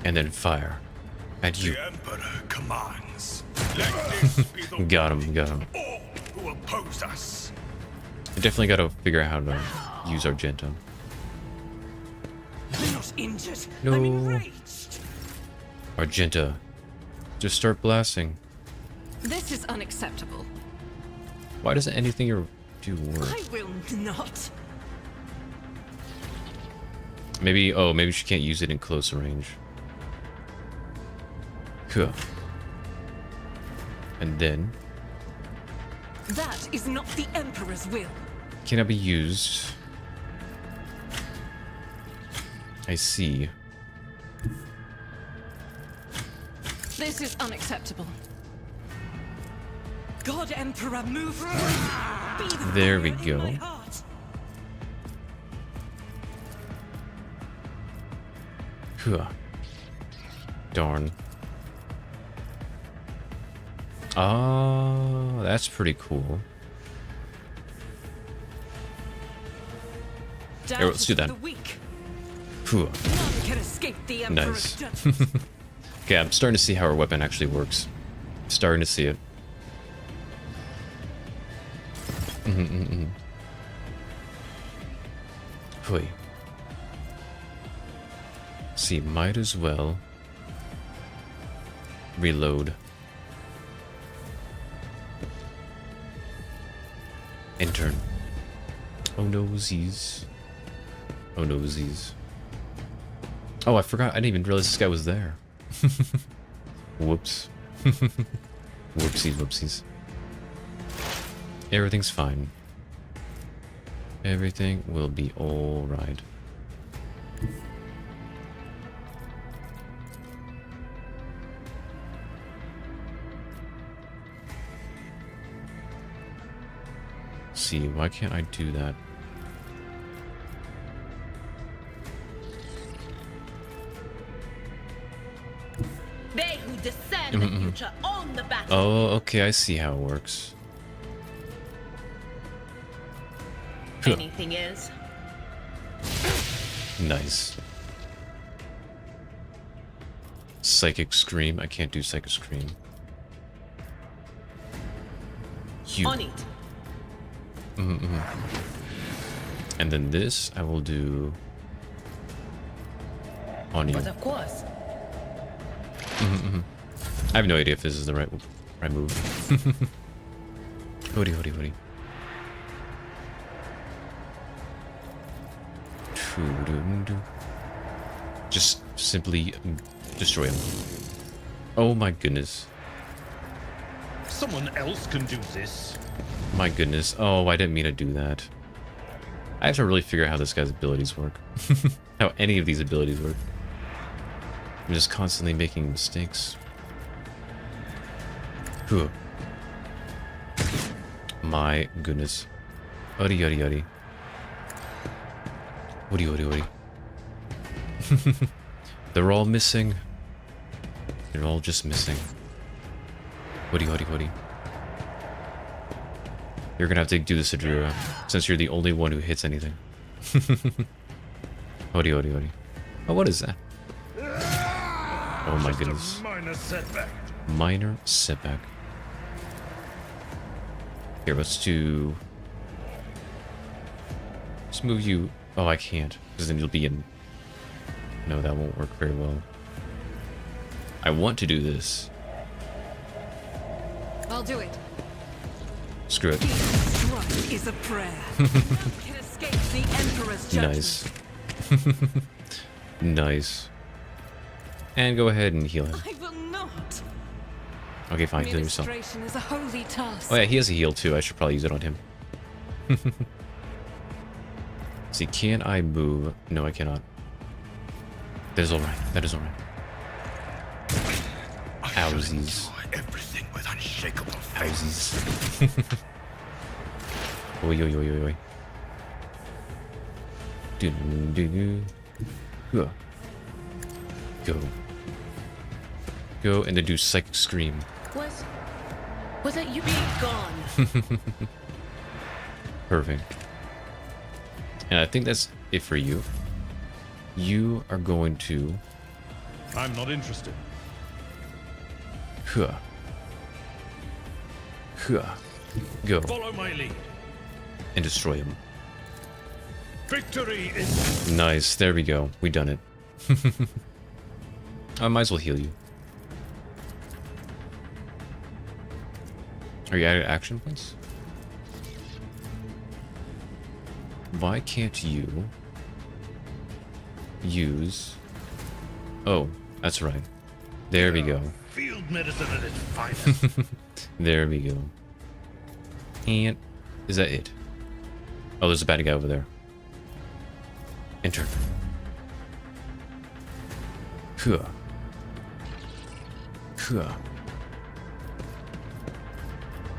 S1: And then fire. At you.
S3: The Emperor commands. Let this be the
S1: Got him.
S3: all who oppose us.
S1: I definitely gotta figure out how to use Argento.
S8: I'm not injured.
S1: No.
S8: I'm enraged.
S1: Argenta. Just start blasting.
S8: This is unacceptable.
S1: Why doesn't anything you do work?
S8: I will not.
S1: Maybe she can't use it in close range. Cool. And then
S8: That is not the Emperor's will.
S1: cannot be used. I see.
S8: This is unacceptable. God Emperor, move. Be the
S1: There we
S8: fire in
S1: go.
S8: my heart.
S1: Huh. Darn. Oh, that's pretty cool. Here, let's do that.
S8: The weak.
S1: Huh.
S8: None can escape the Emperor's
S1: Nice.
S8: judgment.
S1: Okay, I'm starting to see how our weapon actually works. Starting to see it. Hui. See, might as well reload. Intern. Oh no, Z's. Oh no, Z's. Oh, I forgot. I didn't even realize this guy was there. Whoops. Whoopsies. Everything's fine. Everything will be alright. See, why can't I do that?
S4: They who discern the future own the battle.
S1: Oh, okay, I see how it works.
S4: Anything is.
S1: Nice. Psychic Scream. I can't do Psychic Scream. You.
S4: On it.
S1: And then this I will do on you.
S4: But of course.
S1: I have no idea if this is the right move. Hoodie, hoodie, hoodie. Just simply destroy him. Oh my goodness.
S2: Someone else can do this.
S1: My goodness. Oh, I didn't mean to do that. I have to really figure out how this guy's abilities work. How any of these abilities work. I'm just constantly making mistakes. Whew. My goodness. Uddy, uddy, uddy. Woody, woody, woody. They're all missing. They're all just missing. Woody, woody, woody. You're gonna have to do this, Adrua, since you're the only one who hits anything. Woody, woody, woody. Oh, what is that? Oh my goodness.
S2: Minor setback.
S1: Minor setback. Here, let's do... Let's move you... Oh, I can't, because then you'll be in... No, that won't work very well. I want to do this.
S8: I'll do it.
S1: Screw it.
S8: Each strike is a prayer. None can escape the Emperor's judgment.
S1: Nice. Nice. And go ahead and heal him.
S8: I will not.
S1: Okay, fine, heal yourself.
S8: Administration is a holy task.
S1: Oh yeah, he has a heal too. I should probably use it on him. See, can I move? No, I cannot. That is alright. That is alright. Housies.
S2: Everything with unshakable
S1: Housies. Oi, oi, oi, oi, oi. Do, do, do. Go. Go. Go, and then do Psychic Scream.
S4: Was it you being gone?
S1: Perfect. And I think that's it for you. You are going to...
S2: I'm not interested.
S1: Huh. Huh. Go.
S2: Follow my lead.
S1: And destroy him.
S2: Victory is...
S1: Nice. There we go. We done it. I might as well heal you. Are you out of action points? Why can't you use... Oh, that's right. There we go.
S2: Field medicine at its finest.
S1: There we go. And is that it? Oh, there's a bad guy over there. Enter. Huh. Huh.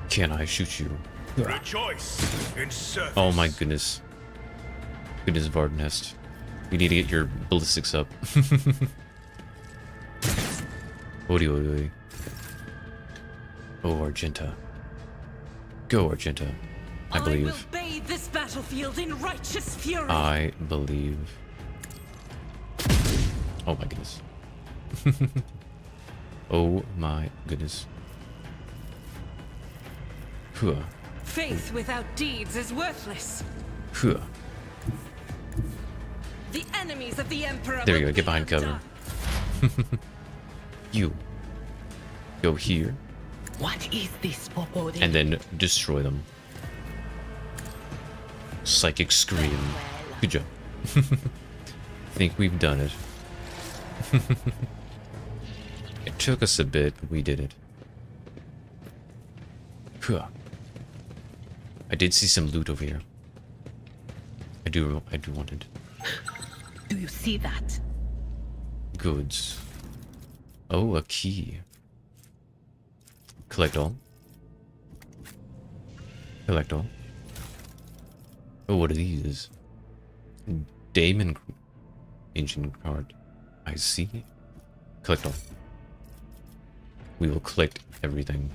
S1: Can I shoot you?
S2: Rejoice in service.
S1: Oh my goodness. Goodness, Varden Heste. We need to get your ballistics up. Oi, oi, oi. Oh, Argenta. Go, Argenta. I
S8: will
S1: believe.
S8: bathe this battlefield in righteous fury.
S1: I believe. Oh my goodness. Oh my goodness. Huh.
S8: Faith without deeds is worthless.
S1: Huh.
S8: The enemies of the Emperor.
S1: There you
S8: will
S1: go. Get
S8: be
S1: behind cover.
S8: undone.
S1: You. Go here.
S4: What is this foreboding?
S1: And then destroy them. Psychic Scream. Good job. Think we've done it. It took us a bit, but we did it. Huh. I did see some loot over here. I do want it.
S4: Do you see that?
S1: Goods. Oh, a key. Collect all. Collect all. Oh, what are these? Damon ancient card. I see. Collect all. We will collect everything.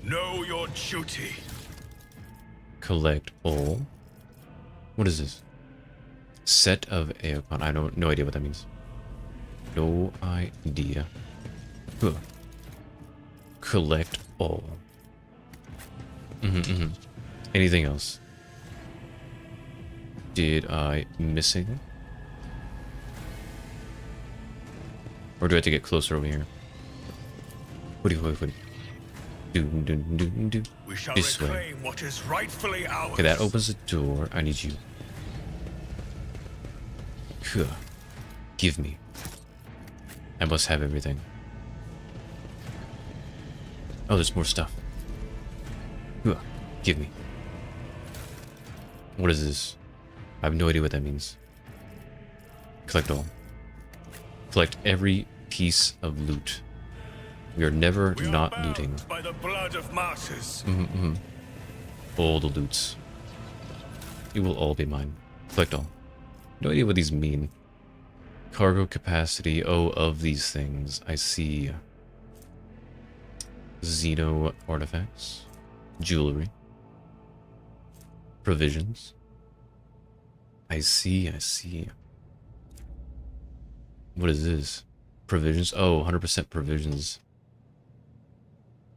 S3: Know your duty.
S1: Collect all. What is this? Set of Aeocon. I have no idea what that means. No idea. Huh. Collect all. Anything else? Did I miss anything? Or do I have to get closer over here? What do?
S3: We shall
S1: This way.
S3: reclaim what is rightfully ours.
S1: Okay, that opens the door. I need you. Huh. Give me. I must have everything. Oh, there's more stuff. Huh. Give me. What is this? I have no idea what that means. Collect all. Collect every piece of loot. We are never
S3: We are
S1: not
S3: bound
S1: looting.
S3: by the blood of martyrs.
S1: All the loots. It will all be mine. Collect all. No idea what these mean. Cargo capacity. Oh, of these things. I see. Xeno artifacts. Jewelry. Provisions. I see. What is this? Provisions? Oh, 100% provisions.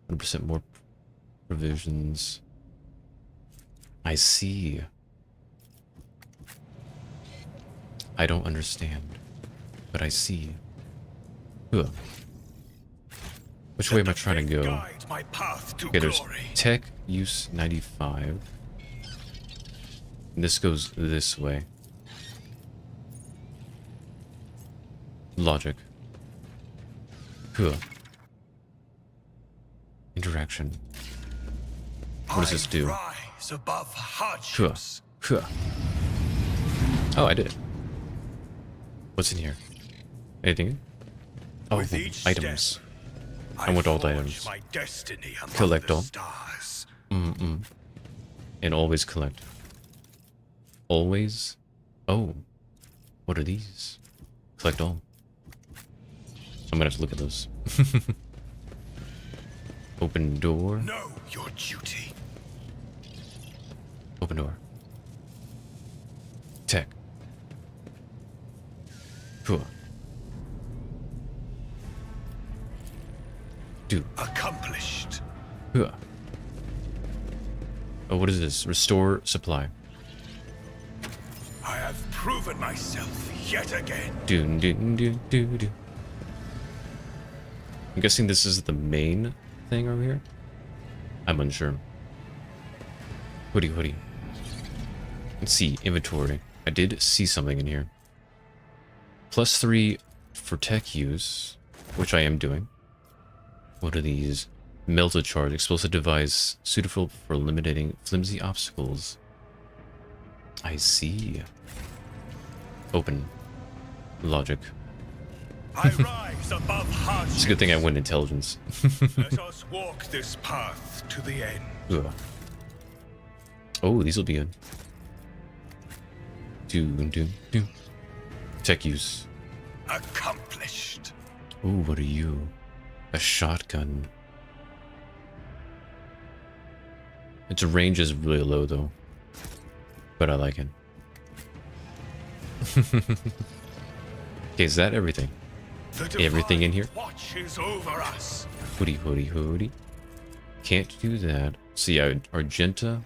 S1: 100% more provisions. I see. I don't understand, but I see. Ugh. Which way am I trying to go?
S3: Guide my path to
S1: Okay, there's
S3: glory.
S1: tech use 95. And this goes this way. Logic. Huh. Interaction. What does this do?
S3: Rise above
S1: Huh.
S3: hardships.
S1: Huh. Oh, I did it. What's in here? Anything? Oh,
S3: With each
S1: items.
S3: step,
S1: I want all the
S3: forge
S1: items.
S3: My destiny among
S1: Collect
S3: the
S1: all.
S3: stars.
S1: And always collect. Always? Oh. What are these? Collect all. I'm gonna have to look at those. Open door.
S3: Know your duty.
S1: Open door. Tech. Cool. Do.
S3: Accomplished.
S1: Huh. Oh, what is this? Restore supply.
S3: I have proven myself yet again.
S1: Do. I'm guessing this is the main thing over here? I'm unsure. Hoodie. Let's see, inventory. I did see something in here. +3 for tech use, which I am doing. What are these? Melted charge, explosive device, suitable for eliminating flimsy obstacles. I see. Open. Logic.
S3: I rise above hardships.
S1: It's a good thing I went intelligence.
S3: Let us walk this path to the end.
S1: Ugh. Oh, these will be good. Do. Tech use.
S3: Accomplished.
S1: Ooh, what are you? A shotgun. Its range is really low though. But I like it. Okay, is that everything?
S3: The
S1: Everything in here?
S3: watches over us.
S1: Hoodie. Can't do that. So yeah, Argenta.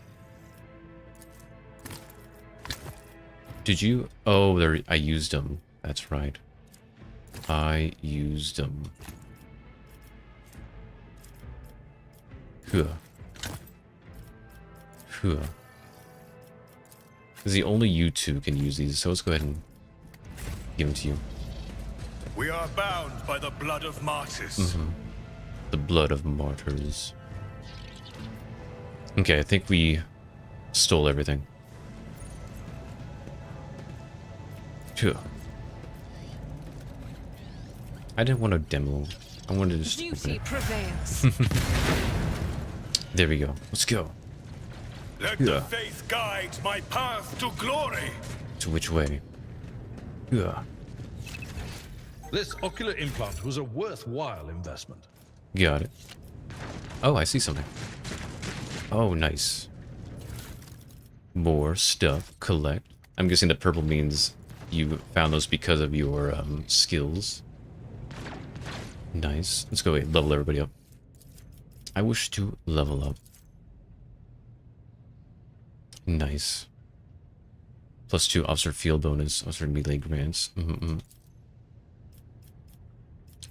S1: Did you? Oh, there. I used them. That's right. I used them. Because only you two can use these, so let's go ahead and give them to you.
S3: We are bound by the blood of martyrs.
S1: The blood of martyrs. Okay, I think we stole everything. Phew. I didn't want to demo. I wanted to just open
S8: Duty
S1: it.
S8: prevails.
S1: There we go. Let's go.
S3: Let
S1: Yeah.
S3: the faith guide my path to glory.
S1: To which way? Yeah.
S2: This ocular implant was a worthwhile investment.
S1: Got it. Oh, I see something. Oh, nice. More stuff. Collect. I'm guessing the purple means you found those because of your skills. Nice. Let's go level everybody up. I wish to level up. Nice. +2 officer field bonus. Officer melee grants.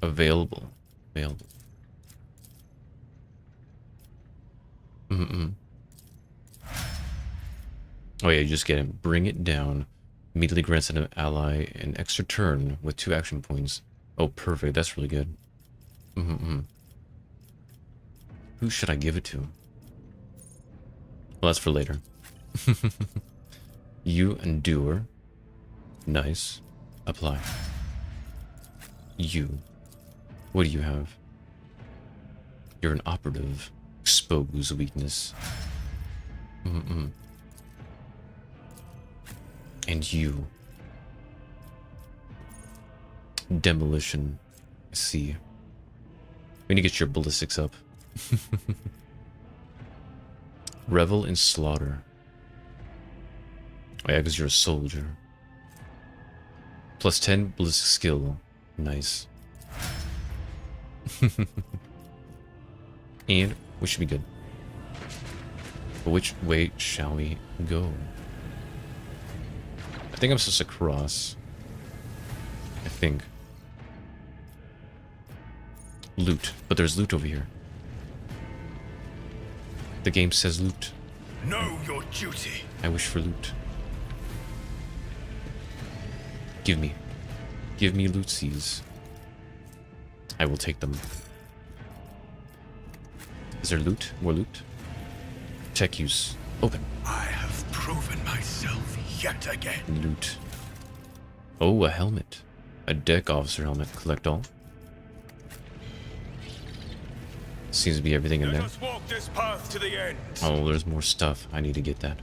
S1: Available. Available. Oh yeah, you just get it. Bring it down. Immediately grants an ally an extra turn with 2 action points. Oh, perfect. That's really good. Who should I give it to? Well, that's for later. You endure. Nice. Apply. You. What do you have? You're an operative. Expose weakness. And you. Demolition. I see. We need to get your ballistics up. Revel in slaughter. Oh yeah, because you're a soldier. +10 ballistic skill. Nice. And we should be good. But which way shall we go? I think I'm supposed to cross. I think. Loot. But there's loot over here. The game says loot.
S3: Know your duty.
S1: I wish for loot. Give me. Give me lootsies. I will take them. Is there loot? More loot? Tech use. Open.
S3: I have proven myself yet again.
S1: Loot. Oh, a helmet. A deck officer helmet. Collect all. Seems to be everything in
S3: Let
S1: there.
S3: us walk this path to the end.
S1: Oh, there's more stuff. I need to get that.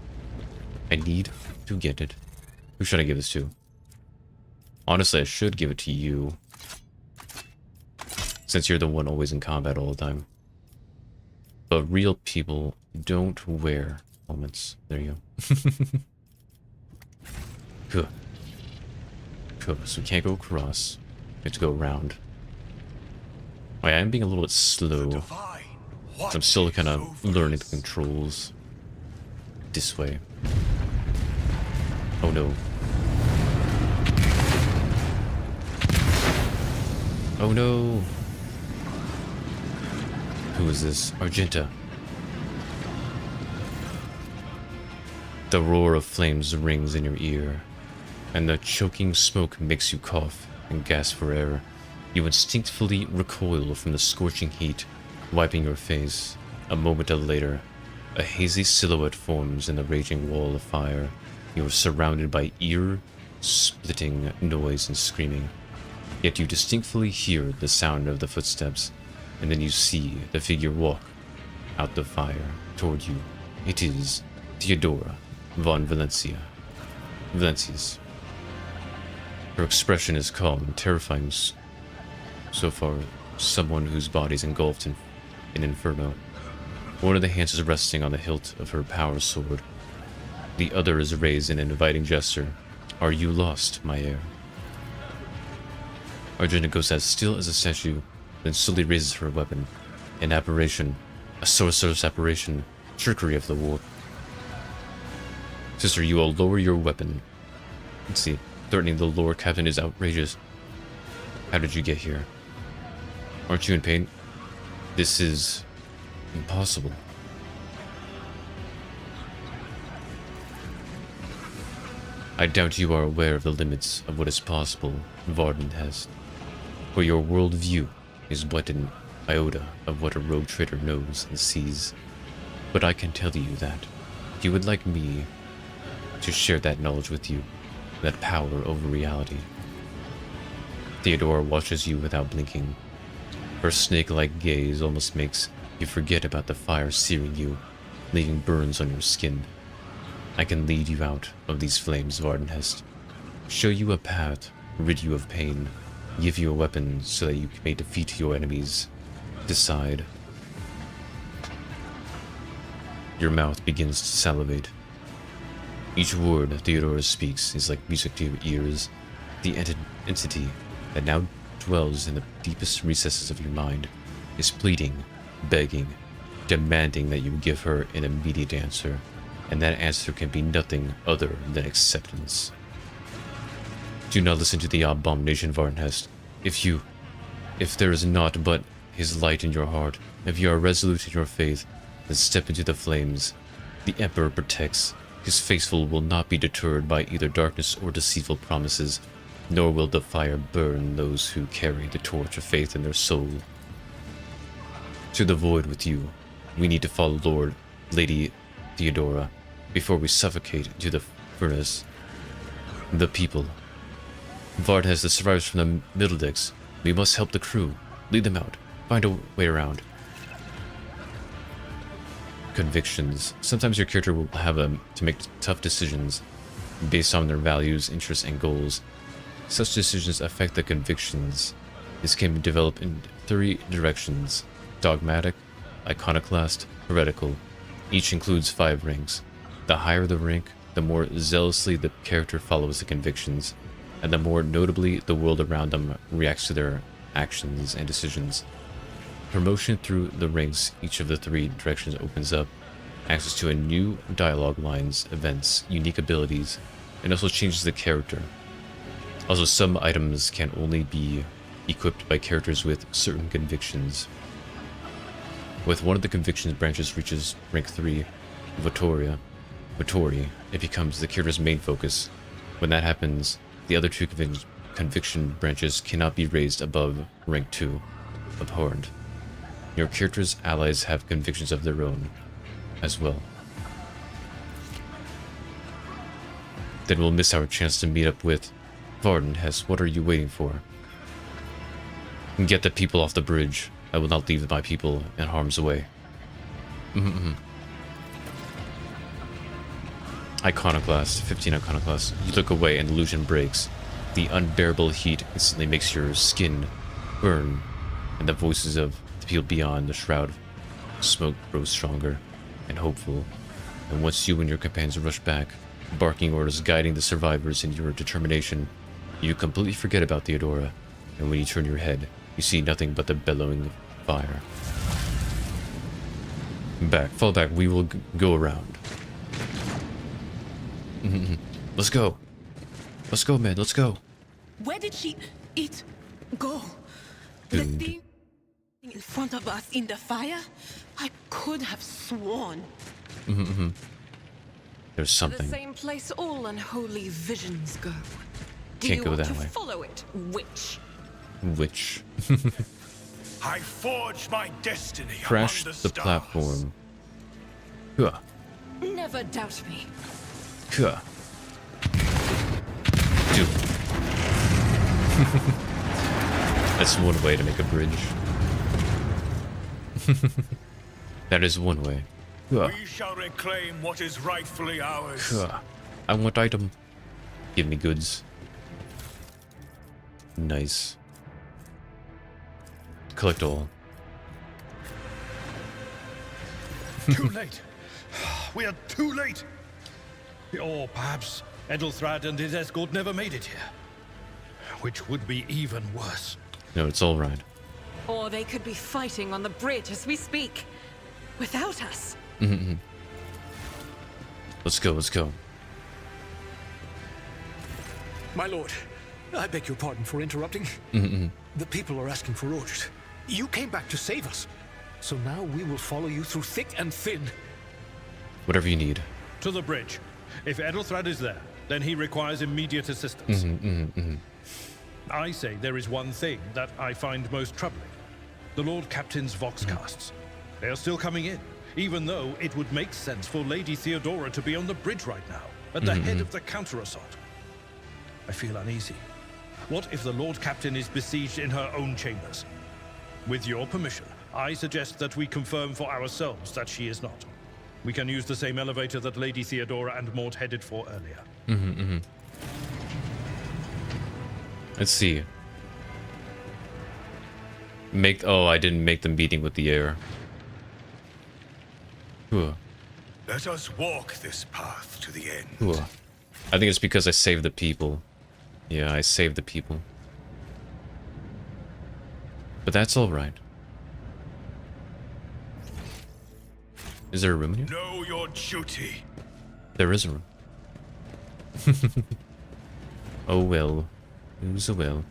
S1: I need to get it. Who should I give this to? Honestly, I should give it to you. Since you're the one always in combat all the time. But real people don't wear helmets. There you go. Cool. Cool. So we can't go across. We have to go around. Oh, yeah, I'm being a little bit slow. I'm still kind of learning the controls. This way. Oh no. Oh no. Who is this? Argenta. The roar of flames rings in your ear, and the choking smoke makes you cough and gasp for air. You instinctively recoil from the scorching heat, wiping your face. A moment later, a hazy silhouette forms in the raging wall of fire. You are surrounded by ear-splitting noise and screaming. Yet you distinctly hear the sound of the footsteps, and then you see the figure walk out the fire toward you. It is Theodora von Valencius. Her expression is calm and terrifying. So far, someone whose body is engulfed in inferno. One of the hands is resting on the hilt of her power sword. The other is raised in an inviting gesture. Are you lost, my heir? Argenta goes as still as a statue, then slowly raises her weapon. An apparition. A sorcerer's apparition. Trickery of the war. Sister, you will lower your weapon. Let's see. Threatening the Lord Captain is outrageous. How did you get here? Aren't you in pain? This is impossible. I doubt you are aware of the limits of what is possible, Varden Heste. For your worldview is but an iota of what a rogue trader knows and sees. But I can tell you that, if you would like me to share that knowledge with you, that power over reality. Theodora watches you without blinking. Her snake-like gaze almost makes you forget about the fire searing you, leaving burns on your skin. I can lead you out of these flames, Varden Heste. Show you a path, rid you of pain, give you a weapon so that you may defeat your enemies. Decide. Your mouth begins to salivate. Each word Theodora speaks is like music to your ears. The entity that now dwells in the deepest recesses of your mind is pleading, begging, demanding that you give her an immediate answer, and that answer can be nothing other than acceptance. Do not listen to the abomination, Varden Heste. If there is naught but his light in your heart, if you are resolute in your faith, then step into the flames. The Emperor protects. His faithful will not be deterred by either darkness or deceitful promises, nor will the fire burn those who carry the torch of faith in their soul. To the void with you. We need to follow Lady Theodora before we suffocate into the furnace. The people. Varden has the survivors from the middle decks. We must help the crew. Lead them out. Find a way around. Convictions. Sometimes your character will have to make tough decisions based on their values, interests, and goals. Such decisions affect the convictions. This can be developed in 3 directions: dogmatic, iconoclast, heretical. Each includes 5 ranks. The higher the rank, the more zealously the character follows the convictions, and the more notably the world around them reacts to their actions and decisions. Promotion through the ranks each of the 3 directions opens up access to a new dialogue lines, events, unique abilities, and also changes the character. Also, some items can only be equipped by characters with certain convictions. With one of the convictions branches reaches rank 3, Vtuber, it becomes the character's main focus. When that happens, the other 2 conviction branches cannot be raised above rank 2, Abhorrent. Your character's allies have convictions of their own as well. Then we'll miss our chance to meet up with Varden Heste. What are you waiting for? Get the people off the bridge. I will not leave my people in harm's way. Iconoclast, 15 Iconoclast. You look away and the illusion breaks. The unbearable heat instantly makes your skin burn, and the voices of the people beyond the shroud of smoke grow stronger and hopeful. And once you and your companions rush back, barking orders guiding the survivors in your determination, you completely forget about Theodora, and when you turn your head, you see nothing but the bellowing fire. Fall back, we will go around. Let's go. Let's go, man, let's go.
S7: Where did it go? The thing in front of us in the fire? I could have sworn.
S1: There's something.
S8: The same place all unholy visions go.
S1: Can't go that
S8: Do you want
S1: way.
S8: to follow it, witch?
S1: Witch.
S3: I forged my destiny
S1: Crash
S3: among
S1: the
S3: stars.
S1: platform. Huh.
S8: Never doubt me.
S1: Huh. Dude. That's one way to make a bridge. That is one way. Huh.
S3: We shall reclaim what is rightfully ours.
S1: Huh. I want item. Give me goods. Nice. Collect all.
S2: Too late. We are too late. Or perhaps Edelthrad and his escort never made it here. Which would be even worse.
S1: No, it's all right.
S8: Or they could be fighting on the bridge as we speak. Without us.
S1: Let's go, let's go.
S10: My lord, I beg your pardon for interrupting. The people are asking for orders. You came back to save us. So now we will follow you through thick and thin.
S1: Whatever you need.
S2: To the bridge. If Edelthrad is there, then he requires immediate assistance. I say there is one thing that I find most troubling. The Lord Captain's Voxcasts. They are still coming in, even though it would make sense for Lady Theodora to be on the bridge right now, at the head of the counter-assault. I feel uneasy. What if the Lord Captain is besieged in her own chambers? With your permission, I suggest that we confirm for ourselves that she is not. We can use the same elevator that Lady Theodora and Mort headed for earlier.
S1: Let's see. Oh, I didn't make the meeting with the air.
S3: Let us walk this path to the end.
S1: I think it's because I saved the people. Yeah, I saved the people. But that's alright. Is there a room in here?
S3: Know your duty.
S1: There is a room. Oh well. Who's a well.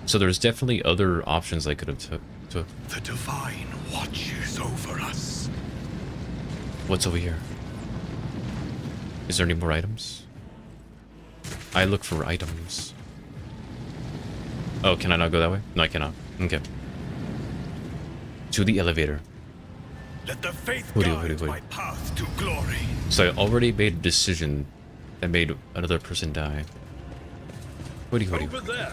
S1: So there's definitely other options I could have took.
S3: The Divine watches over us.
S1: What's over here? Is there any more items? I look for items. Oh, can I not go that way? No, I cannot. Okay. To the elevator.
S3: Let the faith guide my path to glory.
S1: So I already made a decision that made another person die. Over there.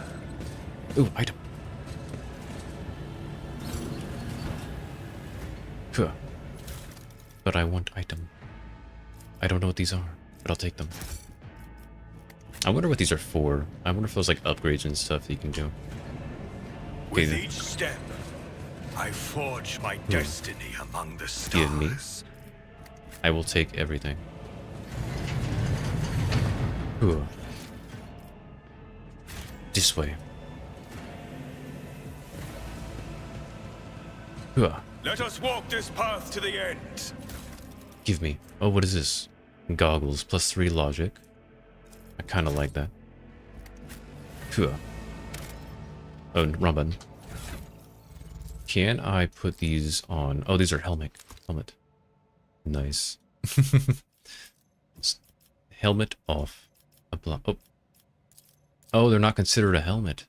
S1: Ooh, item. Huh. But I want item. I don't know what these are, but I'll take them. I wonder what these are for. I wonder if those like upgrades and stuff that you can do. Okay,
S3: with each step, I forge my destiny among the stars.
S1: Give me. I will take everything. Ooh. This way. Ooh.
S3: Let us walk this path to the end.
S1: Give me. Oh, what is this? Goggles, +3 logic. I kind of like that. Ooh. Oh, wrong button. Can I put these on? Oh, these are helmet. Nice. Helmet off. Oh. Oh, they're not considered a helmet.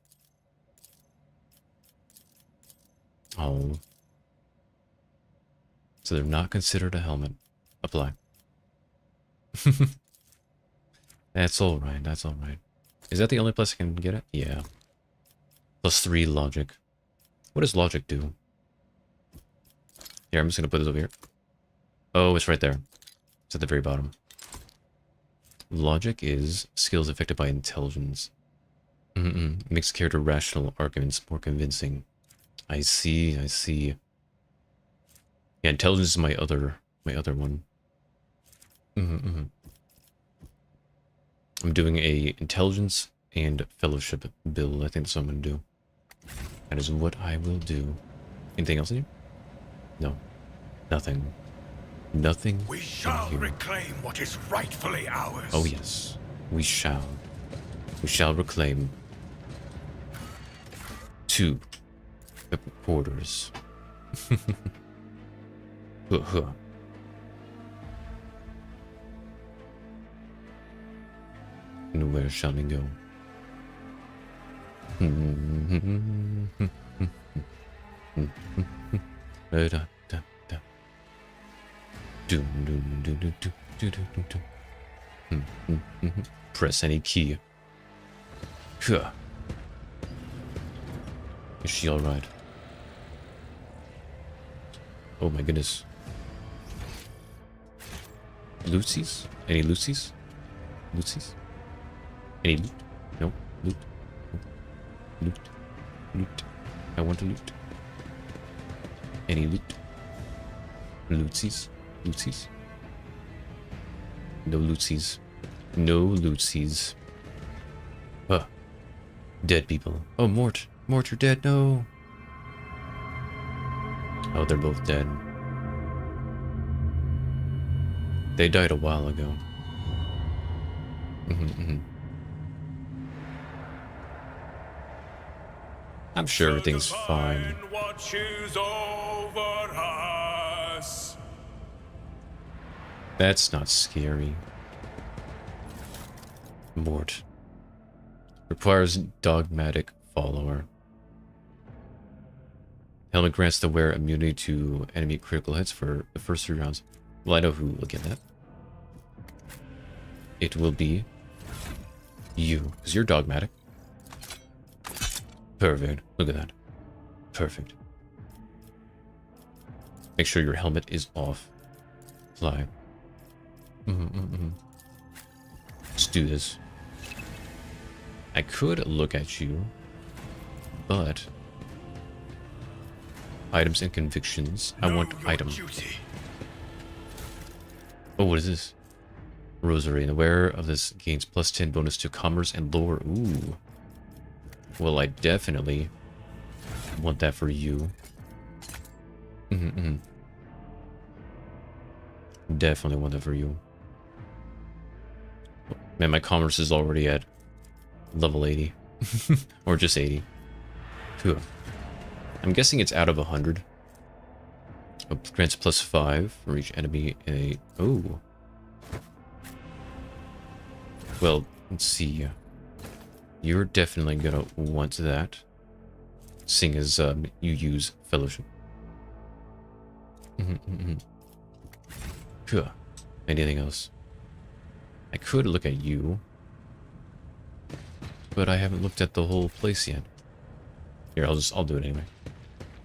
S1: Oh. So they're not considered a helmet. Apply. That's alright, that's alright. Is that the only place I can get it? Yeah. +3 logic. What does logic do? Here, I'm just gonna put this over here. Oh, it's right there. It's at the very bottom. Logic is skills affected by intelligence. Makes character rational arguments more convincing. I see. Yeah, intelligence is my other one. I'm doing a intelligence and fellowship build. I think that's what I'm gonna do. That is what I will do. Anything else in here? No. Nothing. Nothing.
S3: We shall reclaim what is rightfully ours.
S1: Oh yes, we shall. We shall reclaim 2 quarters. And where shall we go? Press any key. Is she alright? Oh my goodness. Lucy's? Any Lucy's? Lucy's? Any loot? No? Loot? No. Loot? Loot? I want to loot. Any loot? Lucy's? Lucy's? No Lucy's. No Lucy's. Huh. Dead people. Oh, Mort. Mort, you're dead. No. Oh, they're both dead. They died a while ago. I'm sure everything's fine. That's not scary. Mort. Requires dogmatic follower. Helmet grants the wearer immunity to enemy critical hits for the first 3 rounds. Well, I know who will get that. It will be you, because you're dogmatic. Perfect. Look at that. Perfect. Make sure your helmet is off. Fly. Let's do this. I could look at you, but items and convictions. I want item. Oh, what is this? Rosary. The wearer of this gains +10 bonus to commerce and lore. Ooh. Well, I definitely want that for you. Definitely want that for you. Man, my commerce is already at level 80. Or just 80. Phew. I'm guessing it's out of 100. It grants +5 for each enemy in a... Oh. Well, let's see. You're definitely gonna want that, seeing as you use Fellowship. Phew. Anything else? I could look at you, but I haven't looked at the whole place yet. Here, I'll do it anyway.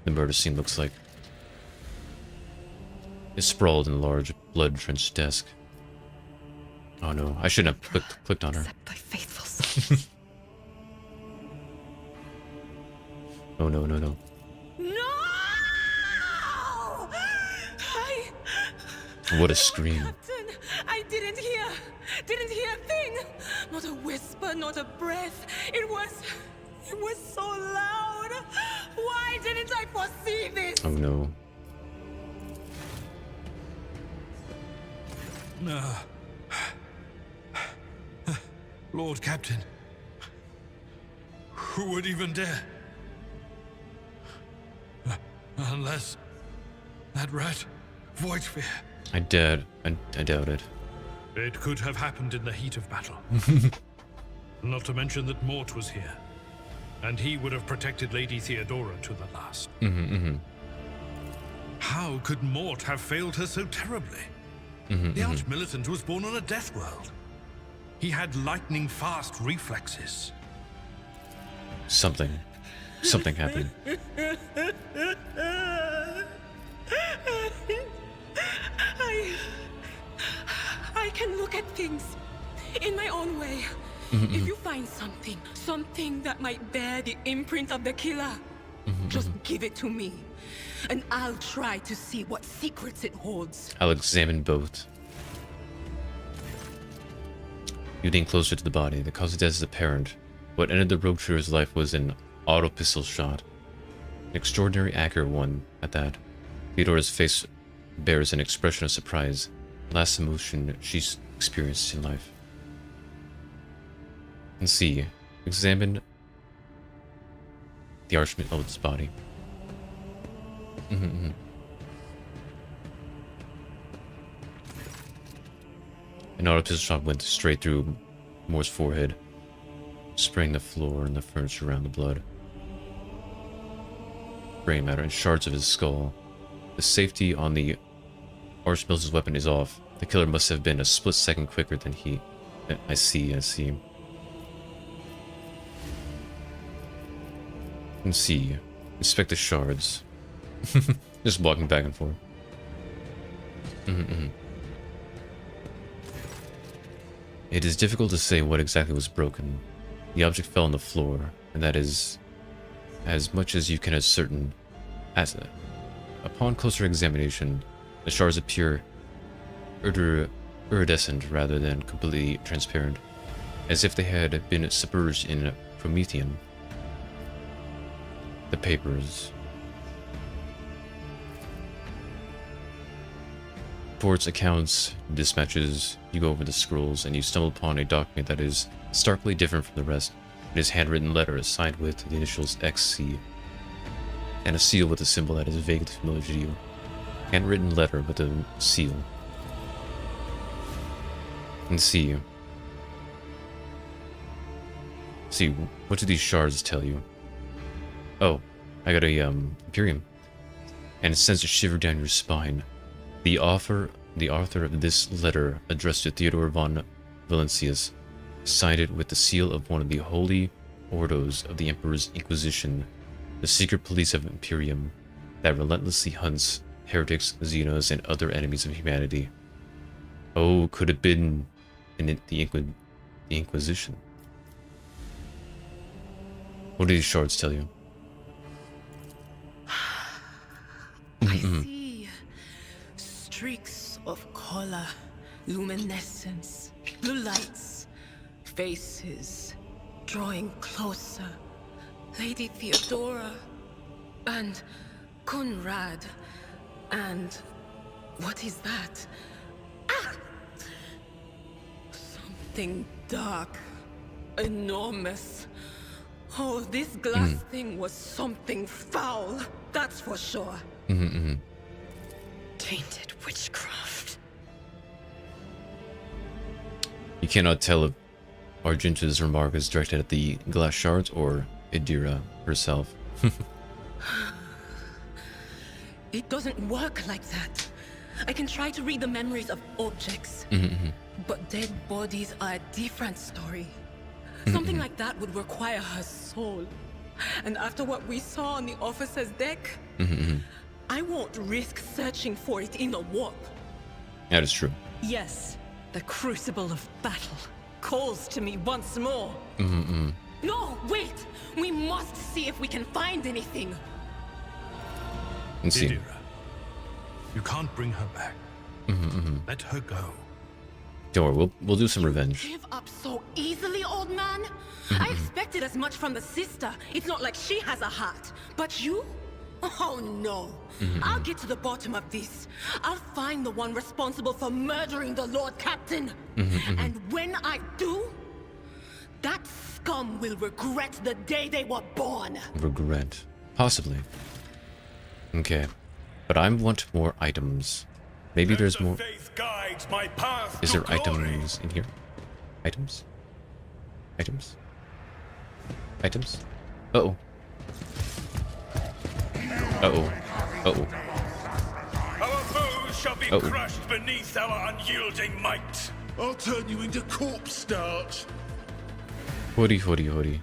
S1: The murder scene looks like it's sprawled in a large blood-drenched desk. Oh no, I shouldn't have clicked on her.
S8: Thy faithful son.
S1: Oh no.
S7: No!
S1: What a scream.
S7: Captain, I didn't hear a thing. Not a whisper, not a breath. It was so loud. Why didn't I foresee this?
S1: Oh no.
S2: Lord Captain, who would even dare? Unless that rat, Vtuber.
S1: I doubt it.
S2: It could have happened in the heat of battle. Not to mention that Mort was here, and he would have protected Lady Theodora to the last. How could Mort have failed her so terribly? The Arch-Militant was born on a death world. He had lightning-fast reflexes.
S1: Something happened.
S7: I can look at things in my own way. If you find something that might bear the imprint of the killer, just give it to me, and I'll try to see what secrets it holds.
S1: I'll examine both. Getting closer to the body, the cause of death is apparent. What ended the rogue trader's life was an auto pistol shot. An extraordinary accurate one at that. Theodora's face bears an expression of surprise, the last emotion she's experienced in life. And see, examine the Archmilit's body. An auto pistol shot went straight through Moore's forehead, spraying the floor and the furniture around the blood. Brain matter and shards of his skull. The safety on the Archmilit's weapon is off. The killer must have been a split second quicker than he... I see. And see. Inspect the shards. Just walking back and forth. It is difficult to say what exactly was broken. The object fell on the floor, and that is as much as you can ascertain. Upon closer examination, the shards appear iridescent rather than completely transparent, as if they had been submerged in Promethean. The papers. Reports, accounts, dispatches. You go over the scrolls and you stumble upon a document that is starkly different from the rest. It is a handwritten letter signed with the initials XC and a seal with a symbol that is vaguely familiar to you. Handwritten letter with a seal. And see, what do these shards tell you? Oh, I got a Imperium, and it sends a shiver down your spine. The author of this letter, addressed to Theodore von Valancius, signed it with the seal of one of the holy ordos of the Emperor's Inquisition, the secret police of Imperium that relentlessly hunts heretics, Xenos, and other enemies of humanity. Oh, could have been the Inquisition. What do these shards tell you?
S7: I see streaks of color, luminescence, blue lights, faces drawing closer. Lady Theodora and Conrad and what is that? Ah! Something dark, enormous. Oh, this glass thing was something foul, that's for sure.
S8: Tainted witchcraft.
S1: You cannot tell if Argenta's remark is directed at the glass shards or Idira herself.
S7: It doesn't work like that. I can try to read the memories of objects, but dead bodies are a different story. Something like that would require her soul. And after what we saw on the officer's deck, I won't risk searching for it in the warp.
S1: That is true.
S8: Yes, the crucible of battle calls to me once more.
S7: No, wait! We must see if we can find anything.
S1: And see.
S2: Idira, you can't bring her back. Let her go.
S1: Don't worry, we'll do some revenge.
S7: Give up so easily, old man? I expected as much from the sister. It's not like she has a heart. But you? Oh no. I'll get to the bottom of this. I'll find the one responsible for murdering the Lord Captain. And when I do, that scum will regret the day they were born.
S1: Regret. Possibly. Okay. But I want more items. Maybe there's more.
S3: Faith guides my path
S1: Is
S3: to
S1: there
S3: glory.
S1: items in here? Items? Items? Items? Uh-oh. Uh-oh. Uh-oh.
S3: Our foes shall be
S1: Uh-oh.
S3: crushed beneath our unyielding might.
S9: I'll turn you into corpse starch.
S1: Hoodie, hoodie, hoodie.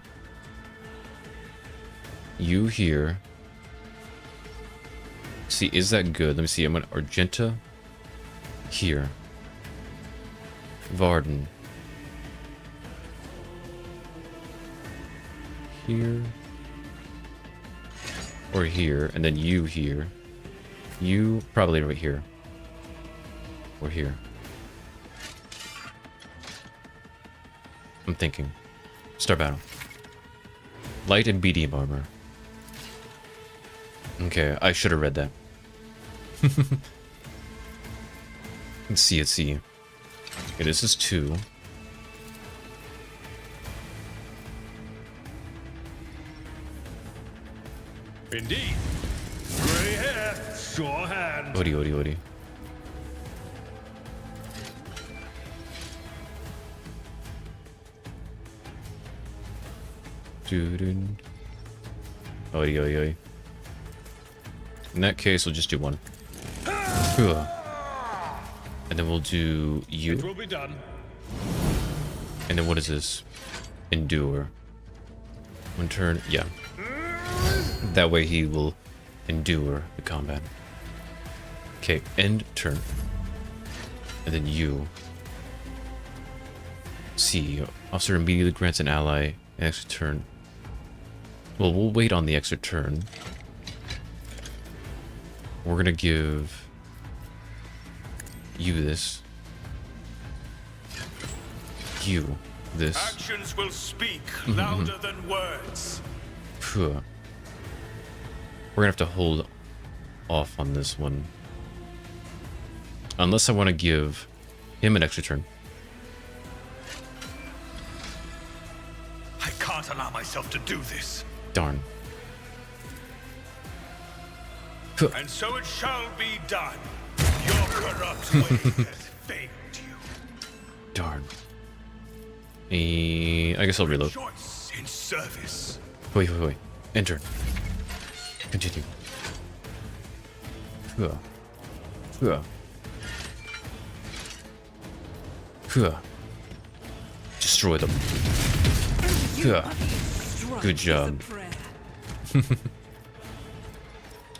S1: You here. See, is that good? Let me see. I'm gonna Argenta. Here. Varden. Here. Or here. And then you here. You probably right here. Or here. I'm thinking. Start battle. Light and medium armor. Okay, I should have read that. Let's see, let's see. Okay, this is 2.
S2: Indeed. Gray hair, sure hand.
S1: Odie, odie, odie. Doo-doo. Odie, odie, odie. In that case, we'll just do 1. And then we'll do you.
S2: It will be done.
S1: And then what is this? Endure. 1 turn, yeah. That way he will endure the combat. Okay, end turn. And then you. See, officer immediately grants an ally an extra turn. Well, we'll wait on the extra turn. We're gonna give you this. You this.
S3: Actions will speak louder than words.
S1: Phew. We're gonna have to hold off on this one. Unless I want to give him an extra turn.
S3: I can't allow myself to do this.
S1: Darn.
S3: And so it shall be done. Your corrupt way has failed you.
S1: Darn. I guess I'll reload.
S3: Choice in service.
S1: Wait, wait, wait. Enter. Continue. Huh. Huh. Huh. Just Destroy them. Yeah. Good job.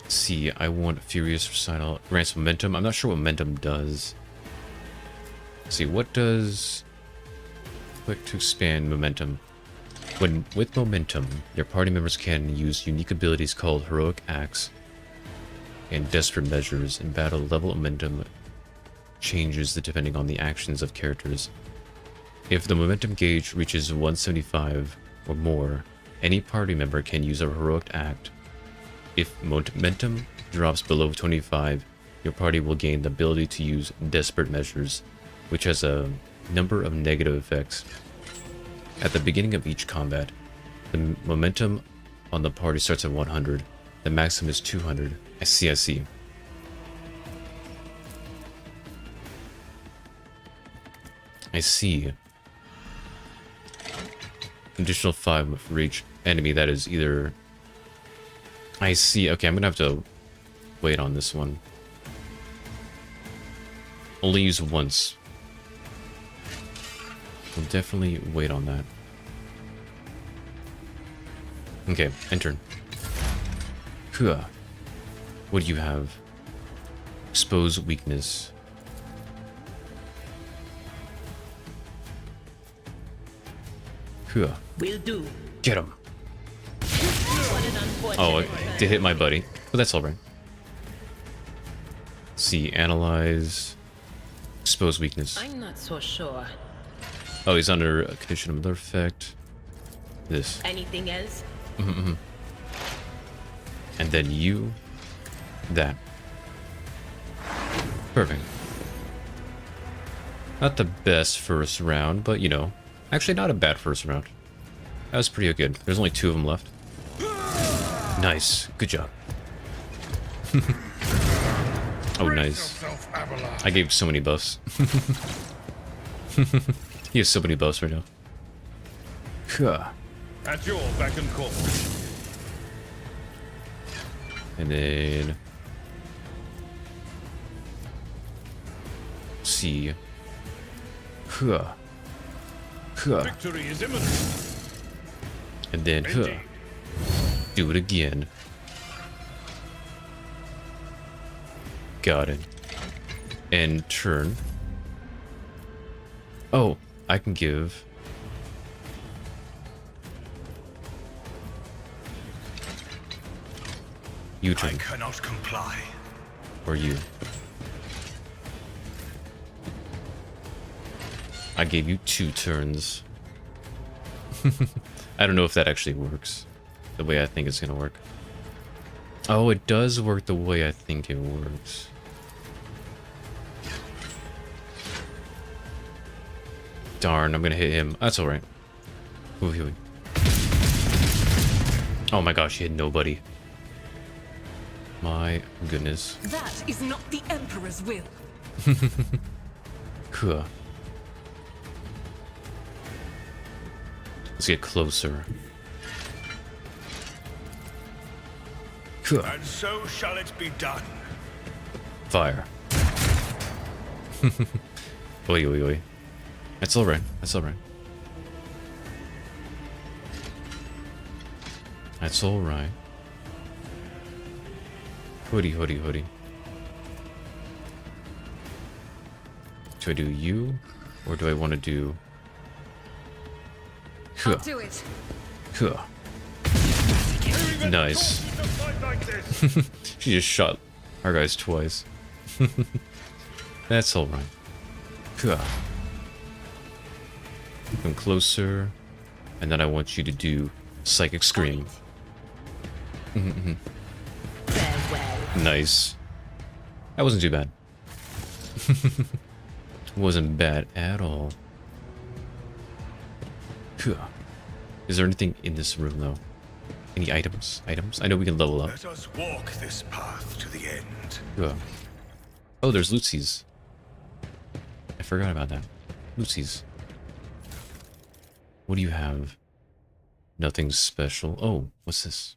S1: See, I want Furious Recital. Grants momentum. I'm not sure what momentum does. Let's see, what does... Click to expand momentum. When with momentum, your party members can use unique abilities called Heroic Acts and Desperate Measures. In battle, level of momentum changes depending on the actions of characters. If the momentum gauge reaches 175 or more, any party member can use a Heroic Act. If momentum drops below 25, your party will gain the ability to use Desperate Measures, which has a number of negative effects. At the beginning of each combat, the momentum on the party starts at 100. The maximum is 200. I see. I see. Additional 5 for each enemy that is either... I see. Okay, I'm gonna have to wait on this one. Only use once. We'll definitely wait on that. Okay, enter. Huh. What do you have? Expose weakness. Huh.
S4: Will do.
S1: Get him.
S4: What an unfortunate
S1: Oh, it did hit my buddy, but that's alright. See, analyze. Expose weakness.
S4: I'm not so sure.
S1: Oh, he's under a condition of another effect. This.
S4: Anything else?
S1: And then you. That. Perfect. Not the best first round, but you know. Actually, not a bad first round. That was pretty good. There's only 2 of them left. Nice. Good job. Oh, nice. I gave so many buffs. He has so many buffs right now.
S2: At your beck and call.
S1: And then... see.
S2: Victory is imminent.
S1: And then do it again. Got it. And turn. Oh, I can give... you turn.
S3: I cannot comply.
S1: Or you. I gave you 2 turns. I don't know if that actually works. The way I think it's gonna work. Oh, it does work the way I think it works. Darn, I'm gonna hit him. That's alright. Oh my gosh, he hit nobody. My goodness.
S8: That is not the Emperor's will.
S1: Cool. Let's get closer. Cool.
S3: And so shall it be done.
S1: Fire. Oi. That's alright. That's alright. That's alright. Hoodie. Do I do you? Or do I want to do...
S8: I'll do it.
S1: Nice. She just shot our guys twice. That's alright. Come closer. And then I want you to do Psychic Scream. Nice. That wasn't too bad. Wasn't bad at all. Is there anything in this room though? Any items? I know we can level up.
S3: Let us walk this path to the end.
S1: Oh, there's Lutzies. I forgot about that. Lutzies. What do you have? Nothing special. Oh, what's this?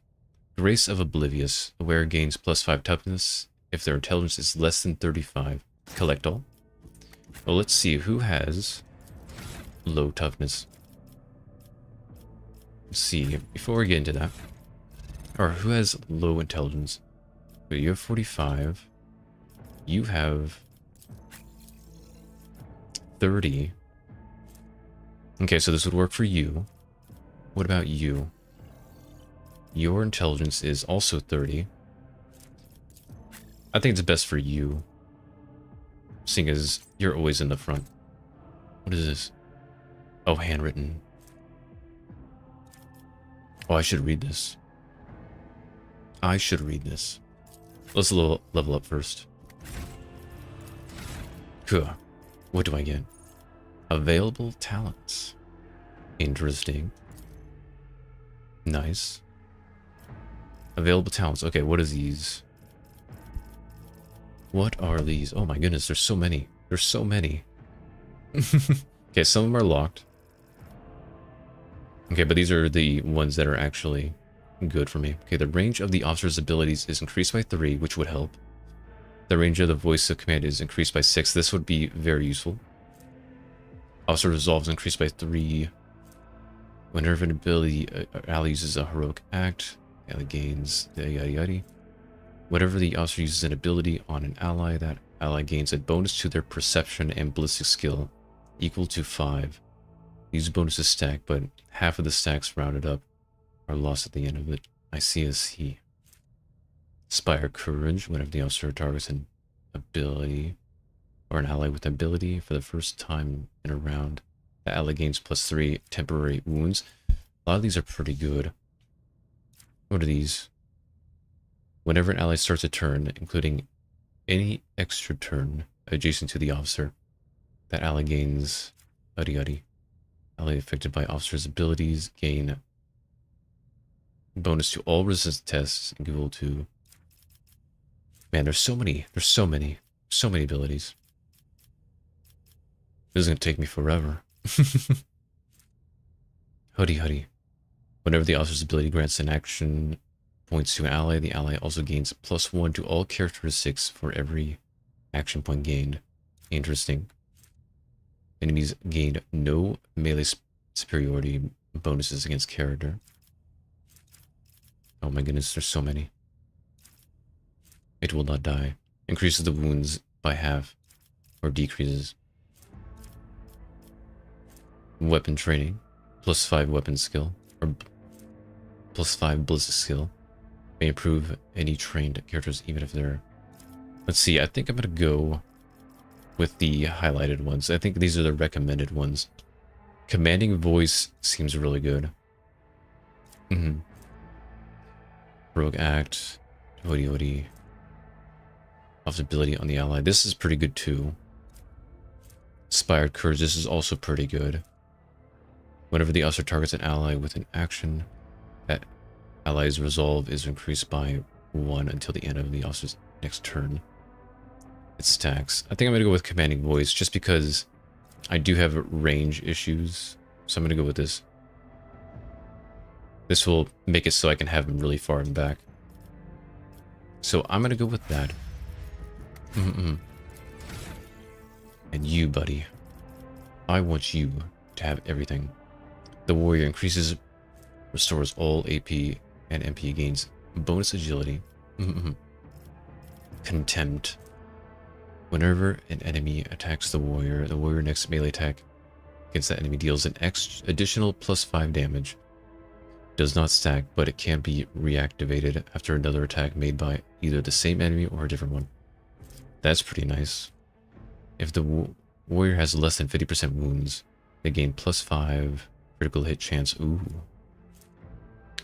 S1: Grace of Oblivious. The wearer gains +5 toughness if their intelligence is less than 35. Collect all. Well, let's see who has low toughness. Let's see, before we get into that. Or who has low intelligence? So you have 45. You have 30. Okay, so this would work for you. What about you? Your intelligence is also 30. I think it's best for you, seeing as you're always in the front. What is this? Oh, handwritten. Oh, I should read this. I should read this. Let's level up first. Cool. What do I get? Available talents. Interesting. Nice. Available talents. Okay, what is these? What are these? Oh my goodness, there's so many. There's so many. Okay, some of them are locked. Okay, but these are the ones that are actually good for me. Okay, the range of the officer's abilities is increased by 3, which would help. The range of the voice of command is increased by 6. This would be very useful. Officer resolve is increased by 3. Whenever an ability ally uses a heroic act, ally gains yada yada. Whenever the officer uses an ability on an ally, that ally gains a bonus to their perception and ballistic skill equal to 5. These bonuses stack, but half of the stacks rounded up are lost at the end of it. I see a C. Inspire courage. Whenever the officer targets an ability or an ally with ability for the first time in a round, the ally gains +3 temporary wounds. A lot of these are pretty good. What are these? Whenever an ally starts a turn, including any extra turn adjacent to the officer, that ally gains yada. Ally affected by officer's abilities gain bonus to all resistance tests equal to... Man, there's so many abilities. This is gonna take me forever. Huddy. Whenever the officer's ability grants an action points to an ally, the ally also gains +1 to all characteristics for every action point gained. Interesting. Enemies gain no melee superiority bonuses against character. Oh my goodness, there's so many. It will not die. Increases the wounds by half, or decreases. Weapon training, +5 weapon skill, or +5 ballistic skill. May improve any trained characters even if they're... Let's see, I think I'm gonna go with the highlighted ones. I think these are the recommended ones. Commanding voice seems really good. Rogue act, Odi. Officer ability on the ally. This is pretty good too. Inspired courage. This is also pretty good. Whenever the officer targets an ally with an action, that ally's resolve is increased by 1 until the end of the officer's next turn. It stacks. I think I'm going to go with commanding voice just because I do have range issues. So I'm going to go with this. This will make it so I can have him really far and back. So I'm going to go with that. And you, buddy. I want you to have everything. The warrior restores all AP and MP gains bonus agility. Contempt. Whenever an enemy attacks the warrior next melee attack against that enemy deals an additional +5 damage. Does not stack, but it can be reactivated after another attack made by either the same enemy or a different one. That's pretty nice. If the warrior has less than 50% wounds, they gain +5 critical hit chance. Ooh.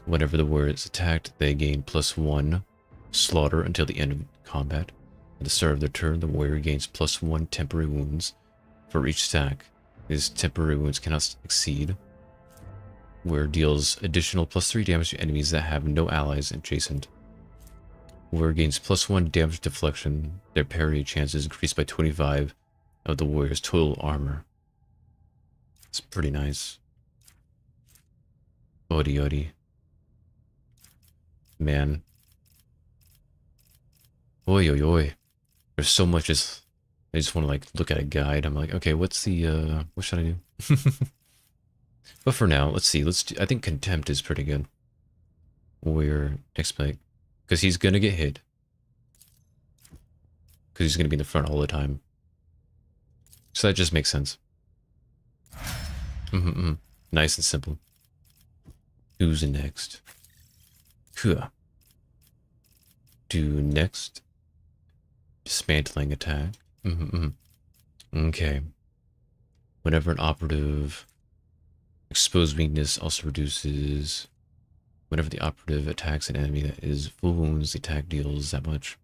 S1: Whenever the warrior is attacked, they gain +1 slaughter until the end of combat. At the start of their turn, the warrior gains +1 temporary wounds for each stack. These temporary wounds cannot exceed. Warrior deals additional +3 damage to enemies that have no allies adjacent. Warrior gains +1 damage deflection. Their parry chance is increased by 25 of the warrior's total armor. It's pretty nice. Odi. Man. Oi. There's so much I just want to like look at a guide. I'm like, okay, what's the what should I do? But for now, let's see. I think Contempt is pretty good. Warrior expect, because he's gonna get hit. Because he's gonna be in the front all the time. So that just makes sense. Nice and simple. Who's next? Huh. Do next. Dismantling attack. Okay. Whenever an operative exposed weakness also reduces. Whenever the operative attacks an enemy that is full wounds, the attack deals that much.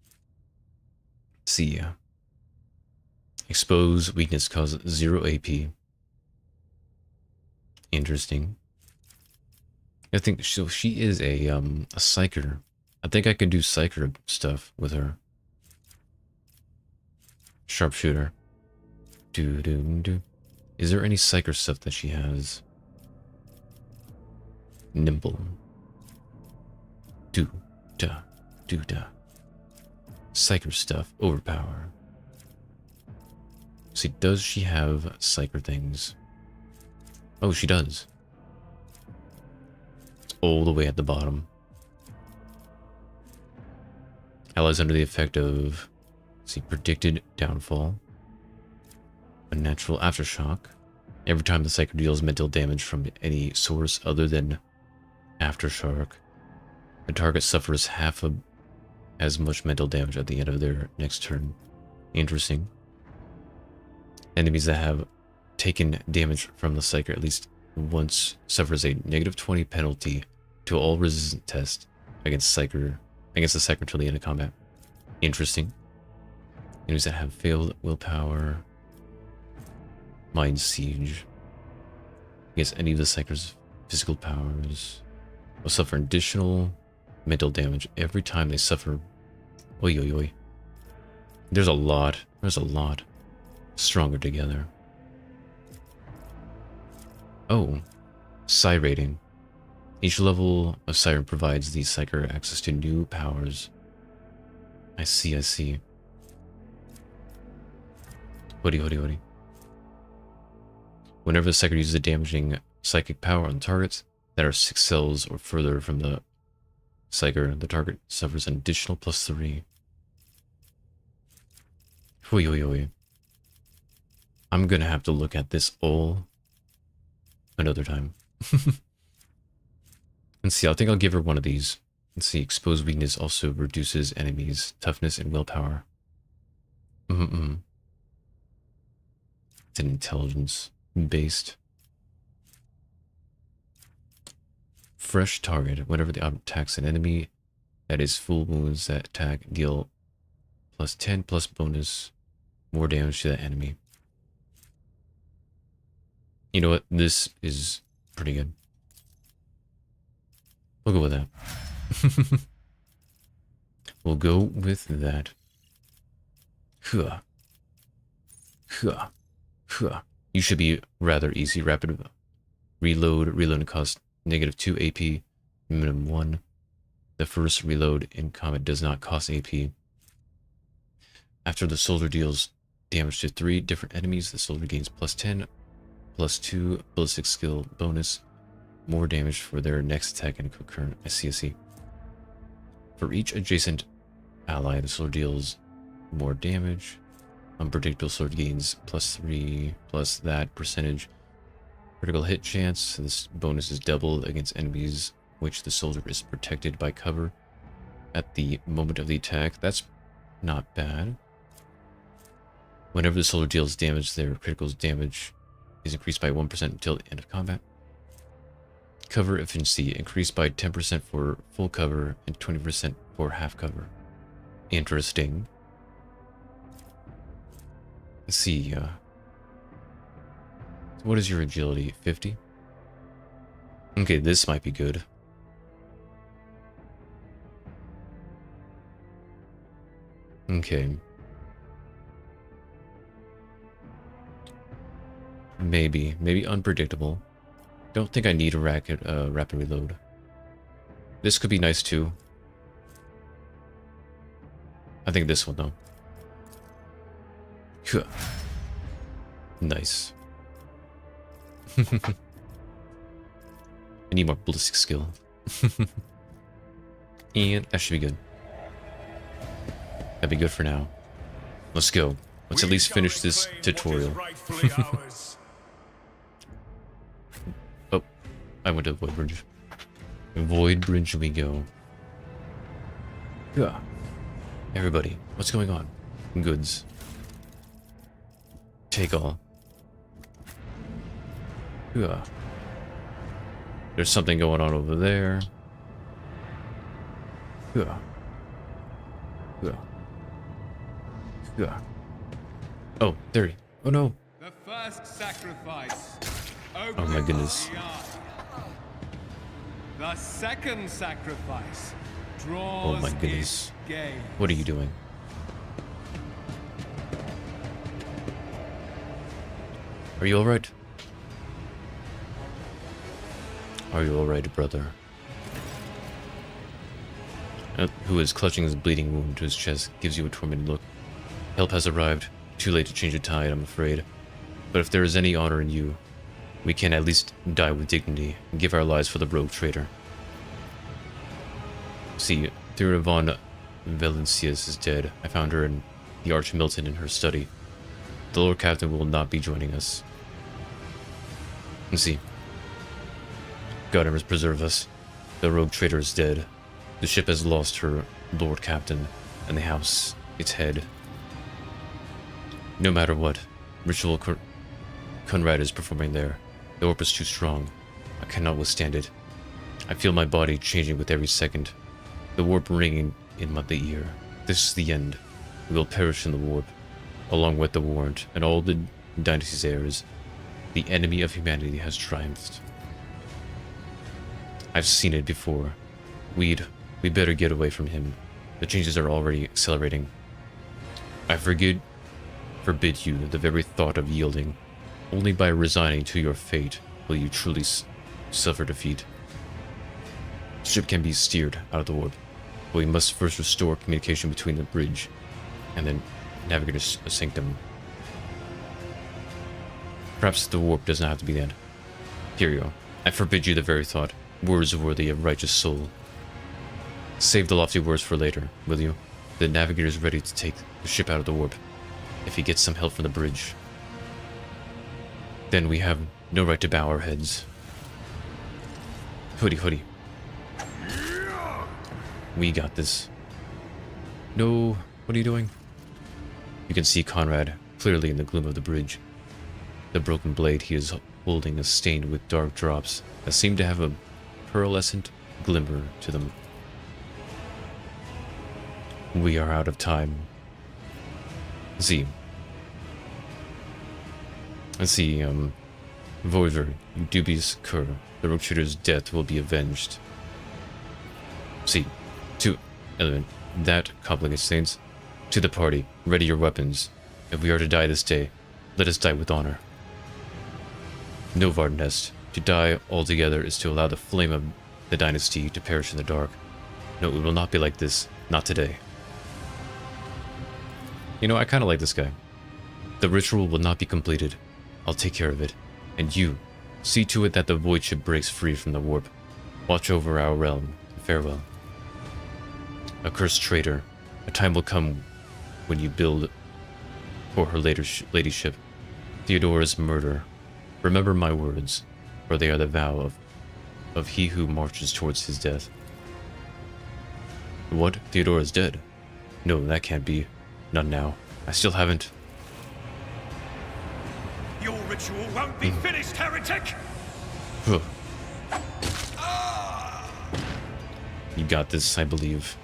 S1: Let's see. Exposed weakness causes 0 AP. Interesting. I think she is a psyker. I think I can do psyker stuff with her. Sharpshooter. Is there any psyker stuff that she has? Nimble. Do-da. Psyker stuff. Overpower. See, does she have psyker things? Oh, she does. It's all the way at the bottom. Allies under the effect of, let's see, predicted downfall. A natural aftershock. Every time the psyker deals mental damage from any source other than aftershock, the target suffers half as much mental damage at the end of their next turn. Interesting. Enemies that have taken damage from the psyker at least once suffers a -20 penalty to all resistant tests against the psyker until the end of combat. Interesting. Enemies that have failed willpower, mind siege against any of the psyker's physical powers will suffer additional mental damage every time they suffer. Oi, oi, oi. There's a lot. Stronger together. Oh. Psi rating. Each level of Siren provides the psyker access to new powers. I see. Hoodie. Whenever the psyker uses a damaging psychic power on targets that are 6 cells or further from the psyker, the target suffers an additional +3. Hoi. I'm gonna have to look at this all another time. Let's see, I think I'll give her one of these. Let's see, exposed weakness also reduces enemies' toughness and willpower. It's an intelligence based. Fresh target. Whenever the object attacks an enemy that is full wounds, that attack deal +10 plus bonus more damage to that enemy. You know what? This is pretty good. We'll go with that. We'll go with that. You should be rather easy. Rapid reload. Reloading costs -2 AP, minimum 1. The first reload in combat does not cost AP. After the soldier deals damage to 3 different enemies, the soldier gains +10, +2 ballistic skill bonus, more damage for their next attack and concurrent. I see. For each adjacent ally, the soldier deals more damage. Unpredictable soldier gains +3 plus that percentage. Critical hit chance. This bonus is doubled against enemies which the soldier is protected by cover at the moment of the attack. That's not bad. Whenever the soldier deals damage, their critical damage is increased by 1% until the end of combat. Cover efficiency increased by 10% for full cover and 20% for half cover. Interesting. Let's see. What is your agility? 50? Okay, this might be good. Okay. Maybe unpredictable. Don't think I need a rapid reload. This could be nice too. I think this one though. Nice. I need more ballistic skill. And that should be good. That'd be good for now. Let's go. Let's at least finish this tutorial. Oh, I went to Void Bridge. Void Bridge we go. Yeah. Everybody, what's going on? Goods. Take all. Yeah. There's something going on over there. Yeah. Yeah. Yeah. Oh, there he. Oh no.
S5: The first sacrifice.
S1: Oh my goodness.
S5: The second sacrifice.
S1: Oh my goodness. What are you doing? Are you alright? Are you alright, brother? Who is clutching his bleeding wound to his chest gives you a tormented look. Help has arrived. Too late to change the tide, I'm afraid. But if there is any honor in you, we can at least die with dignity and give our lives for the rogue traitor. See, Thera von Valencius is dead. I found her in the Arch Milton in her study. The Lord Captain will not be joining us. And see. God ever preserve us. The rogue traitor is dead. The ship has lost her Lord Captain, and the house, its head. No matter what, ritual Conrad is performing there. The orb is too strong. I cannot withstand it. I feel my body changing with every second. The warp ringing in my ear. This is the end. We will perish in the warp, along with the warrant and all the dynasty's heirs. The enemy of humanity has triumphed. I've seen it before. We better get away from him. The changes are already accelerating. I forbid you the very thought of yielding. Only by resigning to your fate will you truly suffer defeat. The ship can be steered out of the warp, but we must first restore communication between the bridge and the navigator's sanctum. Perhaps the warp doesn't have to be the end. Here you go. I forbid you the very thought. Words worthy of righteous soul. Save the lofty words for later, will you? The navigator is ready to take the ship out of the warp, if he gets some help from the bridge. Then we have no right to bow our heads. Hoodie. We got this. No, what are you doing? You can see Conrad clearly in the gloom of the bridge. The broken blade he is holding is stained with dark drops that seem to have a pearlescent glimmer to them. We are out of time. Let's see, Voiver, you dubious cur, the rogue traitor's death will be avenged. See, to element, that complicates things. To the party, ready your weapons. If we are to die this day, let us die with honor. No, Varden Heste. To die altogether is to allow the flame of the dynasty to perish in the dark. No, it will not be like this. Not today. You know, I kind of like this guy. The ritual will not be completed. I'll take care of it. And you, see to it that the void ship breaks free from the warp. Watch over our realm. Farewell. Accursed traitor, a time will come when you build for her ladyship Theodora's murder. Remember my words, for they are the vow of he who marches towards his death. What? Theodora's dead? No, that can't be. Not now. I still haven't.
S3: Your ritual won't be finished, heretic!
S1: You got this, I believe.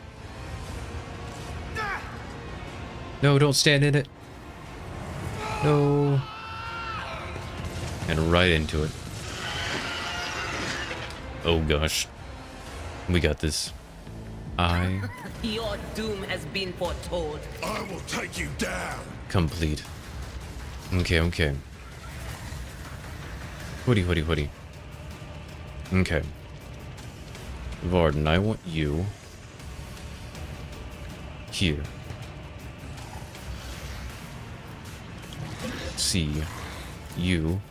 S1: No, don't stand in it. No. And right into it. Oh gosh. We got this.
S4: Your doom has been foretold.
S3: I will take you down!
S1: Complete. Okay. Hoodie. Okay. Varden, I want you here. See, you.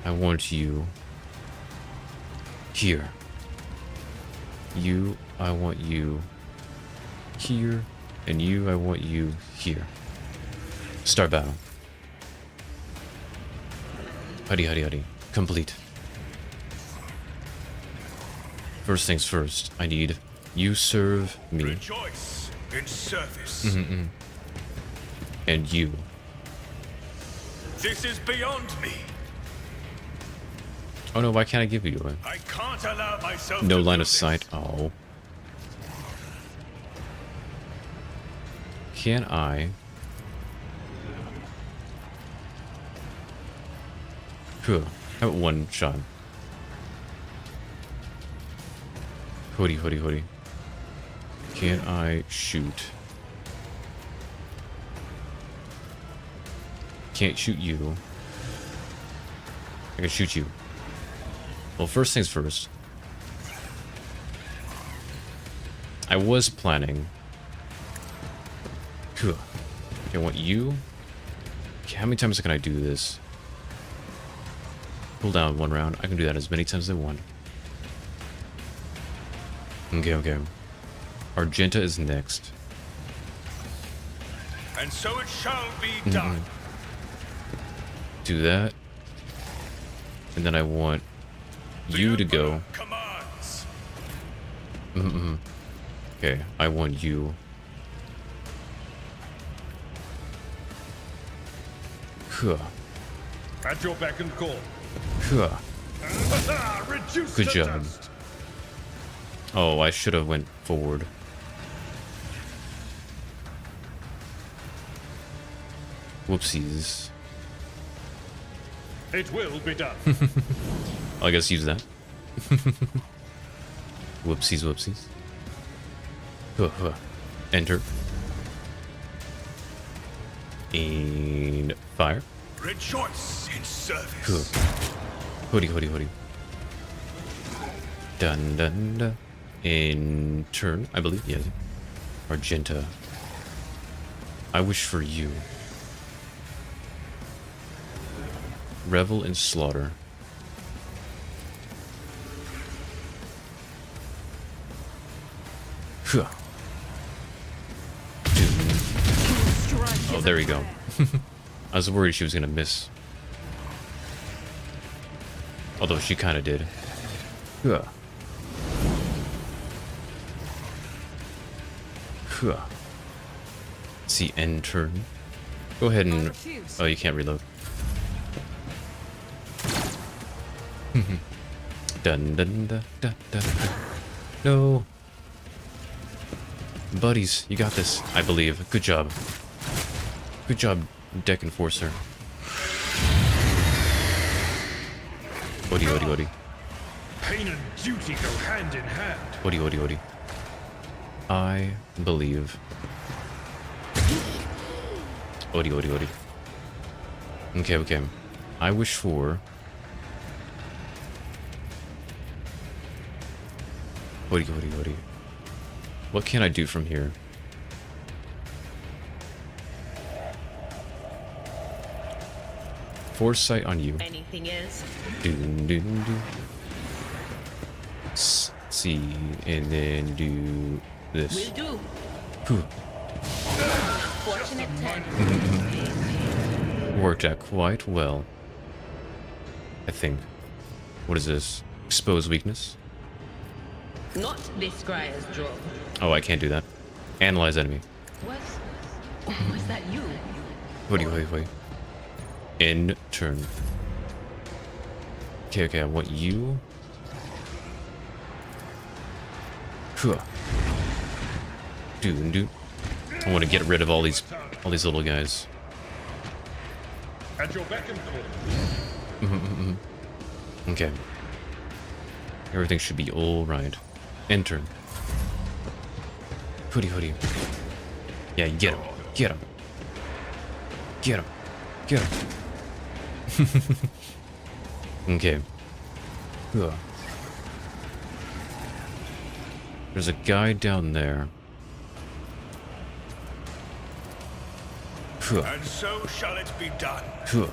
S1: I want you here. You, I want you here. And you, I want you here. Start battle. Huddy, huddy, huddy. Complete. First things first, I need you serve me.
S3: Rejoice in service.
S1: And you.
S3: This is beyond me.
S1: Oh no, why can't I give you one?
S3: I can't allow myself
S1: No
S3: to
S1: line
S3: do
S1: of sight.
S3: this.
S1: Oh. Can I? Cool. How about one shot? Hoodie, hoodie, hoodie. Can I shoot? Can't shoot you. I can shoot you. Well, first things first. I was planning. Cool. Okay, I want you. Okay, how many times can I do this? Pull down one round. I can do that as many times as I want. Okay, okay. Argenta is next.
S3: And so it shall be done.
S1: Do that. And then I want you to go.
S3: Commands.
S1: Okay, I want you. Huh.
S2: At your beck and call.
S1: Huh.
S2: Reduce
S1: Good
S2: to
S1: job.
S2: dust.
S1: Oh, I should have went forward. Whoopsies.
S2: It will be done.
S1: I guess use that. Whoopsies, whoopsies. Huh, huh. Enter. And fire.
S3: Rejoice in service.
S1: Huh. Hoodie, hoodie, hoodie. Dun dun dun. In turn, I believe, yes. Argenta. I wish for you. Revel in slaughter. Huh. Oh, there we go. I was worried she was gonna miss. Although she kinda did. Huh. Huh. Let's see, end turn. Go ahead and... Oh, you can't reload. Dun dun dun dun dun. No. Buddies, you got this, I believe. Good job. Good job, Deck Enforcer. Odie, odie, odie.
S2: Pain and duty go hand in hand.
S1: Odie, odie, odie. I believe. Odie, odie, odie. Okay, okay. I wish for... Odie, odie, odie. What can I do from here? Foresight on you.
S4: Anything is.
S1: Doon, doon, doon. See, and then do this.
S4: Will do.
S1: Whew.
S4: Fortunate 10.
S1: Worked out quite well. I think. What is this? Expose weakness?
S4: Not this scryer's job.
S1: Oh, I can't do that. Analyze enemy.
S4: Was that you?
S1: Wait. In turn. Okay, okay, I want you. Huh. Dude. I want to get rid of all these little guys.
S2: At your beck and call.
S1: Okay. Everything should be all right. End turn. Hoodie. Yeah, get him. Get him. Get him. Get him. Okay. Ugh. There's a guy down there. Huh.
S3: And so shall it be done.
S1: Huh.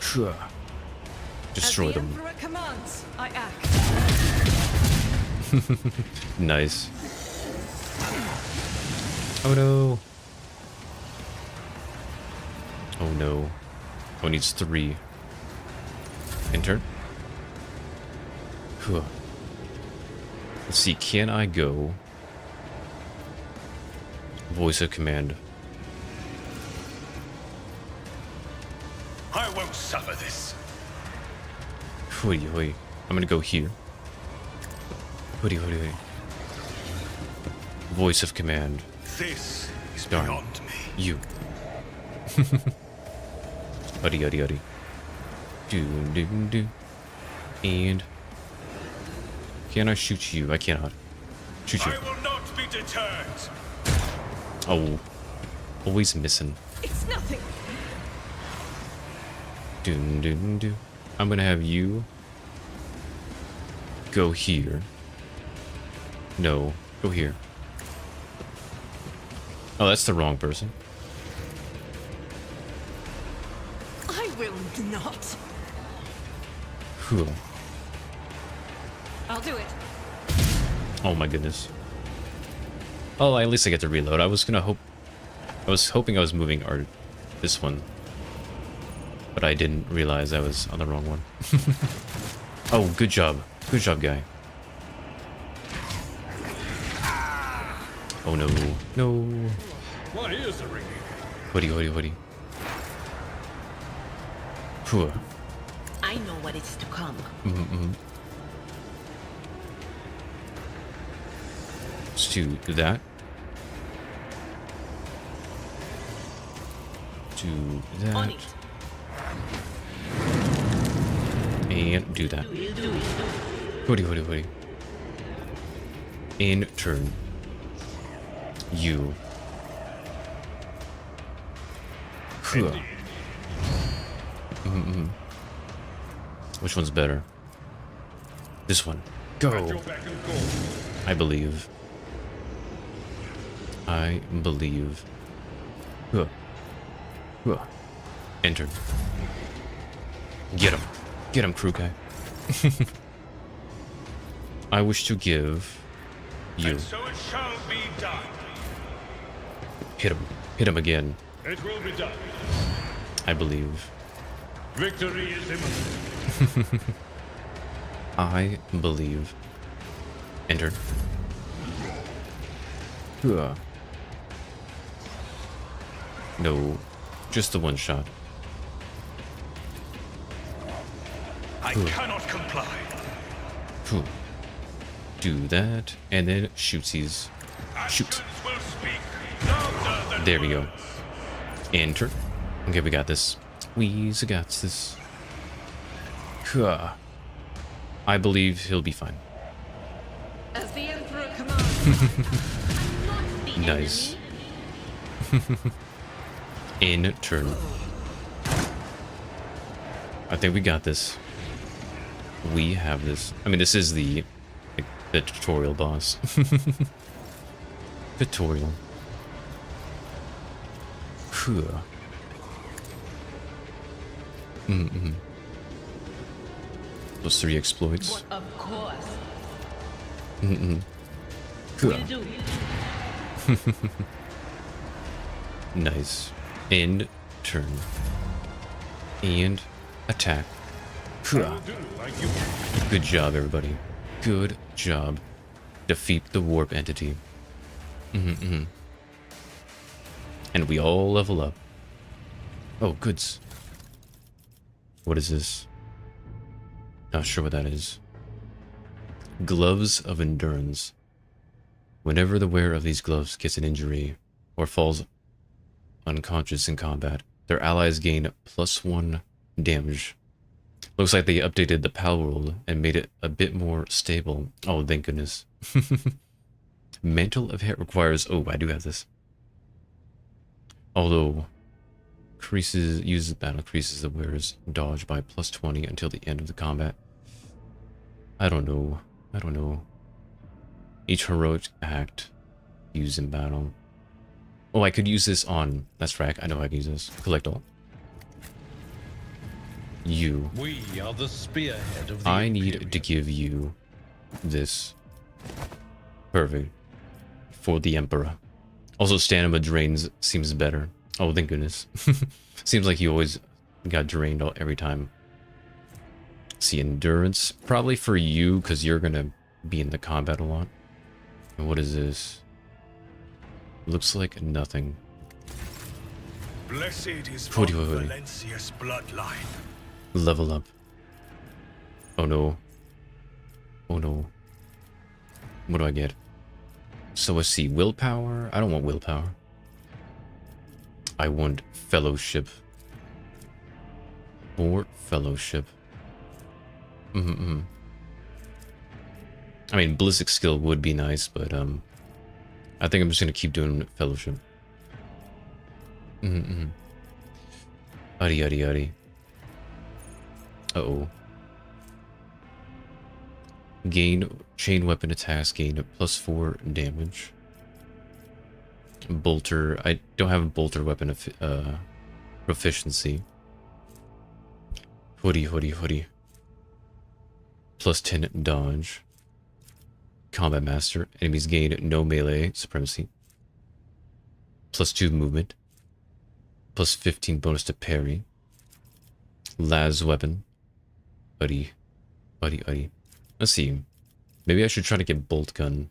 S1: Huh. Destroy them.
S8: As the Emperor commands, I act.
S1: Nice. Oh no. Oh no. Oh, needs 3. Enter. Whew. Let's see, can I go? Voice of command.
S3: I won't suffer this.
S1: Hoody hoody. I'm gonna go here. Hoody hoody hoody. Voice of command.
S3: This is
S1: Darn.
S3: beyond me.
S1: You. Hoody hoody hoody. Do do do. And can I shoot you? I cannot. Shoot you.
S3: I will not be deterred.
S1: Oh, always missing.
S8: It's nothing.
S1: Doom, doom, doom. I'm gonna have you go here. No, go here. Oh, that's the wrong person.
S8: I will not.
S1: Whew.
S8: I'll do it.
S1: Oh my goodness. Oh, at least I get to reload. I was hoping I was moving this one. But I didn't realize I was on the wrong one. Oh, good job. Good job, guy. Oh no. No.
S2: My ears are ringing.
S1: Hoodie, hoodie, hoodie. Phew.
S4: I know what is to come.
S1: Let's do that. Do that.
S4: On it.
S1: And do that. Hoodie, hoodie, hoodie. In turn. You. Phew. Which one's better? This one. Go. I believe. I believe. Huh. Huh. Enter. Get him. Get him, crew guy. I wish to give you.
S3: And so it shall be done.
S1: Hit him. Hit him again.
S2: It will be done.
S1: I believe.
S2: Victory is imminent.
S1: I believe. Enter. Huh. No, just the one shot.
S3: I cannot comply.
S1: Phew. Do that, and then shootsies. Shoot.
S3: Actions will speak louder than
S1: There we go.
S3: words.
S1: Enter. Okay, we got this. We got this. Huh. I believe he'll be fine.
S8: As the Emperor commands.
S1: Nice. In turn. I think we got this. We have this. I mean, this is the tutorial boss. Tutorial. Phew. Those 3 exploits.
S4: Of course.
S1: Phew.
S4: Will do.
S1: Nice. End turn. And attack. Phew.
S2: Like you.
S1: Good job, everybody. Good job. Defeat the warp entity. And we all level up. Oh, goods. What is this? Not sure what that is. Gloves of Endurance. Whenever the wearer of these gloves gets an injury or falls unconscious in combat, their allies gain +1 damage. Looks like they updated the PAL world and made it a bit more stable. Oh, thank goodness. Mantle of Hate requires... Oh, I do have this. Although... uses battle increases the wearer's dodge by +20 until the end of the combat. I don't know. I don't know. Each heroic act used in battle. Oh, I could use this on... That's right. I know I can use this. Collect all. you.
S2: We are the spearhead of the
S1: I need
S2: Imperium.
S1: to give you this. Perfect. For the Emperor. Also, stamina drains seems better. Oh, thank goodness. Seems like you always got drained every time. See, endurance. Probably for you, because you're going to be in the combat a lot. And what is this? Looks like nothing.
S3: Blessed is
S1: Hoodie,
S3: von
S1: hoodie.
S3: Valencia's bloodline.
S1: Level up. Oh no. Oh no. What do I get? So let's see. Willpower? I don't want willpower. I want fellowship. Or fellowship. I mean, ballistic skill would be nice, but I think I'm just gonna keep doing fellowship. Uddy, uddy, uddy. Uh-oh. Gain chain weapon attacks, gain +4 damage. Bolter. I don't have a bolter weapon proficiency. Hoodie, hoodie, hoodie. +10 dodge. Combat master. Enemies gain no melee supremacy. +2 movement. +15 bonus to parry. Las weapon. Buddy. Buddy, buddy. Let's see. Maybe I should try to get bolt gun.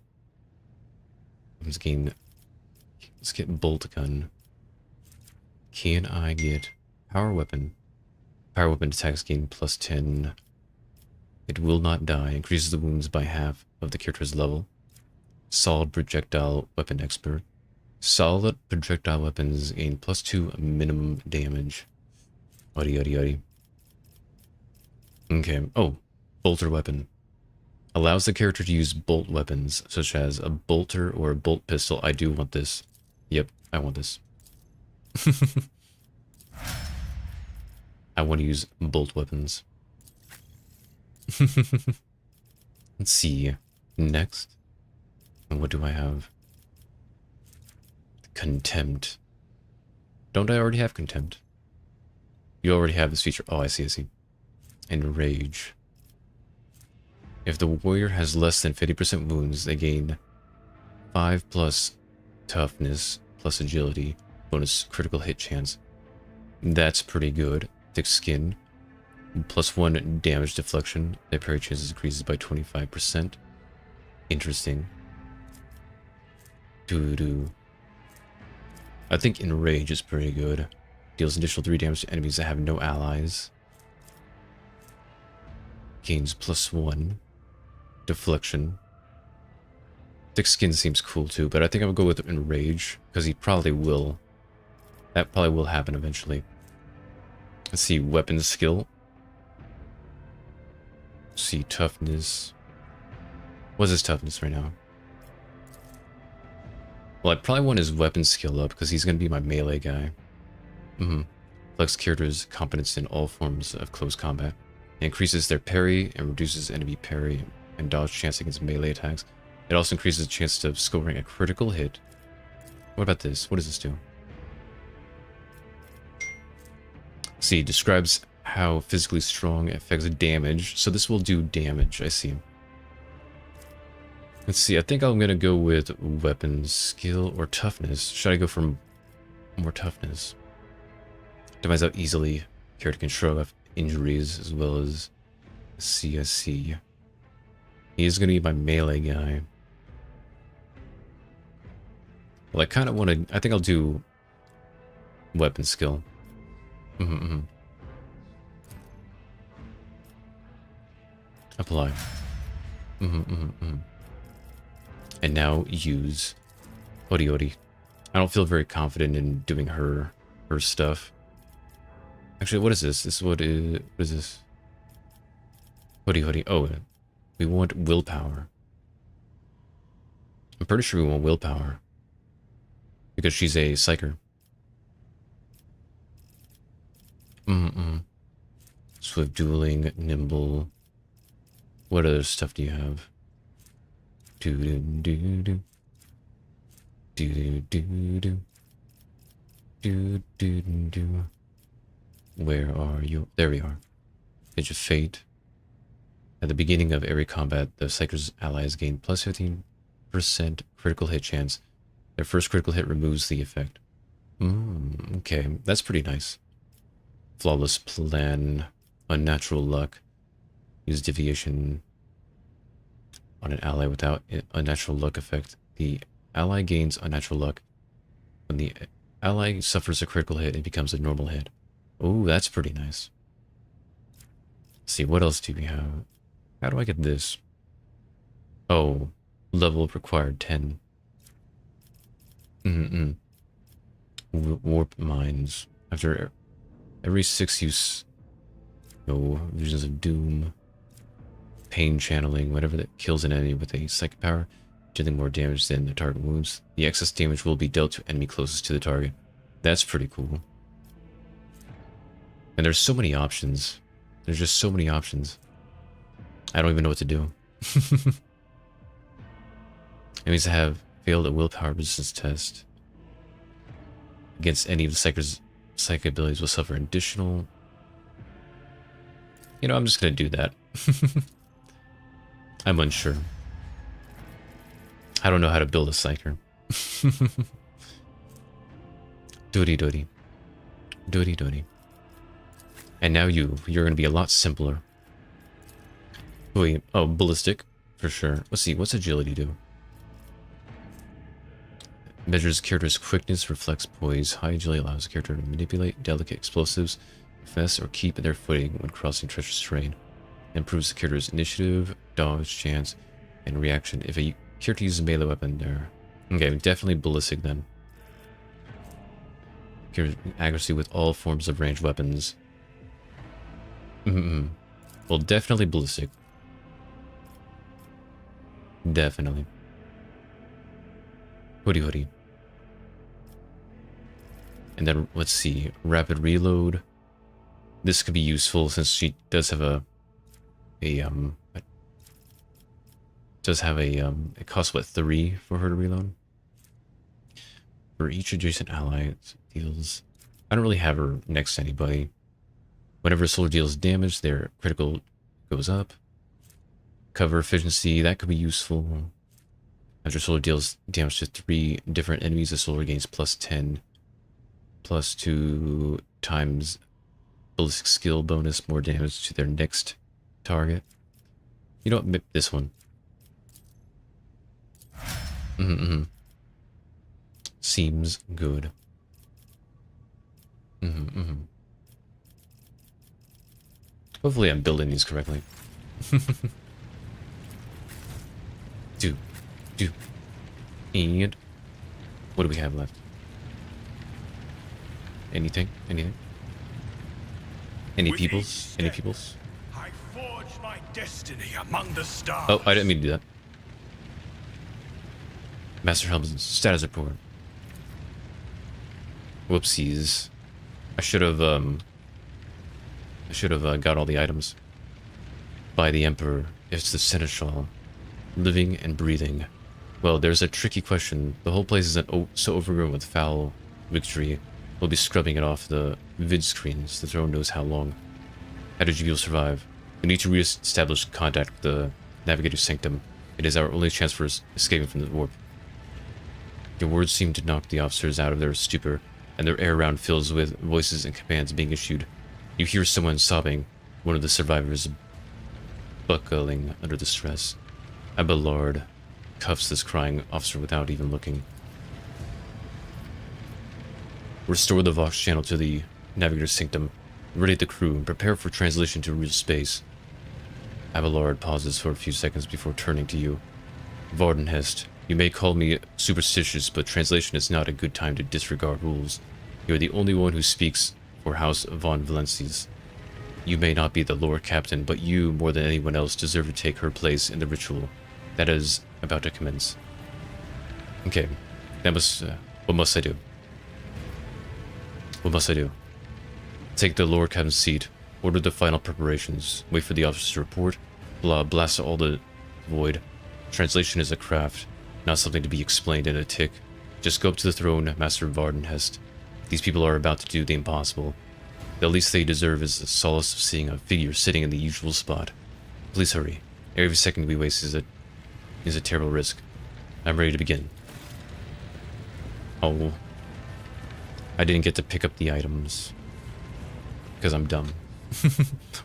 S1: Let's get bolt gun. Can I get power weapon? Power weapon attacks gain +10. It will not die. Increases the wounds by half of the character's level. Solid projectile weapon expert. Solid projectile weapons gain +2 minimum damage. Uddy, uddy, uddy. Okay. Oh, bolter weapon. Allows the character to use bolt weapons, such as a bolter or a bolt pistol. I do want this. Yep, I want this. I want to use bolt weapons. Let's see. Next. What do I have? Contempt. Don't I already have contempt? You already have this feature. Oh, I see, I see. And rage. If the warrior has less than 50% wounds, they gain 5+ toughness plus agility bonus critical hit chance. That's pretty good. Thick skin. +1 damage deflection. Their parry chances increases by 25%. Interesting. Doo-doo. I think Enrage is pretty good. Deals additional 3 damage to enemies that have no allies. Gains +1. Deflection. Thick skin seems cool too, but I think I'm gonna go with Enrage, because he probably will. That probably will happen eventually. Let's see, weapon skill. Let's see, toughness. What's his toughness right now? Well, I probably want his weapon skill up, because he's gonna be my melee guy. Flex character's competence in all forms of close combat. It increases their parry and reduces enemy parry and dodge chance against melee attacks. It also increases the chance of scoring a critical hit. What about this? What does this do? See, describes how physically strong affects damage. So this will do damage, I see. Let's see, I think I'm gonna go with weapon skill or toughness. Should I go for more toughness? Depends how easily character can shrug off injuries as well as CSC. He is going to be my melee guy. Well, I kind of want to... I think I'll do weapon skill. Apply. And now use Odi Odi. I don't feel very confident in doing her stuff. Actually, what is this? What is this? Odi Odi. Oh, we want willpower. I'm pretty sure we want willpower. Because she's a psyker. Swift dueling, nimble. What other stuff do you have? Do-do-do-do. Do-do-do-do. Do-do-do-do. Where are you? There we are. Edge of Fate. At the beginning of every combat, the Psyker's allies gain plus 15% critical hit chance. Their first critical hit removes the effect. Okay, that's pretty nice. Flawless Plan. Unnatural Luck. Use Deviation on an ally without Unnatural Luck effect. The ally gains Unnatural Luck. When the ally suffers a critical hit, it becomes a normal hit. Oh, that's pretty nice. Let's see, what else do we have? How do I get this? Oh, level required 10. Warp Mines. After every 6 use... No, Visions of Doom. Pain Channeling, whatever that kills an enemy with a psychic power, dealing more damage than the target wounds. The excess damage will be dealt to enemy closest to the target. That's pretty cool. And there's so many options. There's just so many options. I don't even know what to do. Enemies that have failed a willpower resistance test against any of the Psyker's psychic abilities will suffer additional... You know, I'm just going to do that. I'm unsure. I don't know how to build a Psyker. Doody. And now you're going to be a lot simpler. Wait, oh, ballistic, for sure. Let's see, what's agility do? Measures character's quickness, reflex, poise. High agility allows the character to manipulate delicate explosives, finesse, or keep their footing when crossing treacherous terrain. Improves the character's initiative, dodge, chance, and reaction if a character uses a melee weapon there. Okay, definitely ballistic then. Character's accuracy with all forms of ranged weapons. Well, definitely ballistic. Definitely. Hoodie. And then, let's see, rapid reload. This could be useful since she does have it costs what, 3 for her to reload? For each adjacent ally, it deals... I don't really have her next to anybody. Whenever a soldier deals damage, their critical goes up. Cover efficiency, that could be useful. After a soldier deals damage to 3 different enemies, the soldier gains plus 10, plus 2 times ballistic skill bonus, more damage to their next target. You know what, this one. Seems good. Hopefully I'm building these correctly. Do. And what do we have left? Anything? Any peoples? Any peoples?
S3: I forged my destiny among the stars.
S1: Oh, I didn't mean to do that. Master Helm's status report. Whoopsies. I should have got all the items. By the Emperor, it's the Seneschal. Living and breathing. Well, there's a tricky question. The whole place isn't so overgrown with foul victory. We'll be scrubbing it off the vid screens. The throne knows how long. How did you survive? We need to re-establish contact with the Navigator's Sanctum. It is our only chance for escaping from the warp. Your words seem to knock the officers out of their stupor, and their air round fills with voices and commands being issued. You hear someone sobbing, one of the survivors buckling under the stress. Abelard cuffs this crying officer without even looking. Restore the Vox channel to the Navigator's Sanctum. Ready the crew and prepare for translation to real space. Abelard pauses for a few seconds before turning to you. Varden, Heste, you may call me superstitious, but translation is not a good time to disregard rules. You are the only one who speaks for House von Valencias. You may not be the Lord Captain, but you, more than anyone else, deserve to take her place in the ritual that is about to commence. Okay, that must... what must I do? What must I do? Take the Lord Captain's seat, order the final preparations, wait for the officers to report, blast all the void. Translation is a craft, not something to be explained in a tick. Just go up to the throne, Master Varden, Heste. These people are about to do the impossible. The least they deserve is the solace of seeing a figure sitting in the usual spot. Please hurry. Every second we waste is a terrible risk. I'm ready to begin. Oh. I didn't get to pick up the items. Because I'm dumb.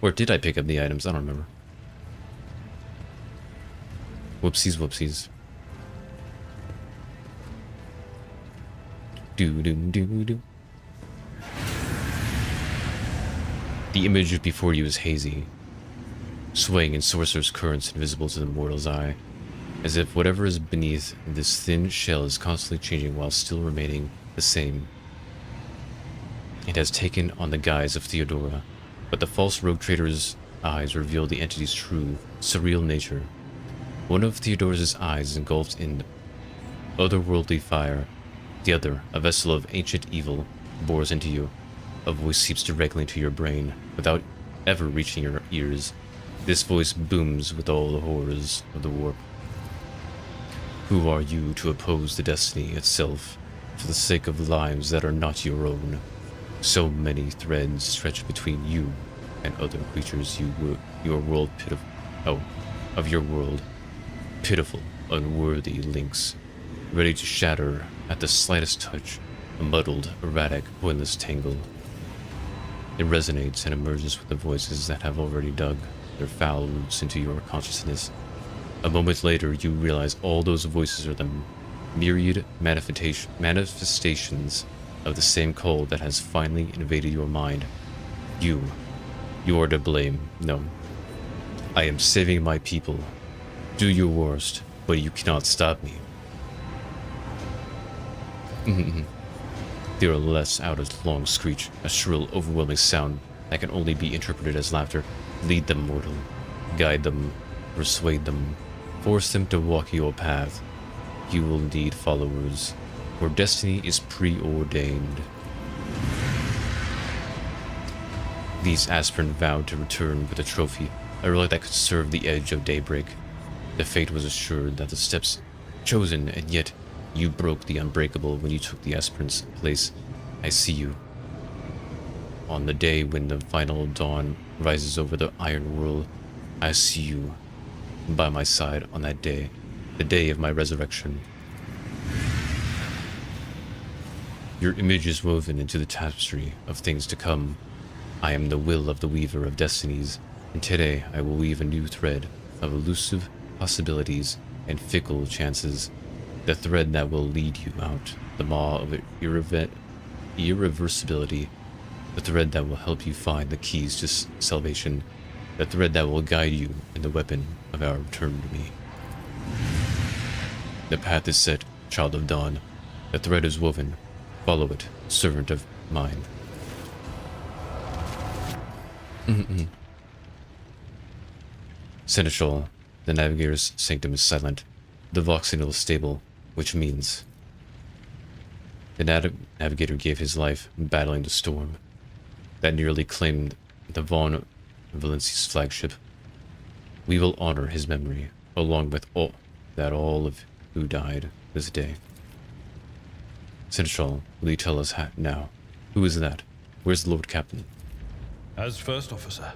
S1: Or did I pick up the items? I don't remember. Whoopsies, whoopsies. Do. The image before you is hazy, swaying in sorcerer's currents invisible to the mortal's eye, as if whatever is beneath this thin shell is constantly changing while still remaining the same. It has taken on the guise of Theodora, but the false rogue trader's eyes reveal the entity's true, surreal nature. One of Theodora's eyes is engulfed in otherworldly fire, the other, a vessel of ancient evil, bores into you. A voice seeps directly into your brain, without ever reaching your ears. This voice booms with all the horrors of the warp. Who are you to oppose the destiny itself, for the sake of lives that are not your own? So many threads stretch between you and other creatures your world of your world. Pitiful, unworthy links, ready to shatter at the slightest touch, a muddled, erratic, pointless tangle. It resonates and emerges with the voices that have already dug their foul roots into your consciousness. A moment later, you realize all those voices are the myriad manifestations of the same call that has finally invaded your mind. You are to blame. No. I am saving my people. Do your worst, but you cannot stop me. There are less out a long screech, a shrill, overwhelming sound that can only be interpreted as laughter. Lead them, mortal. Guide them. Persuade them. Force them to walk your path. You will need followers, for destiny is preordained. These aspirants vowed to return with a trophy, a relic that could serve the edge of daybreak. The fate was assured that the steps chosen, and yet you broke the unbreakable when you took the aspirant's place. I see you. On the day when the final dawn rises over the iron world, I see you by my side on that day, the day of my resurrection. Your image is woven into the tapestry of things to come. I am the will of the weaver of destinies, and today I will weave a new thread of elusive possibilities and fickle chances. The thread that will lead you out, the maw of irreversibility, the thread that will help you find the keys to salvation, the thread that will guide you in the weapon of our return to me. The path is set, child of dawn. The thread is woven. Follow it, servant of mine. Seneschal, the navigator's sanctum is silent. The Vox signal is stable, which means the navigator gave his life battling the storm that nearly claimed the Von Valencia's flagship. We will honor his memory, along with all of who died this day. Seneschal, will you tell us now? Who is that? Where's the Lord Captain?
S2: As first officer,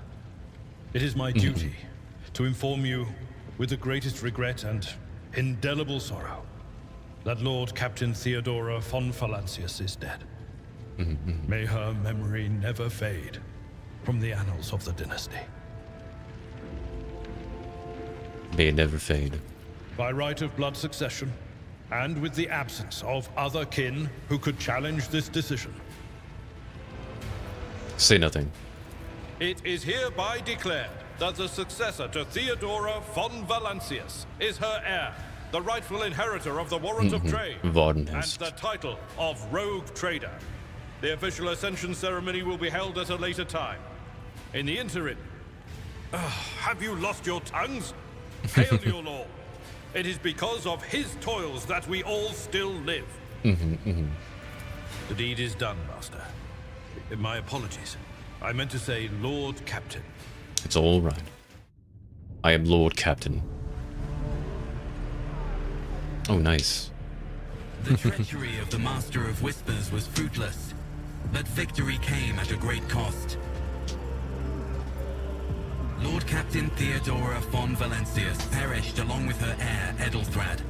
S2: it is my duty to inform you with the greatest regret and indelible sorrow that Lord Captain Theodora von Valancius is dead. May her memory never fade from the annals of the dynasty.
S1: May it never fade.
S2: By right of blood succession, and with the absence of other kin who could challenge this decision,
S1: say nothing.
S2: It is hereby declared that the successor to Theodora von Valancius is her heir, the rightful inheritor of the warrant of trade,
S1: Varden
S2: and
S1: Heste.
S2: the title of Rogue Trader. The official ascension ceremony will be held at a later time. In the interim, have you lost your tongues? Hail your lord. It is because of his toils that we all still live. The deed is done, Master. My apologies. I meant to say Lord Captain.
S1: It's all right. I am Lord Captain. Oh, nice.
S6: The treachery of the Master of Whispers was fruitless. But victory came at a great cost. Lord Captain Theodora von Valencius perished along with her heir, Edelthrad,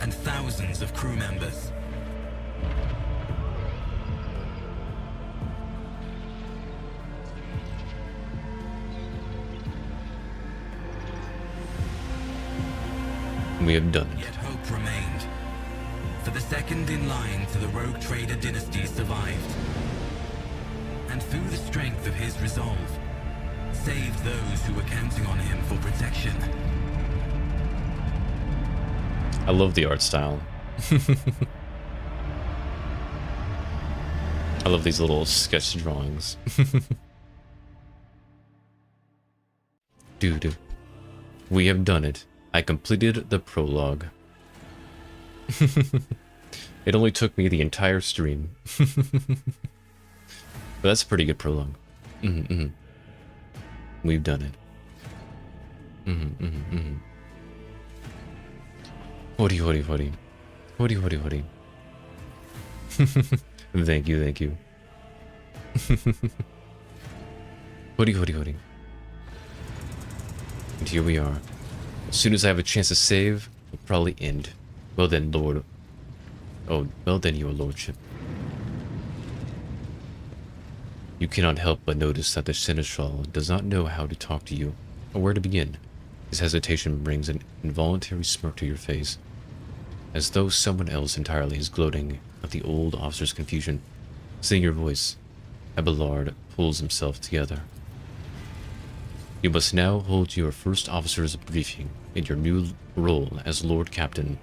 S6: and thousands of crew members.
S1: We have done.
S6: Yet hope remained. For the second in line to the rogue trader dynasty survived. And through the strength of his resolve, saved those who were counting on him for protection.
S1: I love the art style. I love these little sketch drawings. Dude, we have done it. I completed the prologue. It only took me the entire stream. But that's a pretty good prologue. We've done it. Hori, hori, hori. Hori, hori, hori. Thank you, thank you. Hori, hori, hori. And here we are. As soon as I have a chance to save, we'll probably end. Well then, Lord. Oh, well then, your lordship. You cannot help but notice that the Seneschal does not know how to talk to you, or where to begin. His hesitation brings an involuntary smirk to your face, as though someone else entirely is gloating at the old officer's confusion. Seeing your voice, Abelard pulls himself together. You must now hold your first officer's briefing in your new role as Lord Captain.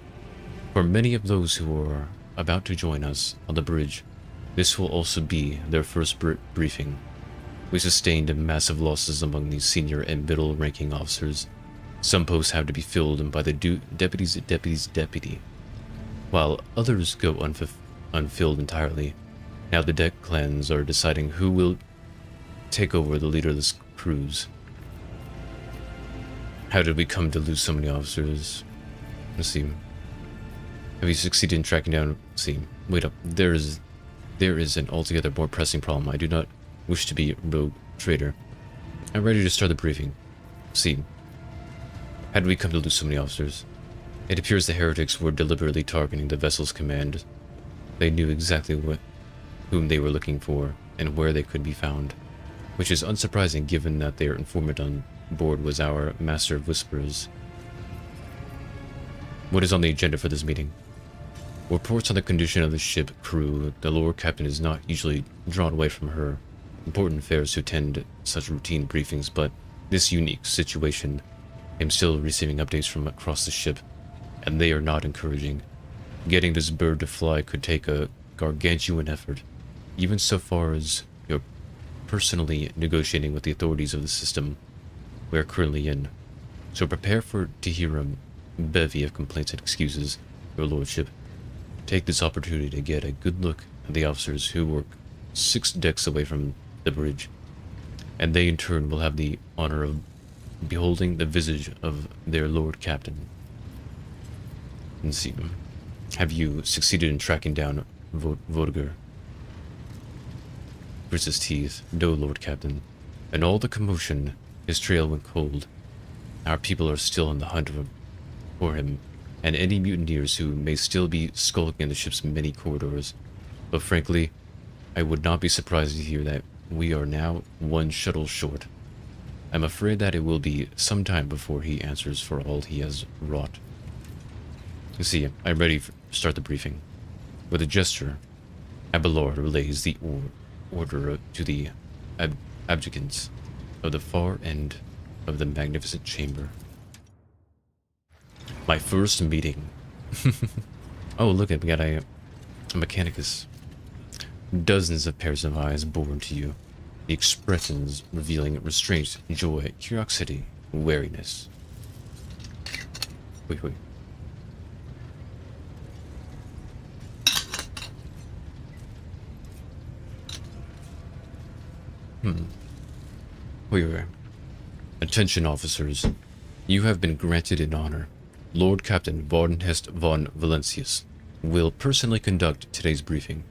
S1: For many of those who are about to join us on the bridge, this will also be their first briefing. We sustained massive losses among these senior and middle-ranking officers. Some posts have to be filled by the deputy's deputy, while others go unfilled entirely. Now the deck clans are deciding who will take over the leaderless crews. How did we come to lose so many officers? Let's see. Have you succeeded in tracking down? Let's see. Wait up. There is an altogether more pressing problem. I do not wish to be a rogue trader. I'm ready to start the briefing. See. How did we come to lose so many officers? It appears the heretics were deliberately targeting the vessel's command. They knew exactly whom they were looking for and where they could be found, which is unsurprising given that their informant on board was our Master of Whisperers. What is on the agenda for this meeting? Reports on the condition of the ship crew. The Lord Captain is not usually drawn away from her important affairs to attend such routine briefings, but this unique situation, I'm still receiving updates from across the ship, and they are not encouraging. Getting this bird to fly could take a gargantuan effort, even so far as you're personally negotiating with the authorities of the system we are currently in. So prepare to hear a bevy of complaints and excuses, your lordship. Take this opportunity to get a good look at the officers who work 6 decks away from the bridge, and they in turn will have the honor of beholding the visage of their Lord Captain. Let's see. Have you succeeded in tracking down Vtuber? Grits his teeth. No, Lord Captain. In all the commotion, his trail went cold. Our people are still on the hunt for him, and any mutineers who may still be skulking in the ship's many corridors. But frankly, I would not be surprised to hear that we are now 1 shuttle short. I'm afraid that it will be some time before he answers for all he has wrought. You see, I'm ready to start the briefing. With a gesture, Abelard relays the order to the abjecants of the far end of the magnificent chamber. My first meeting. Oh, look at, we got a Mechanicus. Dozens of pairs of eyes born to you. The expressions revealing restraint, joy, curiosity, wariness. Wait. Wait. Attention, officers. You have been granted an honor. Lord Captain Varden Heste von Valencius will personally conduct today's briefing.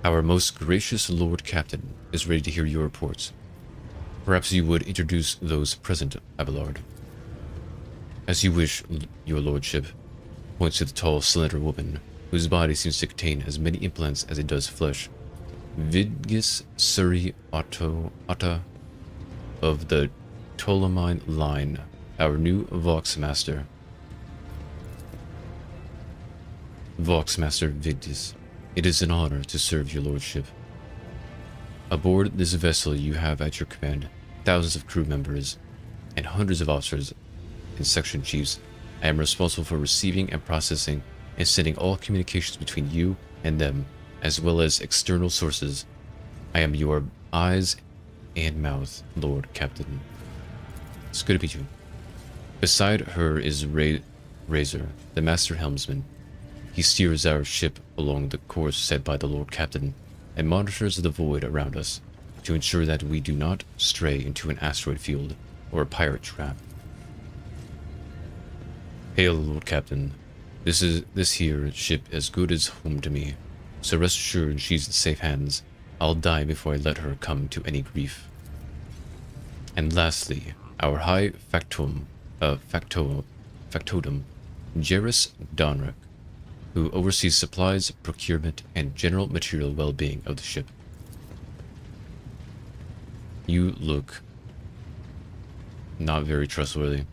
S1: Our most gracious Lord Captain is ready to hear your reports. Perhaps you would introduce those present, Abelard. As you wish, your lordship, points to the tall, slender woman, whose body seems to contain as many implants as it does flesh. Vidgis Suri Atta of the Ptolemine line, our new Voxmaster. Voxmaster Vigdis, it is an honor to serve your lordship. Aboard this vessel you have at your command thousands of crew members and hundreds of officers and section chiefs. I am responsible for receiving and processing and sending all communications between you and them, as well as external sources. I am your eyes and mouth, Lord Captain. It's good to meet you. Beside her is Razor, the master helmsman. He steers our ship along the course set by the Lord Captain and monitors the void around us to ensure that we do not stray into an asteroid field or a pirate trap. Hail, Lord Captain. This here ship as good as home to me, so rest assured she's in safe hands. I'll die before I let her come to any grief. And lastly, our high factotum, Jerris Donrick, who oversees supplies, procurement, and general material well-being of the ship. You look not very trustworthy.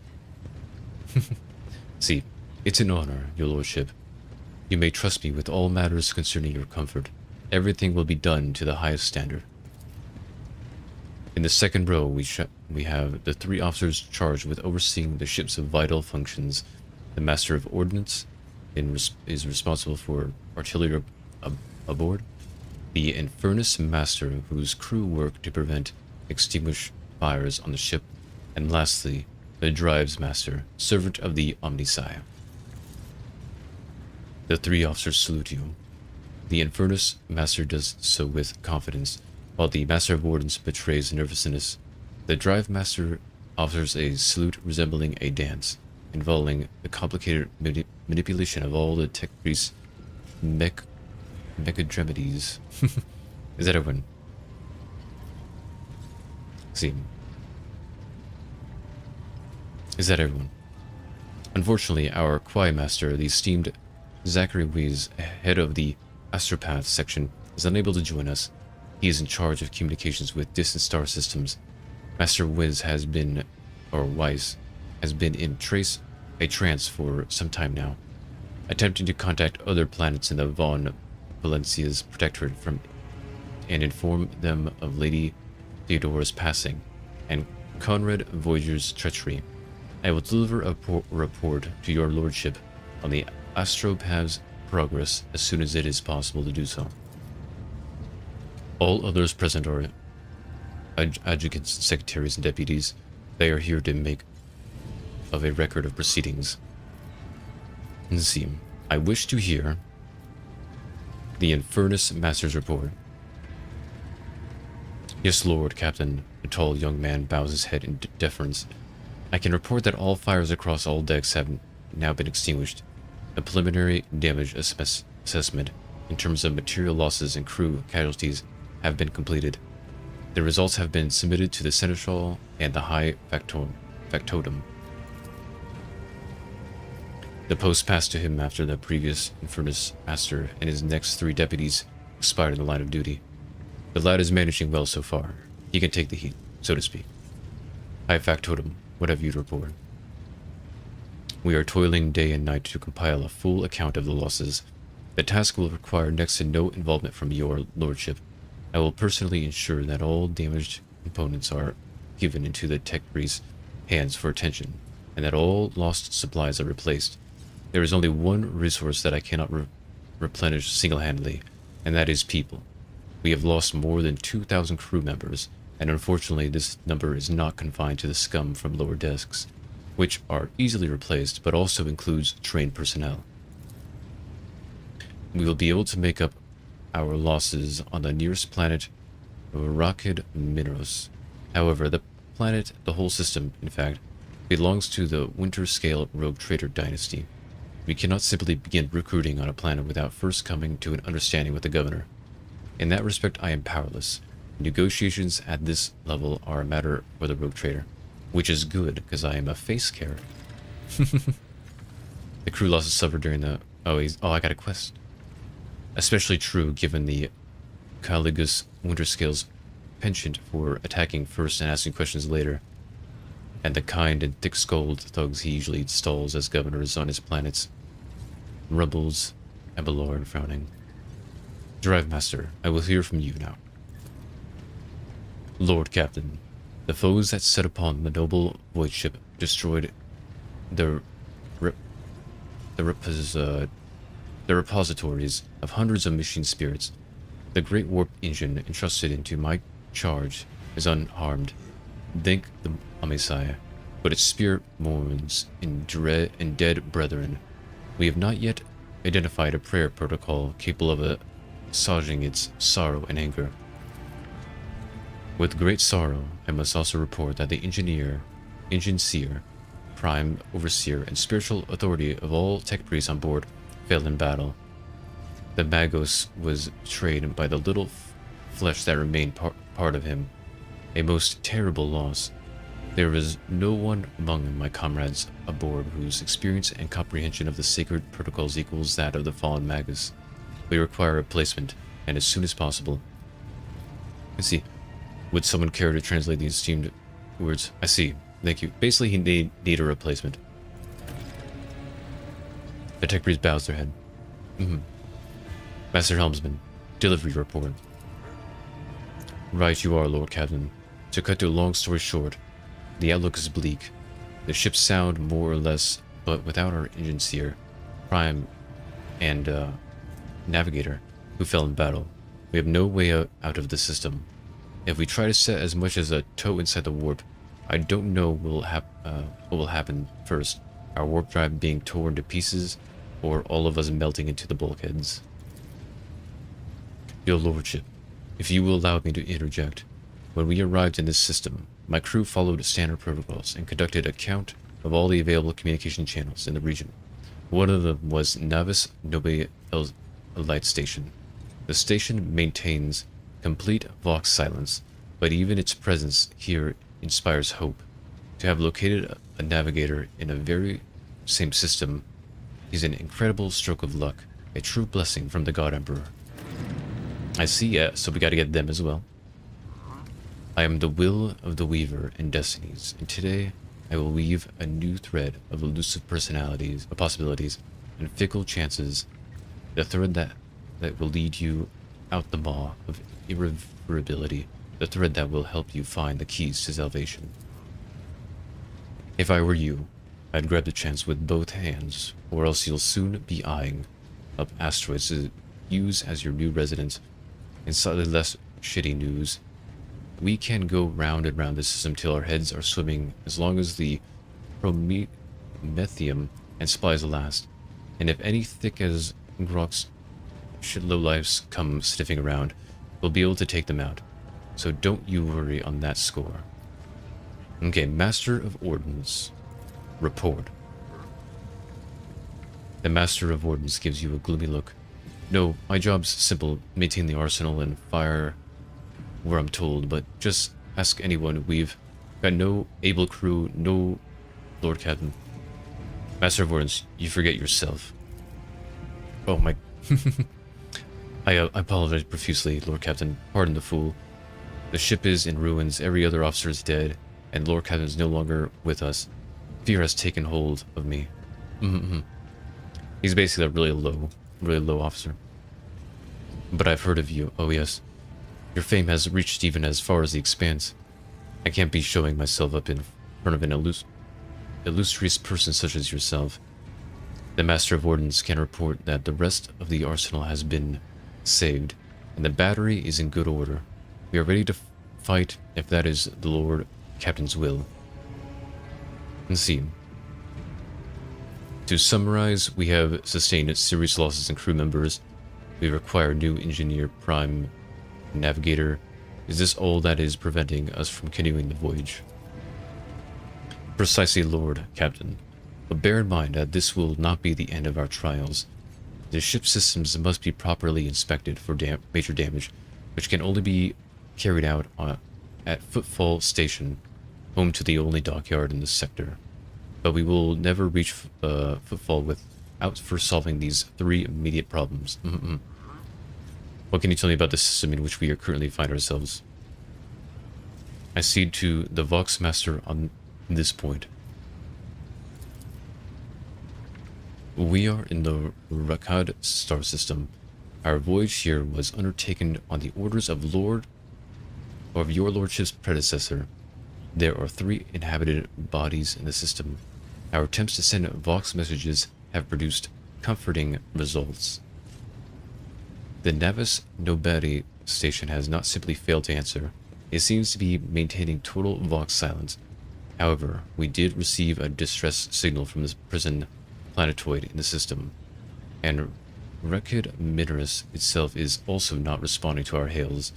S1: See, it's an honor, your lordship. You may trust me with all matters concerning your comfort. Everything will be done to the highest standard. In the second row, we have the 3 officers charged with overseeing the ship's vital functions. The Master of Ordnance is responsible for artillery aboard. The Infernus Master, whose crew work to prevent extinguished fires on the ship. And lastly, the Drives Master, servant of the Omnisci. The 3 officers salute you. The Infernus Master does so with confidence, while the Master of Ordnance betrays nervousness. The Drive Master offers a salute resembling a dance, involving the complicated manipulation of all the Tech-Grease mechadremides. Is that everyone? See. Is that everyone? Unfortunately, our Quai Master, the esteemed Zachary Weiss, head of the Astropath section, is unable to join us. He is in charge of communications with distant star systems. Master Weiss has been in a trance for some time now, attempting to contact other planets in the Von Valencia's protectorate and inform them of Lady Theodora's passing and Conrad Voyager's treachery. I will deliver a report to your lordship on the Astropath's progress as soon as it is possible to do so. All others present are adjutants, secretaries, and deputies. They are here to make of a record of proceedings. Let's see. I wish to hear the Infernus Master's report. Yes, Lord Captain. The tall young man bows his head in deference. I can report that all fires across all decks have now been extinguished. A preliminary damage assessment in terms of material losses and crew casualties have been completed. The results have been submitted to the Seneschal and the High Factotum. The post passed to him after the previous Infernus Master and his next 3 deputies expired in the line of duty. The lad is managing well so far. He can take the heat, so to speak. High Factotum, what have you to report? We are toiling day and night to compile a full account of the losses. The task will require next to no involvement from your lordship. I will personally ensure that all damaged components are given into the Tech-Grease hands for attention, and that all lost supplies are replaced. There is only one resource that I cannot replenish single-handedly, and that is people. We have lost more than 2,000 crew members, and unfortunately this number is not confined to the scum from lower desks, which are easily replaced, but also includes trained personnel. We will be able to make up our losses on the nearest planet, Rakid Mineros. However, the whole system, in fact, belongs to the Winter Scale Rogue Trader dynasty. We cannot simply begin recruiting on a planet without first coming to an understanding with the governor. In that respect, I am powerless. Negotiations at this level are a matter for the rogue trader, which is good, because I am a face character. The crew losses suffered during the... Oh, I got a quest. Especially true given the Caligus Winterscale's penchant for attacking first and asking questions later, and the kind and thick-skulled thugs he usually installs as governors on his planets. Rumbles, Abelard frowning. Drive Master, I will hear from you now. Lord Captain, the foes that set upon the noble void ship destroyed the repositories of hundreds of machine spirits. The great warp engine entrusted into my charge is unharmed. Thank the Messiah, but its spirit mourns in dead brethren. We have not yet identified a prayer protocol capable of assuaging its sorrow and anger. With great sorrow, I must also report that the engine seer, prime overseer, and spiritual authority of all tech priests on board failed in battle. The Magos was betrayed by the little flesh that remained part of him. A most terrible loss. There was no one among my comrades aboard whose experience and comprehension of the sacred protocols equals that of the fallen Magus. We require a replacement, and as soon as possible. Let's see. Would someone care to translate these esteemed words? I see. Thank you. Basically, he need a replacement. The tech priest bows their head. Master Helmsman, delivery report. Right you are, Lord Captain. To cut to a long story short, the outlook is bleak. The ships sound more or less, but without our engine seer, prime, and navigator, who fell in battle, we have no way out of the system. If we try to set as much as a toe inside the warp, I don't know what will happen first, our warp drive being torn to pieces, or all of us melting into the bulkheads. Your Lordship, if you will allow me to interject, when we arrived in this system, my crew followed standard protocols and conducted a count of all the available communication channels in the region. One of them was Navis Nobe Light Station. The station maintains complete Vox silence, but even its presence here inspires hope. To have located a navigator in a very same system is an incredible stroke of luck, a true blessing from the God Emperor. I see, yeah, so we gotta get them as well. I am the will of the weaver and destinies, and today I will weave a new thread of elusive personalities, of possibilities, and fickle chances, the thread that will lead you out the maw of irreversibility, the thread that will help you find the keys to salvation. If I were you, I'd grab the chance with both hands, or else you'll soon be eyeing up asteroids to use as your new residence. In slightly less shitty news, we can go round and round the system till our heads are swimming as long as the promethium and supplies last. And if any thick as Grok's shit lowlifes come sniffing around, we'll be able to take them out. So don't you worry on that score. Okay, Master of Ordnance. Report. The Master of Ordnance gives you a gloomy look. No, my job's simple, maintain the arsenal and fire where I'm told, but just ask anyone. We've got no able crew, no Lord Captain. Master of Ordnance, you forget yourself. Oh my... I apologize profusely, Lord Captain. Pardon the fool. The ship is in ruins, every other officer is dead, and Lord Captain is no longer with us. Fear has taken hold of me. He's basically a really low officer. But I've heard of you, oh yes. Your fame has reached even as far as the Expanse. I can't be showing myself up in front of an illustrious person such as yourself. The Master of Ordnance can report that the rest of the arsenal has been saved, and the battery is in good order. We are ready to fight if that is the Lord Captain's will. Let's see. To summarize, we have sustained serious losses in crew members. We require new engineer, prime, navigator. Is this all that is preventing us from continuing the voyage? Precisely, Lord Captain. But bear in mind that this will not be the end of our trials. The ship systems must be properly inspected for major damage, which can only be carried out at Footfall Station, home to the only dockyard in this sector. But we will never reach Footfall without first solving these 3 immediate problems. What can you tell me about the system in which we currently find ourselves? I cede to the Voxmaster on this point. We are in the Rakad star system. Our voyage here was undertaken on the orders of your lordship's predecessor. There are 3 inhabited bodies in the system. Our attempts to send Vox messages have produced comforting results. The Navis Noberi station has not simply failed to answer. It seems to be maintaining total Vox silence. However, we did receive a distress signal from the prison planetoid in the system, and Rekid Mineris itself is also not responding to our hails.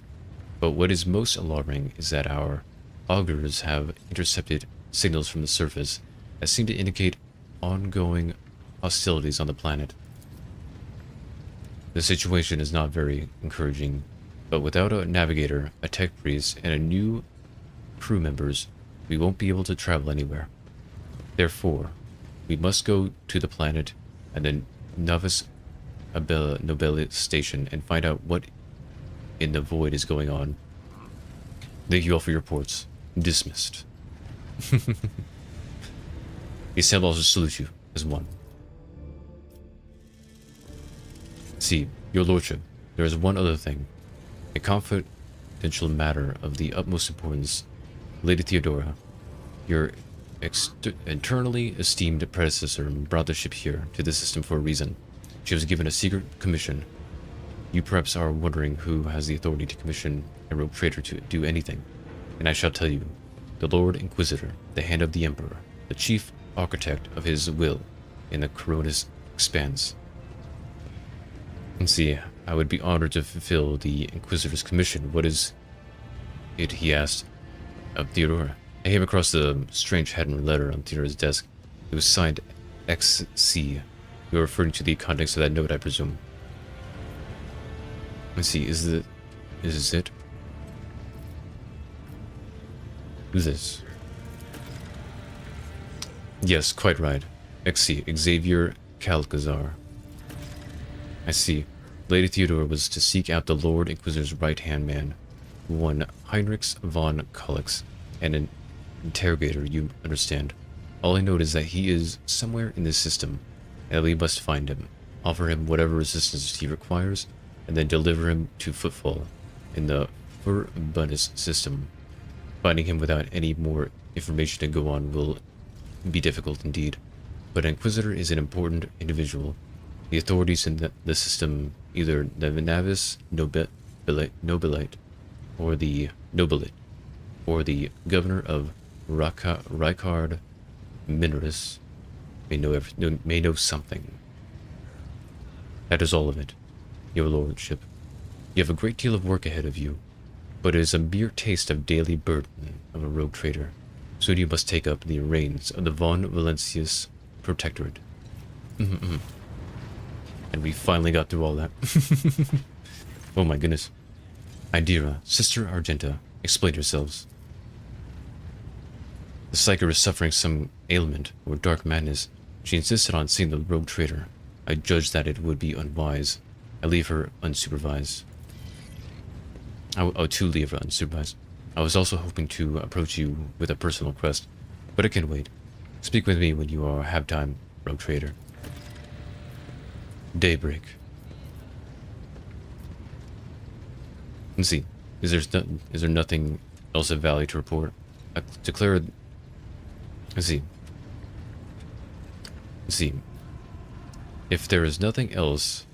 S1: But what is most alarming is that our augurs have intercepted signals from the surface that seem to indicate ongoing hostilities on the planet. The situation is not very encouraging, but without a navigator, a tech priest, and a new crew members, we won't be able to travel anywhere. Therefore, we must go to the planet and then Navis Nobeli station and find out what in the void is going on. Thank you all for your reports. Dismissed. The Assembly also salute you as one. See, your lordship, there is one other thing. A confidential matter of the utmost importance. Lady Theodora, your internally esteemed predecessor brought the ship here to the system for a reason. She was given a secret commission. You perhaps are wondering who has the authority to commission a rogue trader to do anything. And I shall tell you, the Lord Inquisitor, the hand of the Emperor, the chief architect of his will in the Coronis expanse. And see, I would be honored to fulfill the Inquisitor's commission. What is it, he asked of Theodora. I came across the strange handwritten letter on Theodora's desk. It was signed XC. You're referring to the context of that note, I presume. Let's see, is this it? Who's this? Yes, quite right. XC, Xavier Calcazar. I see. Lady Theodora was to seek out the Lord Inquisitor's right-hand man, one Heinrichs von Collix, and an interrogator, you understand. All I know is that he is somewhere in this system, and we must find him, offer him whatever resistance he requires, and then deliver him to Footfall in the Furbunus system. Finding him without any more information to go on will be difficult indeed, but Inquisitor is an important individual. The authorities in the system, either the Navis Nobilite, or the Nobilite, or the governor of Rykard Mineris, may know something. That is all of it, your lordship. You have a great deal of work ahead of you, but it is a mere taste of daily burden of a rogue trader. Soon you must take up the reins of the Von Valencius Protectorate. And we finally got through all that. Oh my goodness. Idira, Sister Argenta, explain yourselves. The Psyker is suffering some ailment or dark madness. She insisted on seeing the rogue trader. I judged that it would be unwise. I leave her unsupervised. To leave her unsupervised. I was also hoping to approach you with a personal request, but it can wait. Speak with me when you have time, rogue trader. Daybreak. Let's see. Is there nothing else of value to report? I declare. Let's see. If there is nothing else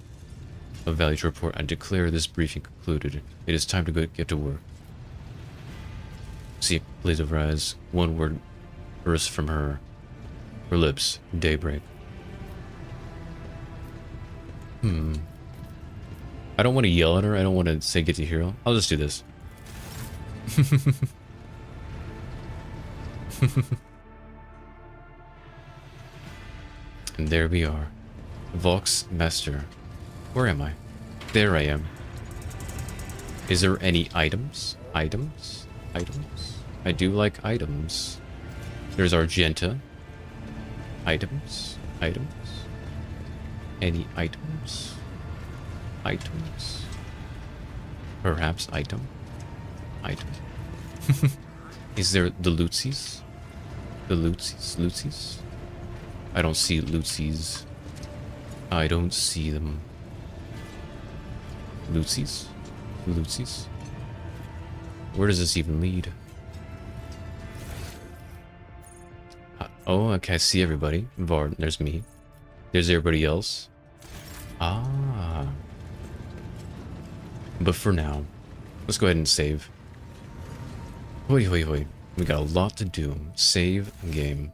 S1: of value to report, I declare this briefing concluded. It is time to get to work. See a blaze of her eyes. One word bursts from her lips. Daybreak. I don't want to yell at her. I don't want to say get to hero. I'll just do this. And there we are. Vox Master. Where am I? There I am. Is there any items? Items? Items? I do like items. There's Argenta. Items? Items? Any items? Items? Perhaps item? Item? Is there the lootsies? The lootsies? Lootsies? I don't see lootsies. I don't see them. Lootsies? Lootsies? Where does this even lead? Oh, okay, I see everybody. Varden, there's me. There's everybody else. Ah. But for now, let's go ahead and save. Hoi, hoi, hoi. We got a lot to do. Save game.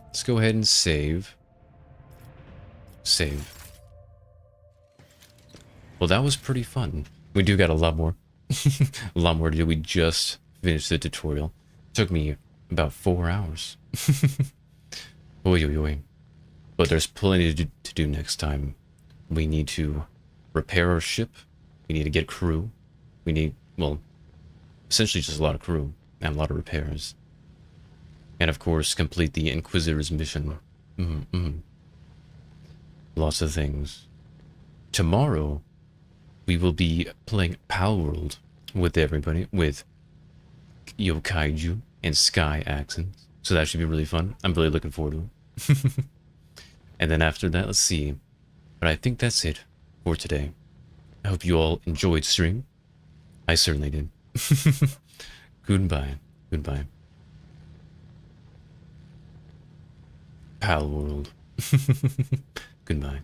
S1: Let's go ahead and save. Save. Well, that was pretty fun. We do got a lot more. A lot more to do. We just finished the tutorial. Took me about 4 hours. Oi, oi, oi. But there's plenty to do next time. We need to repair our ship. We need to get crew. We need, well, essentially just a lot of crew and a lot of repairs. And of course, complete the Inquisitor's mission. Lots of things. Tomorrow, we will be playing Palworld with everybody, with Yokaiju and Sky accents. So that should be really fun. I'm really looking forward to it. And then after that, let's see. But I think that's it for today. I hope you all enjoyed stream. I certainly did. Goodbye. Goodbye. Palworld. Goodbye.